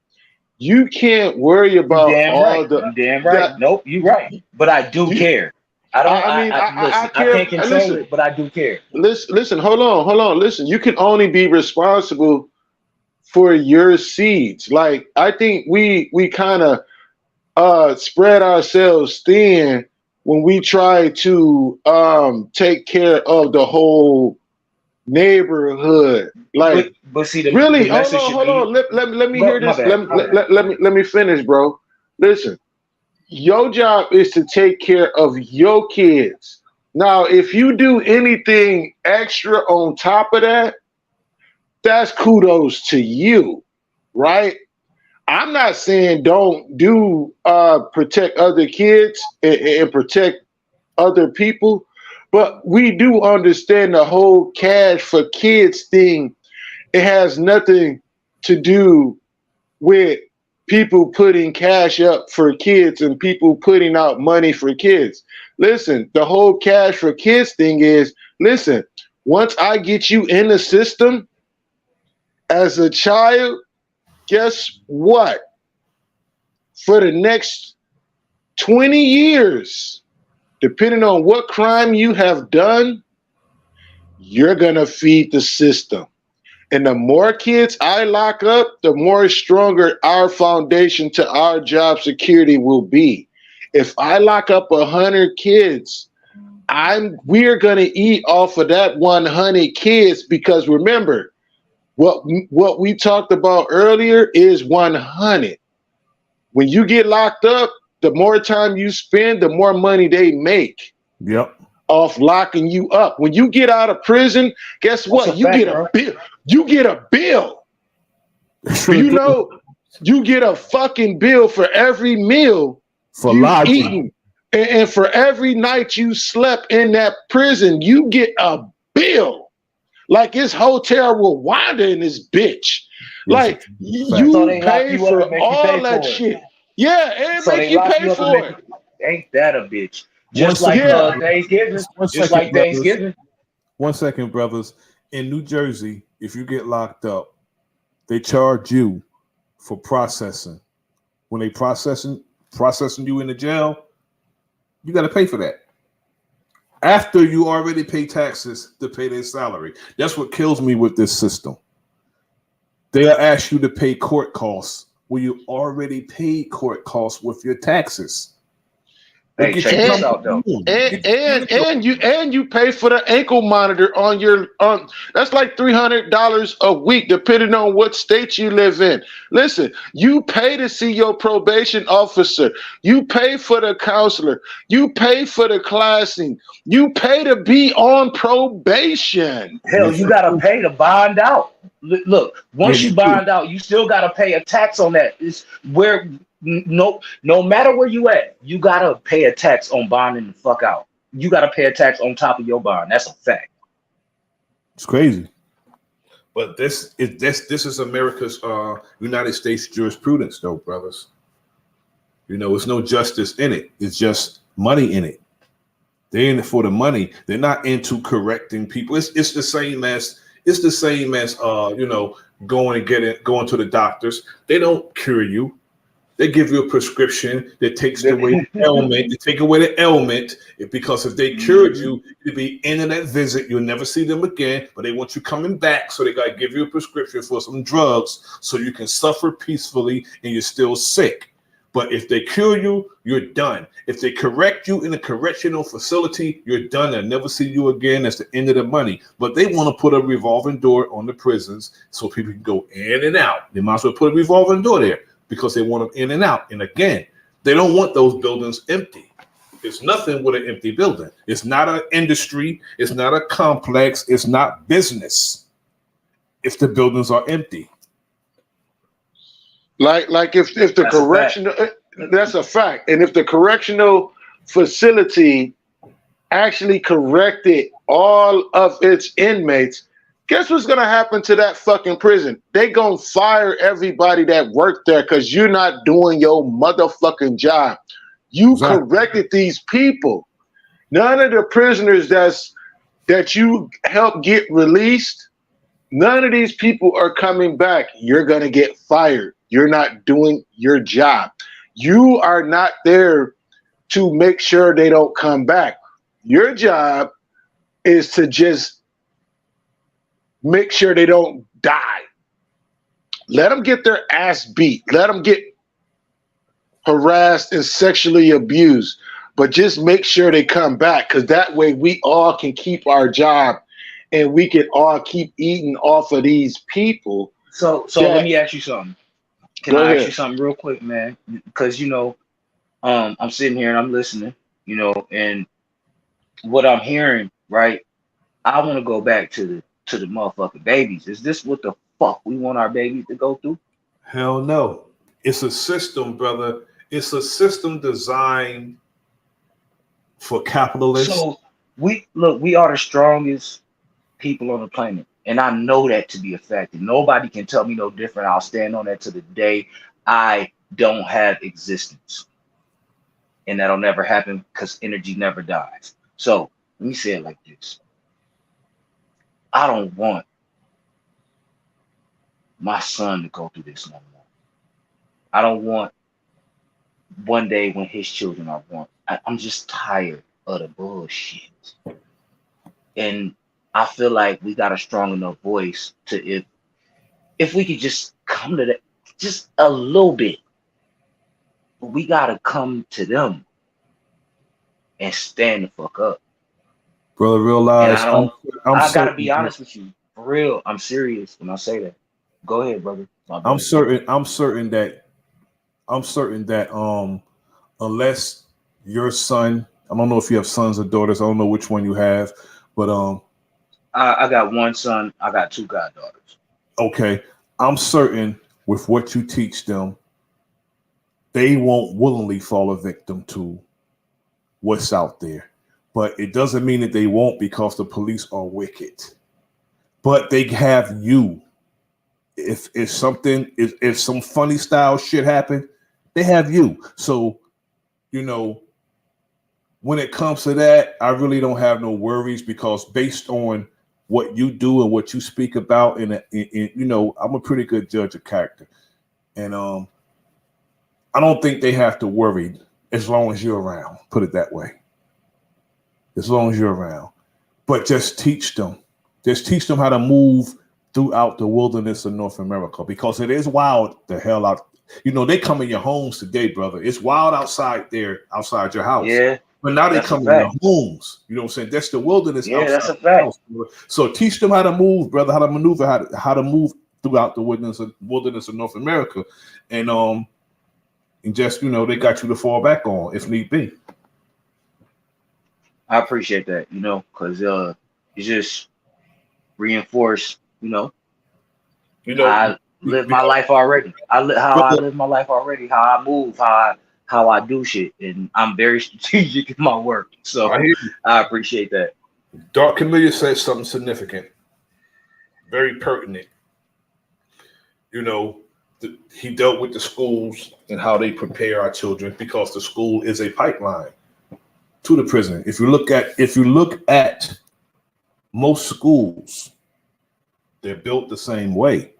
Speaker 4: You can't worry about
Speaker 6: damn right. Nope, you're right. But I do care. I can't control it, but I do care.
Speaker 4: Listen, hold on. Listen, you can only be responsible for your seeds. Like, I think we kind of spread ourselves thin when we try to take care of the whole neighborhood. Like,
Speaker 6: but see,
Speaker 4: really, hold on. Let me hear this. Let me finish, bro. Listen. Your job is to take care of your kids. Now, if you do anything extra on top of that, that's kudos to you, right? I'm not saying don't do protect other kids and protect other people, but we do understand the whole cash for kids thing. It has nothing to do with people putting cash up for kids and people putting out money for kids. Listen, the whole cash for kids thing is, listen, once I get you in the system as a child, guess what? For the next 20 years, depending on what crime you have done, you're going to feed the system. And the more kids I lock up, the more stronger our foundation to our job security will be. If I lock up 100 kids, we're going to eat off of that 100 kids, because remember, what we talked about earlier is 100. When you get locked up, the more time you spend, the more money they make.
Speaker 2: Yep.
Speaker 4: Off locking you up. When you get out of prison, guess what? You get a bill. You get a bill. You know, you get a fucking bill for every meal
Speaker 2: for
Speaker 4: you've eaten And for every night you slept in that prison, you get a bill. Like it's Hotel Rwanda in this bitch. Like you pay for all that shit. Yeah, and
Speaker 6: So
Speaker 4: make
Speaker 6: they
Speaker 4: you
Speaker 6: lock
Speaker 4: pay
Speaker 6: you up and
Speaker 4: for
Speaker 6: make
Speaker 4: it.
Speaker 6: you, ain't that a bitch? Just like Thanksgiving. Just like Thanksgiving.
Speaker 2: 1 second, brothers. In New Jersey, if you get locked up, they charge you for processing. When they processing you in the jail, you got to pay for that. After you already pay taxes to pay their salary. That's what kills me with this system. They'll ask you to pay court costs when you already paid court costs with your taxes.
Speaker 6: Hey, check this out though.
Speaker 4: And you pay for the ankle monitor on your that's like $300 a week, depending on what state you live in. Listen, you pay to see your probation officer, you pay for the counselor, you pay for the classing, you pay to be on probation.
Speaker 6: Hell, you gotta pay to bond out. Look, once you bond out, you still gotta pay a tax on that. It's where no matter where you at, you gotta pay a tax on bonding the fuck out. You gotta pay a tax on top of your bond. That's a fact.
Speaker 2: It's crazy. But this is America's United States jurisprudence, though, brothers. You know, it's no justice in it. It's just money in it. They're in it for the money. They're not into correcting people. It's the same as you know, going to the doctors. They don't cure you. They give you a prescription that takes away the ailment. They take away the ailment because if they cured you, you'd be in that visit. You'll never see them again, but they want you coming back. So they got to give you a prescription for some drugs so you can suffer peacefully and you're still sick. But if they cure you, you're done. If they correct you in a correctional facility, you're done. They'll never see you again. That's the end of the money. But they want to put a revolving door on the prisons so people can go in and out. They might as well put a revolving door there, because they want them in and out. And again, they don't want those buildings empty. There's nothing with an empty building. It's not an industry. It's not a complex. It's not business. If the buildings are empty.
Speaker 4: Like if the correctional, that's a fact. And if the correctional facility actually corrected all of its inmates, guess what's gonna happen to that fucking prison? They gonna fire everybody that worked there because you're not doing your motherfucking job. You corrected these people. None of the prisoners that you helped get released, none of these people are coming back. You're gonna get fired. You're not doing your job. You are not there to make sure they don't come back. Your job is to just make sure they don't die. Let them get their ass beat. Let them get harassed and sexually abused. But just make sure they come back, because that way we all can keep our job and we can all keep eating off of these people.
Speaker 6: So let me ask you something. Can I ask you something real quick, man? Because, you know, I'm sitting here and I'm listening, you know, and what I'm hearing, right? I want to go back to the motherfucking babies. Is this what the fuck we want our babies to go through?
Speaker 2: Hell no. It's a system, brother. It's a system designed for capitalists.
Speaker 6: So we are the strongest people on the planet. And I know that to be a fact. And nobody can tell me no different. I'll stand on that to the day I don't have existence. And that'll never happen because energy never dies. So let me say it like this. I don't want my son to go through this no more. I don't want one day when his children are born. I'm just tired of the bullshit. And I feel like we got a strong enough voice to if we could just come to that just a little bit. But we gotta come to them and stand the fuck up.
Speaker 2: Brother, realize
Speaker 6: I gotta be honest with you. For real, I'm serious when I say that. Go ahead, brother.
Speaker 2: I'm certain that unless your son, I don't know if you have sons or daughters, I don't know which one you have, but
Speaker 6: I got one son, I got two goddaughters.
Speaker 2: Okay. I'm certain with what you teach them, they won't willingly fall a victim to what's out there. But it doesn't mean that they won't, because the police are wicked. But they have you. If some funny style shit happen, they have you. So, you know, when it comes to that, I really don't have no worries, because based on what you do and what you speak about, in you know, I'm a pretty good judge of character, and I don't think they have to worry as long as you're around. Put it that way. As long as you're around, but just teach them how to move throughout the wilderness of North America, because it is wild the hell out. You know, they come in your homes today, brother. It's wild outside there, outside your house.
Speaker 6: Yeah.
Speaker 2: But now they come in your homes. You know what I'm saying? That's the wilderness outside
Speaker 6: that's a
Speaker 2: your
Speaker 6: fact.
Speaker 2: house. So teach them how to move, brother, how to maneuver, how to move throughout the wilderness of North America. And just, you know, they got you to fall back on if need be.
Speaker 6: I appreciate that, you know, because it just reinforce, you know, I live my life already. I live my life already, how I move, how I do shit, and I'm very strategic in my work. So I appreciate that.
Speaker 2: Dark Camellia said something significant, very pertinent. You know, he dealt with the schools and how they prepare our children, because the school is a pipeline to the prison. If you look at most schools, they're built the same way,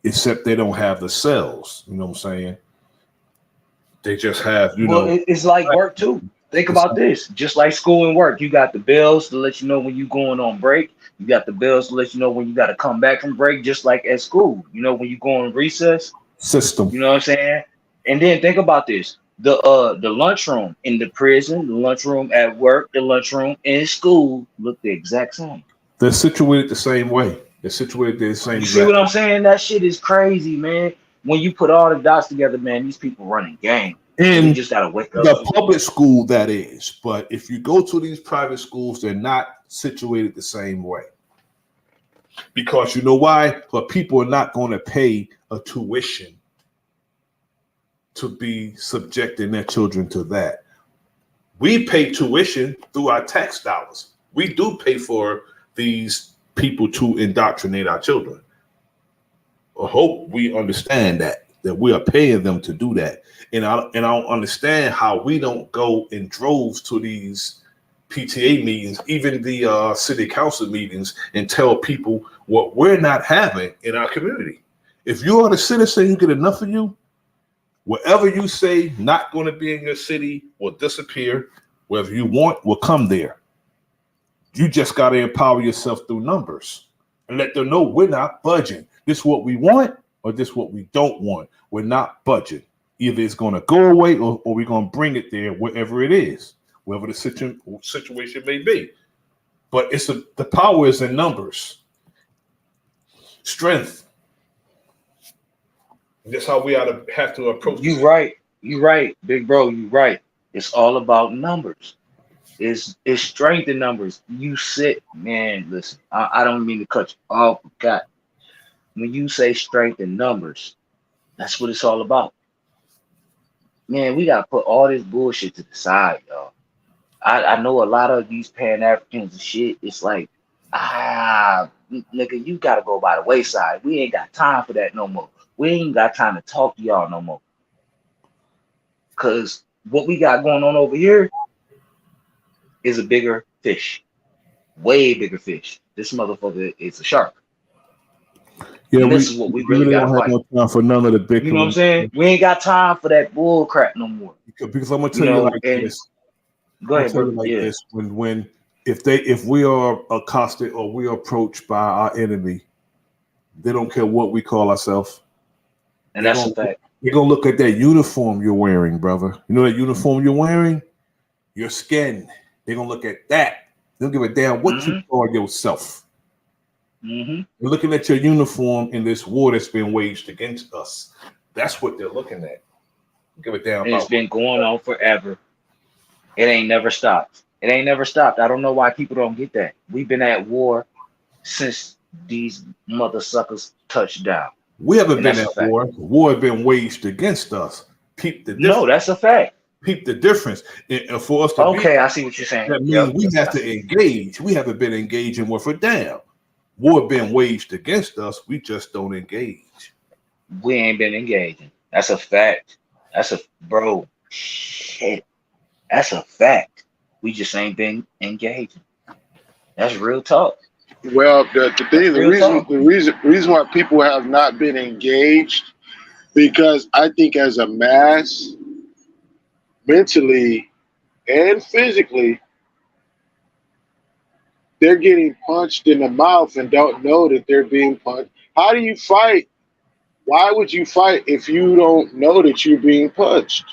Speaker 2: except they don't have the cells. You know what I'm saying? They just have, you know.
Speaker 6: It's like work too. Think about this. Just like school and work, you got the bills to let you know when you're going on break. You got the bills to let you know when you got to come back from break, just like at school. You know, when you go on recess.
Speaker 2: System.
Speaker 6: You know what I'm saying? And then think about this. The lunchroom in the prison, the lunchroom at work, the lunchroom in school look the exact same.
Speaker 2: They're situated the same way. They're situated the same.
Speaker 6: You see what I'm saying? That shit is crazy, man. When you put all the dots together, man, these people running game.
Speaker 2: And
Speaker 6: you just gotta wake up.
Speaker 2: The public school, that is. But if you go to these private schools, they're not situated the same way. Because you know why? But people are not going to pay a tuition to be subjecting their children to that. We pay tuition through our tax dollars. We do pay for these people to indoctrinate our children. I hope we understand that we are paying them to do that. And I don't understand how we don't go in droves to these PTA meetings, even the city council meetings, and tell people what we're not having in our community. If you are the citizen, you get enough of you. Whatever you say not going to be in your city will disappear. Whether you want will come there. You just got to empower yourself through numbers and let them know we're not budging. This is what we want, or this is what we don't want. We're not budging. Either it's going to go away, or we're going to bring it there, wherever it is, wherever the situation may be. But the power is in numbers. Strength. That's how we have to approach.
Speaker 6: You right, big bro. You right. It's all about numbers. It's strength in numbers. You sit, man. Listen, I don't mean to cut you off. God, when you say strength in numbers, that's what it's all about. Man, we gotta put all this bullshit to the side, y'all. I know a lot of these Pan-Africans and shit. It's like, nigga, you gotta go by the wayside. We ain't got time for that no more. We ain't got time to talk to y'all no more. Cause what we got going on over here is a bigger fish. Way bigger fish. This motherfucker is a shark.
Speaker 2: Yeah,
Speaker 6: and this is what we really
Speaker 2: don't
Speaker 6: gotta
Speaker 2: have
Speaker 6: fight.
Speaker 2: no time for none of the big.
Speaker 6: You know what I'm saying? We ain't got time for that bull crap no more.
Speaker 2: Because I'm gonna tell you like this.
Speaker 6: Go ahead, bro.
Speaker 2: This. If we are accosted or we are approached by our enemy, they don't care what we call ourselves.
Speaker 6: And that's a fact.
Speaker 2: You're gonna look at that uniform you're wearing, brother. You know that uniform you're wearing? Your skin. They're gonna look at that. They don't give a damn what you call yourself. They're looking at your uniform in this war that's been waged against us. That's what they're looking at. Give a damn.
Speaker 6: And it's been going on forever. It ain't never stopped. It ain't never stopped. I don't know why people don't get that. We've been at war since these mother suckers touched down.
Speaker 2: We haven't been at war. War has been waged against us.
Speaker 6: No, that's a fact.
Speaker 2: peep the difference. And for us to
Speaker 6: I see what you're saying.
Speaker 2: That means we have to engage. We haven't been engaging with a damn. War been waged against us. We just don't engage.
Speaker 6: We ain't been engaging. That's a fact. Bro. Shit. That's a fact. We just ain't been engaging. That's real talk.
Speaker 4: Well, the reason why people have not been engaged, because I think as a mass, mentally and physically, they're getting punched in the mouth and don't know that they're being punched. How do you fight? Why would you fight if you don't know that you're being punched?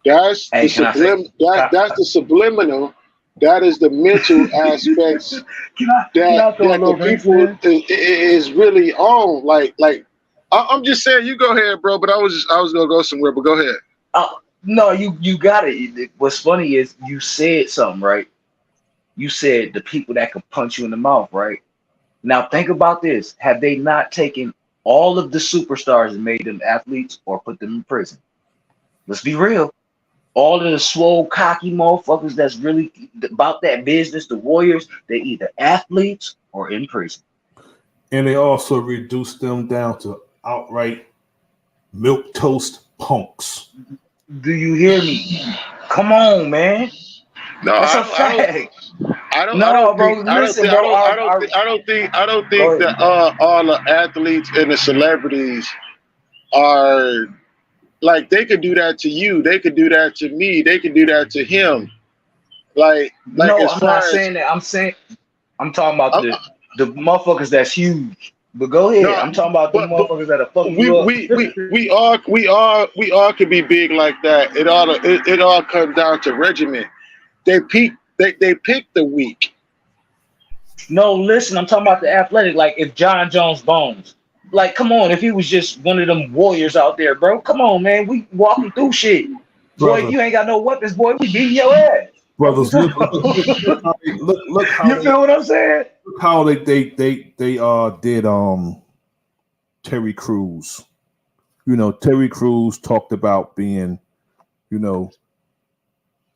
Speaker 4: That's the subliminal. That is the mental aspects that the people is really on. Like I'm just saying. You go ahead, bro. But I was gonna go somewhere. But go ahead.
Speaker 6: No, you got it. What's funny is you said something, right? You said the people that could punch you in the mouth, right? Now think about this. Have they not taken all of the superstars and made them athletes or put them in prison? Let's be real. All of the swole, cocky motherfuckers that's really about that business, the Warriors, they're either athletes or in prison.
Speaker 2: And they also reduced them down to outright milquetoast punks.
Speaker 6: Do you hear me? Come on, man.
Speaker 4: No,
Speaker 6: that's a fact.
Speaker 4: I don't think that all the athletes and the celebrities are like, they could do that to you. They could do that to me. They could do that to him. Like
Speaker 6: no, I'm not saying that. I'm talking about the motherfuckers that's huge. But go ahead. I'm talking about the motherfuckers that are fucking you up. We
Speaker 4: all could be big like that. It all comes down to regiment. They pick the weak.
Speaker 6: No, listen, I'm talking about the athletic. Like if John Jones Bones, like, come on, if he was just one of them warriors out there, bro, come on, man, we walking through shit. Boy, you ain't got no weapons, boy, we beating your ass.
Speaker 2: Brothers, look how
Speaker 6: you feel what I'm saying?
Speaker 2: Look how they did Terry Crews. You know, Terry Crews talked about being,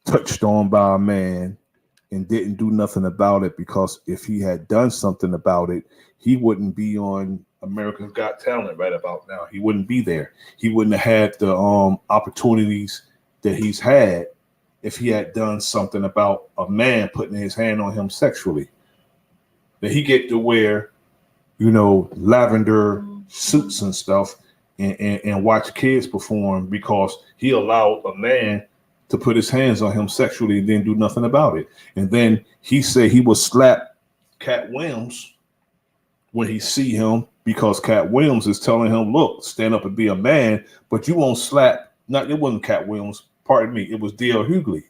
Speaker 2: touched on by a man and didn't do nothing about it, because if he had done something about it, he wouldn't be on America's Got Talent right about now. He wouldn't be there. He wouldn't have had the opportunities that he's had if he had done something about a man putting his hand on him sexually. That he get to wear, lavender suits and stuff and watch kids perform because he allowed a man to put his hands on him sexually and then do nothing about it. And then he said he would slap Cat Williams when he see him, because Cat Williams is telling him, look, stand up and be a man, but you won't slap. It wasn't Cat Williams, pardon me, it was D.L. Hughley.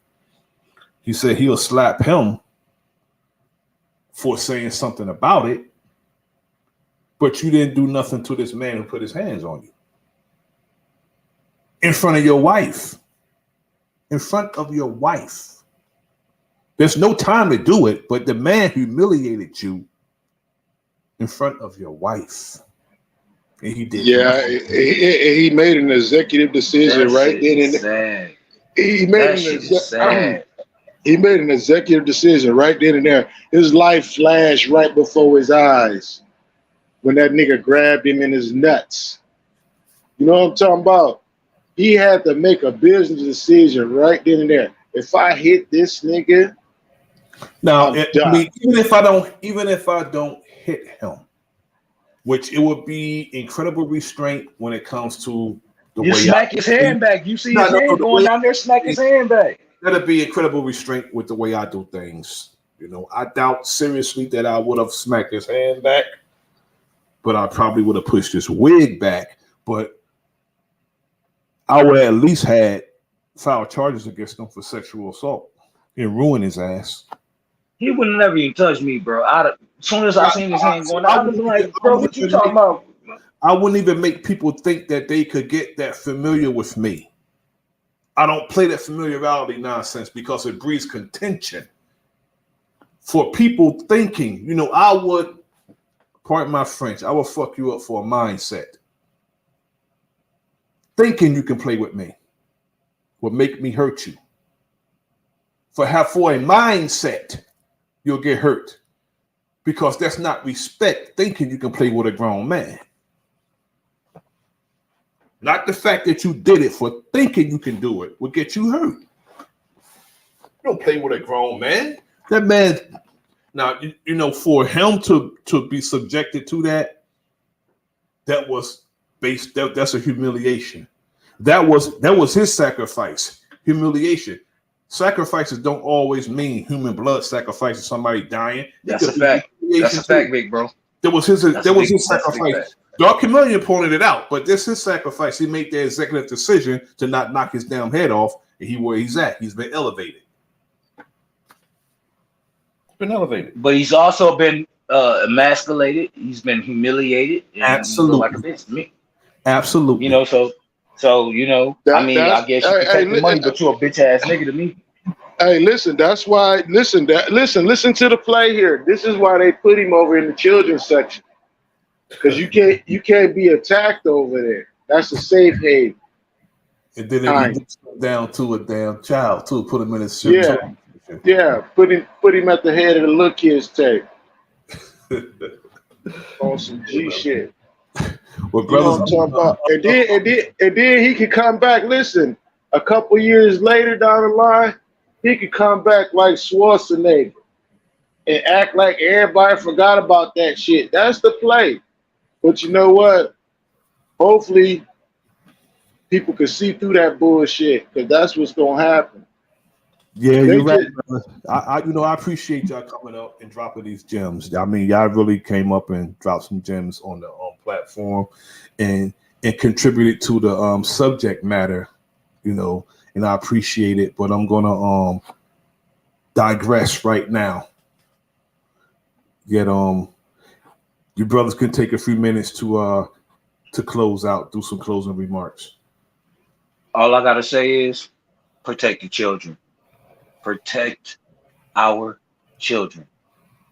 Speaker 2: He said he'll slap him for saying something about it, but you didn't do nothing to this man who put his hands on you. In front of your wife. In front of your wife. There's no time to do it, but the man humiliated you in front of your wife. And he did.
Speaker 4: Yeah, he made an executive decision right then and there. He made an executive decision right then and there. His life flashed right before his eyes when that nigga grabbed him in his nuts. You know what I'm talking about? He had to make a business decision right then and there. If I hit this nigga,
Speaker 2: now even if I don't hit him, which it would be incredible restraint when it comes to the way
Speaker 6: you smack his hand back. You see his hand going down there, smack his hand back.
Speaker 2: That'd be incredible restraint with the way I do things. I doubt seriously that I would have smacked his hand back, but I probably would have pushed his wig back. But I would at least had filed charges against him for sexual assault and ruin his ass.
Speaker 6: He would have never even touched me, bro. As soon as I seen his hand going, I was like, bro, what you talking about?
Speaker 2: I wouldn't even make people think that they could get that familiar with me. I don't play that familiarity nonsense because it breeds contention. For people thinking, I would, pardon my French, I will fuck you up for a mindset. thinking you can play with me will make me hurt you. For a mindset, you'll get hurt. Because that's not respect, thinking you can play with a grown man. Not the fact that you did it, for thinking you can do it will get you hurt. You don't play with a grown man. That man, now, you know, for him to be subjected to that was based, that's a humiliation. That was his sacrifice, humiliation. Sacrifices don't always mean human blood sacrifices, somebody dying.
Speaker 6: That's a fact. That's a fact, big bro.
Speaker 2: There was his sacrifice. Dark Chameleon pointed it out, but this is his sacrifice. He made the executive decision to not knock his damn head off, and where he's at. He's been elevated.
Speaker 6: But he's also been emasculated. He's been humiliated.
Speaker 2: Absolutely.
Speaker 6: Like a bitch to me.
Speaker 2: Absolutely.
Speaker 6: You know, so you know, I mean, I guess you can take the money, but you a bitch ass nigga to me.
Speaker 4: Hey, listen, that's why, listen to the play here. This is why they put him over in the children's section. Because you can't be attacked over there. That's a safe haven.
Speaker 2: And then they down to a damn child too, put him in a suit.
Speaker 4: Yeah, put him at the head of the Look Kids tape. On some G shit.
Speaker 2: Well,
Speaker 4: you know what I'm talking about? And then he could come back. Listen, a couple years later down the line, he could come back like Schwarzenegger and act like everybody forgot about that shit. That's the play. But you know what? Hopefully, people can see through that bullshit, because that's what's gonna happen.
Speaker 2: Yeah, you're right, brother. I appreciate y'all coming up and dropping these gems. I mean, y'all really came up and dropped some gems on the platform and contributed to the subject matter, you know, and I appreciate it. But I'm gonna digress right now. Yet you brothers can take a few minutes to close out, do some closing remarks.
Speaker 6: All I gotta say is protect the children. Protect our children.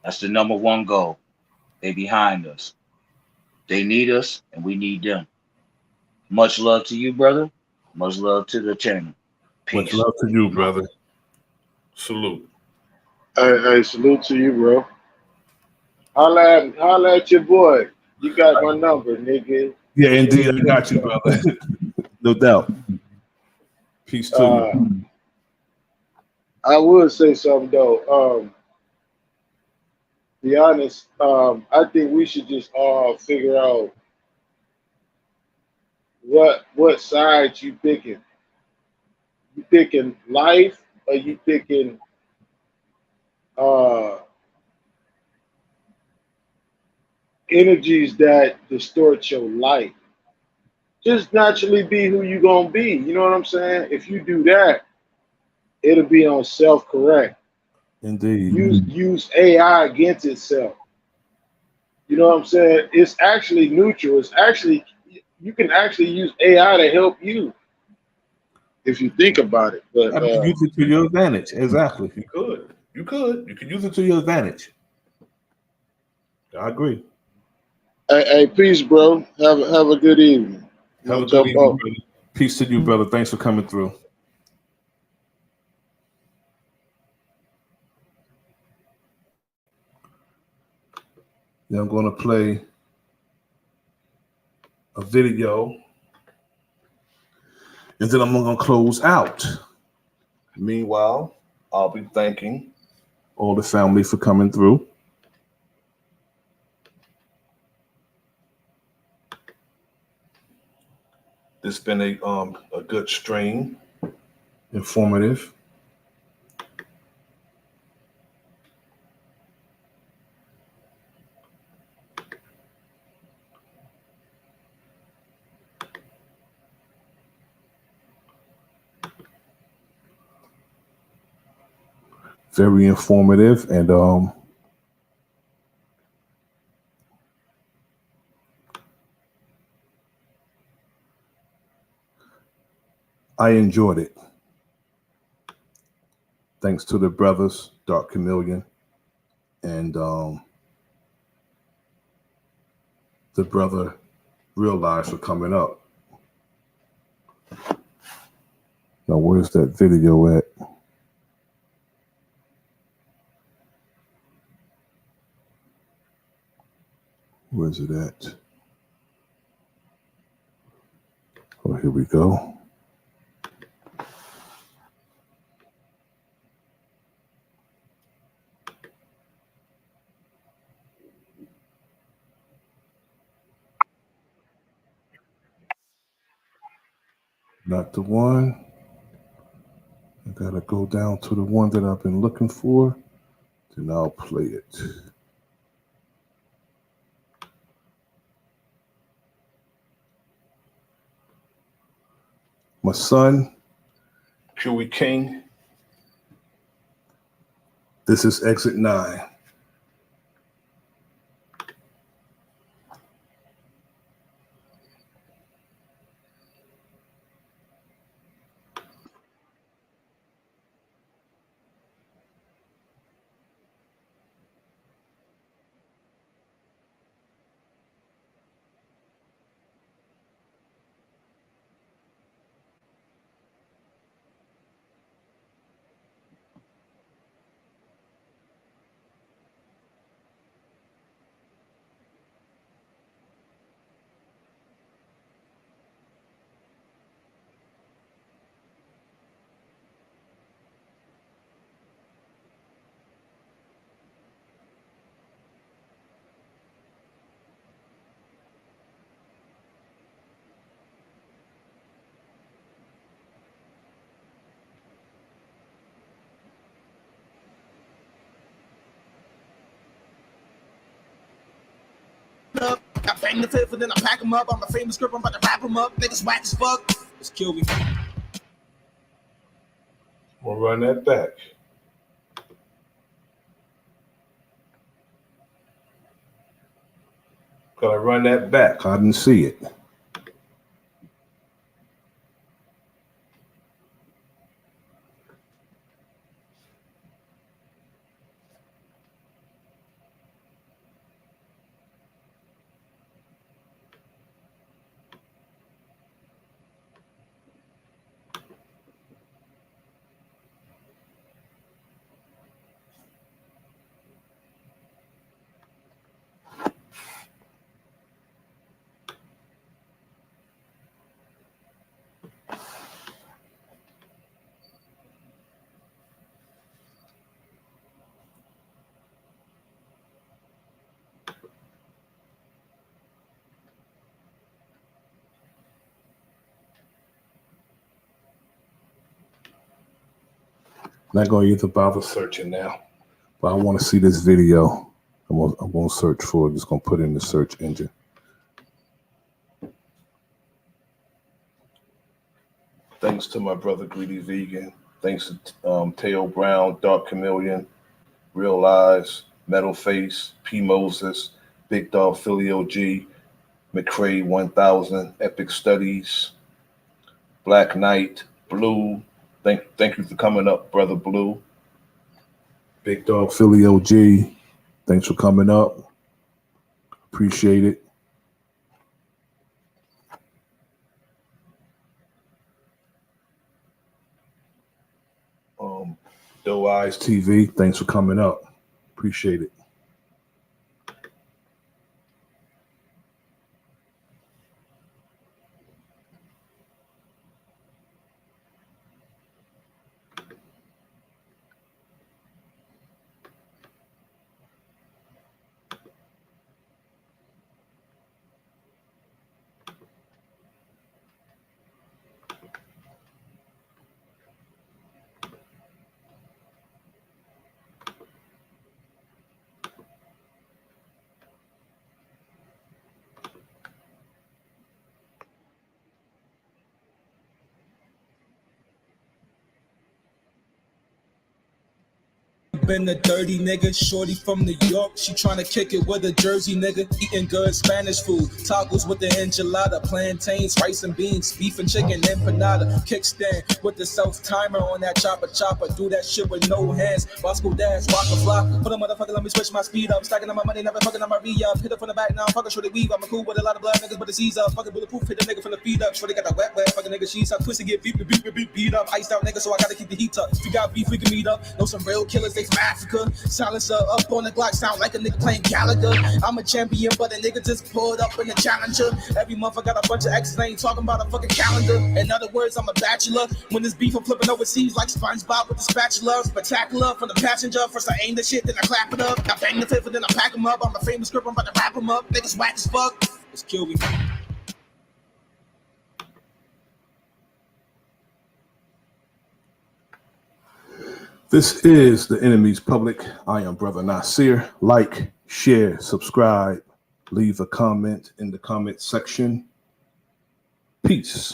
Speaker 6: That's the number one goal. They behind us. They need us, and we need them. Much love to you, brother. Much love to the channel. Peace.
Speaker 2: Much love to you, brother. Salute.
Speaker 4: Hey, salute to you, bro. Holla at your boy. You got my number, nigga.
Speaker 2: Yeah, indeed, I got you, brother. No doubt. Peace to you.
Speaker 4: I would say something though. Be honest, I think we should just all figure out what side you picking. You picking life, or you picking energies that distort your life? Just naturally be who you gonna be. You know what I'm saying? If you do that, it'll be on self-correct.
Speaker 2: Indeed.
Speaker 4: Use AI against itself. You know what I'm saying? It's actually neutral. It's actually, you can actually use AI to help you if you think about it. But
Speaker 2: I mean, use it to your advantage. Exactly. You could. You can use it to your advantage. I agree.
Speaker 4: Hey, peace, bro. Have a good evening.
Speaker 2: Have a good evening, brother. Peace to you, brother. Thanks for coming through. Now I'm going to play a video, and then I'm going to close out. Meanwhile, I'll be thanking all the family for coming through. It's been a good stream, informative. Very informative, and I enjoyed it. Thanks to the brothers, Dark Chameleon, and the brother Real Life for coming up. Now, where's that video at? Where's it at? Oh, here we go. Not the one. I gotta go down to the one that I've been looking for. Then I'll play it. My son, Huey King. This is exit 9.
Speaker 16: Up, I bang the fifth and then I pack them up. I'm a famous script, I'm about to wrap them up. Niggas whack as fuck. Let's kill me.
Speaker 2: We'll run that back. Gotta run that back. I didn't see it. Not going to even bother searching now, but I want to see this video. I won't search for it. Just going to put it in the search engine. Thanks to my brother Greedy Vegan. Thanks to Teo Brown, Dark Chameleon, Real Lies, Metal Face, P Moses, Big Dog Philly OG, McCray 1000, Epic Studies, Black Knight, Blue. Thank you for coming up, brother Blue. Big Dog Philly OG, thanks for coming up. Appreciate it. Doe Eyes TV, thanks for coming up. Appreciate it.
Speaker 16: been a dirty nigga. Shorty from New York, she tryna kick it with a Jersey nigga. Eating good Spanish food, tacos with the enchilada, plantains, rice and beans, beef and chicken, empanada. Kickstand with the self-timer on that chopper. Do that shit with no hands. Bosco dash, walk a flock. Put a motherfucker, let me switch my speed up. Stacking on my money, never fucking on my re-up. Hit it from the back now, fucking shorty weave. I'm cool with a lot of blood niggas, but the C's up. Fucking bulletproof, hit the nigga from the feet up. Shorty got that wet, fucking nigga, she's up. Twisted, get beat up. Iced out nigga, so I gotta keep the heat up. If you got beef, we can meet up. Know some real killers, they from Africa. Silencer up on the Glock, sound like a nigga playing Gallagher. I'm a champion, but a nigga just pulled up in the challenger. Every month I got a bunch of exes, I ain't talking about a fucking calendar. In other words, I'm a bachelor. When this beef, I'm flipping overseas like SpongeBob with the spatula. Spectacular from the passenger. First I aim the shit, then I clap it up. I bang the fifth, and then I pack him up. I'm a famous script, I'm about to wrap him up. Niggas whack as fuck. Let's kill me.
Speaker 2: This is The Enemy's Public. I am Bro.Nasir. Like, share, subscribe, leave a comment in the comment section. Peace.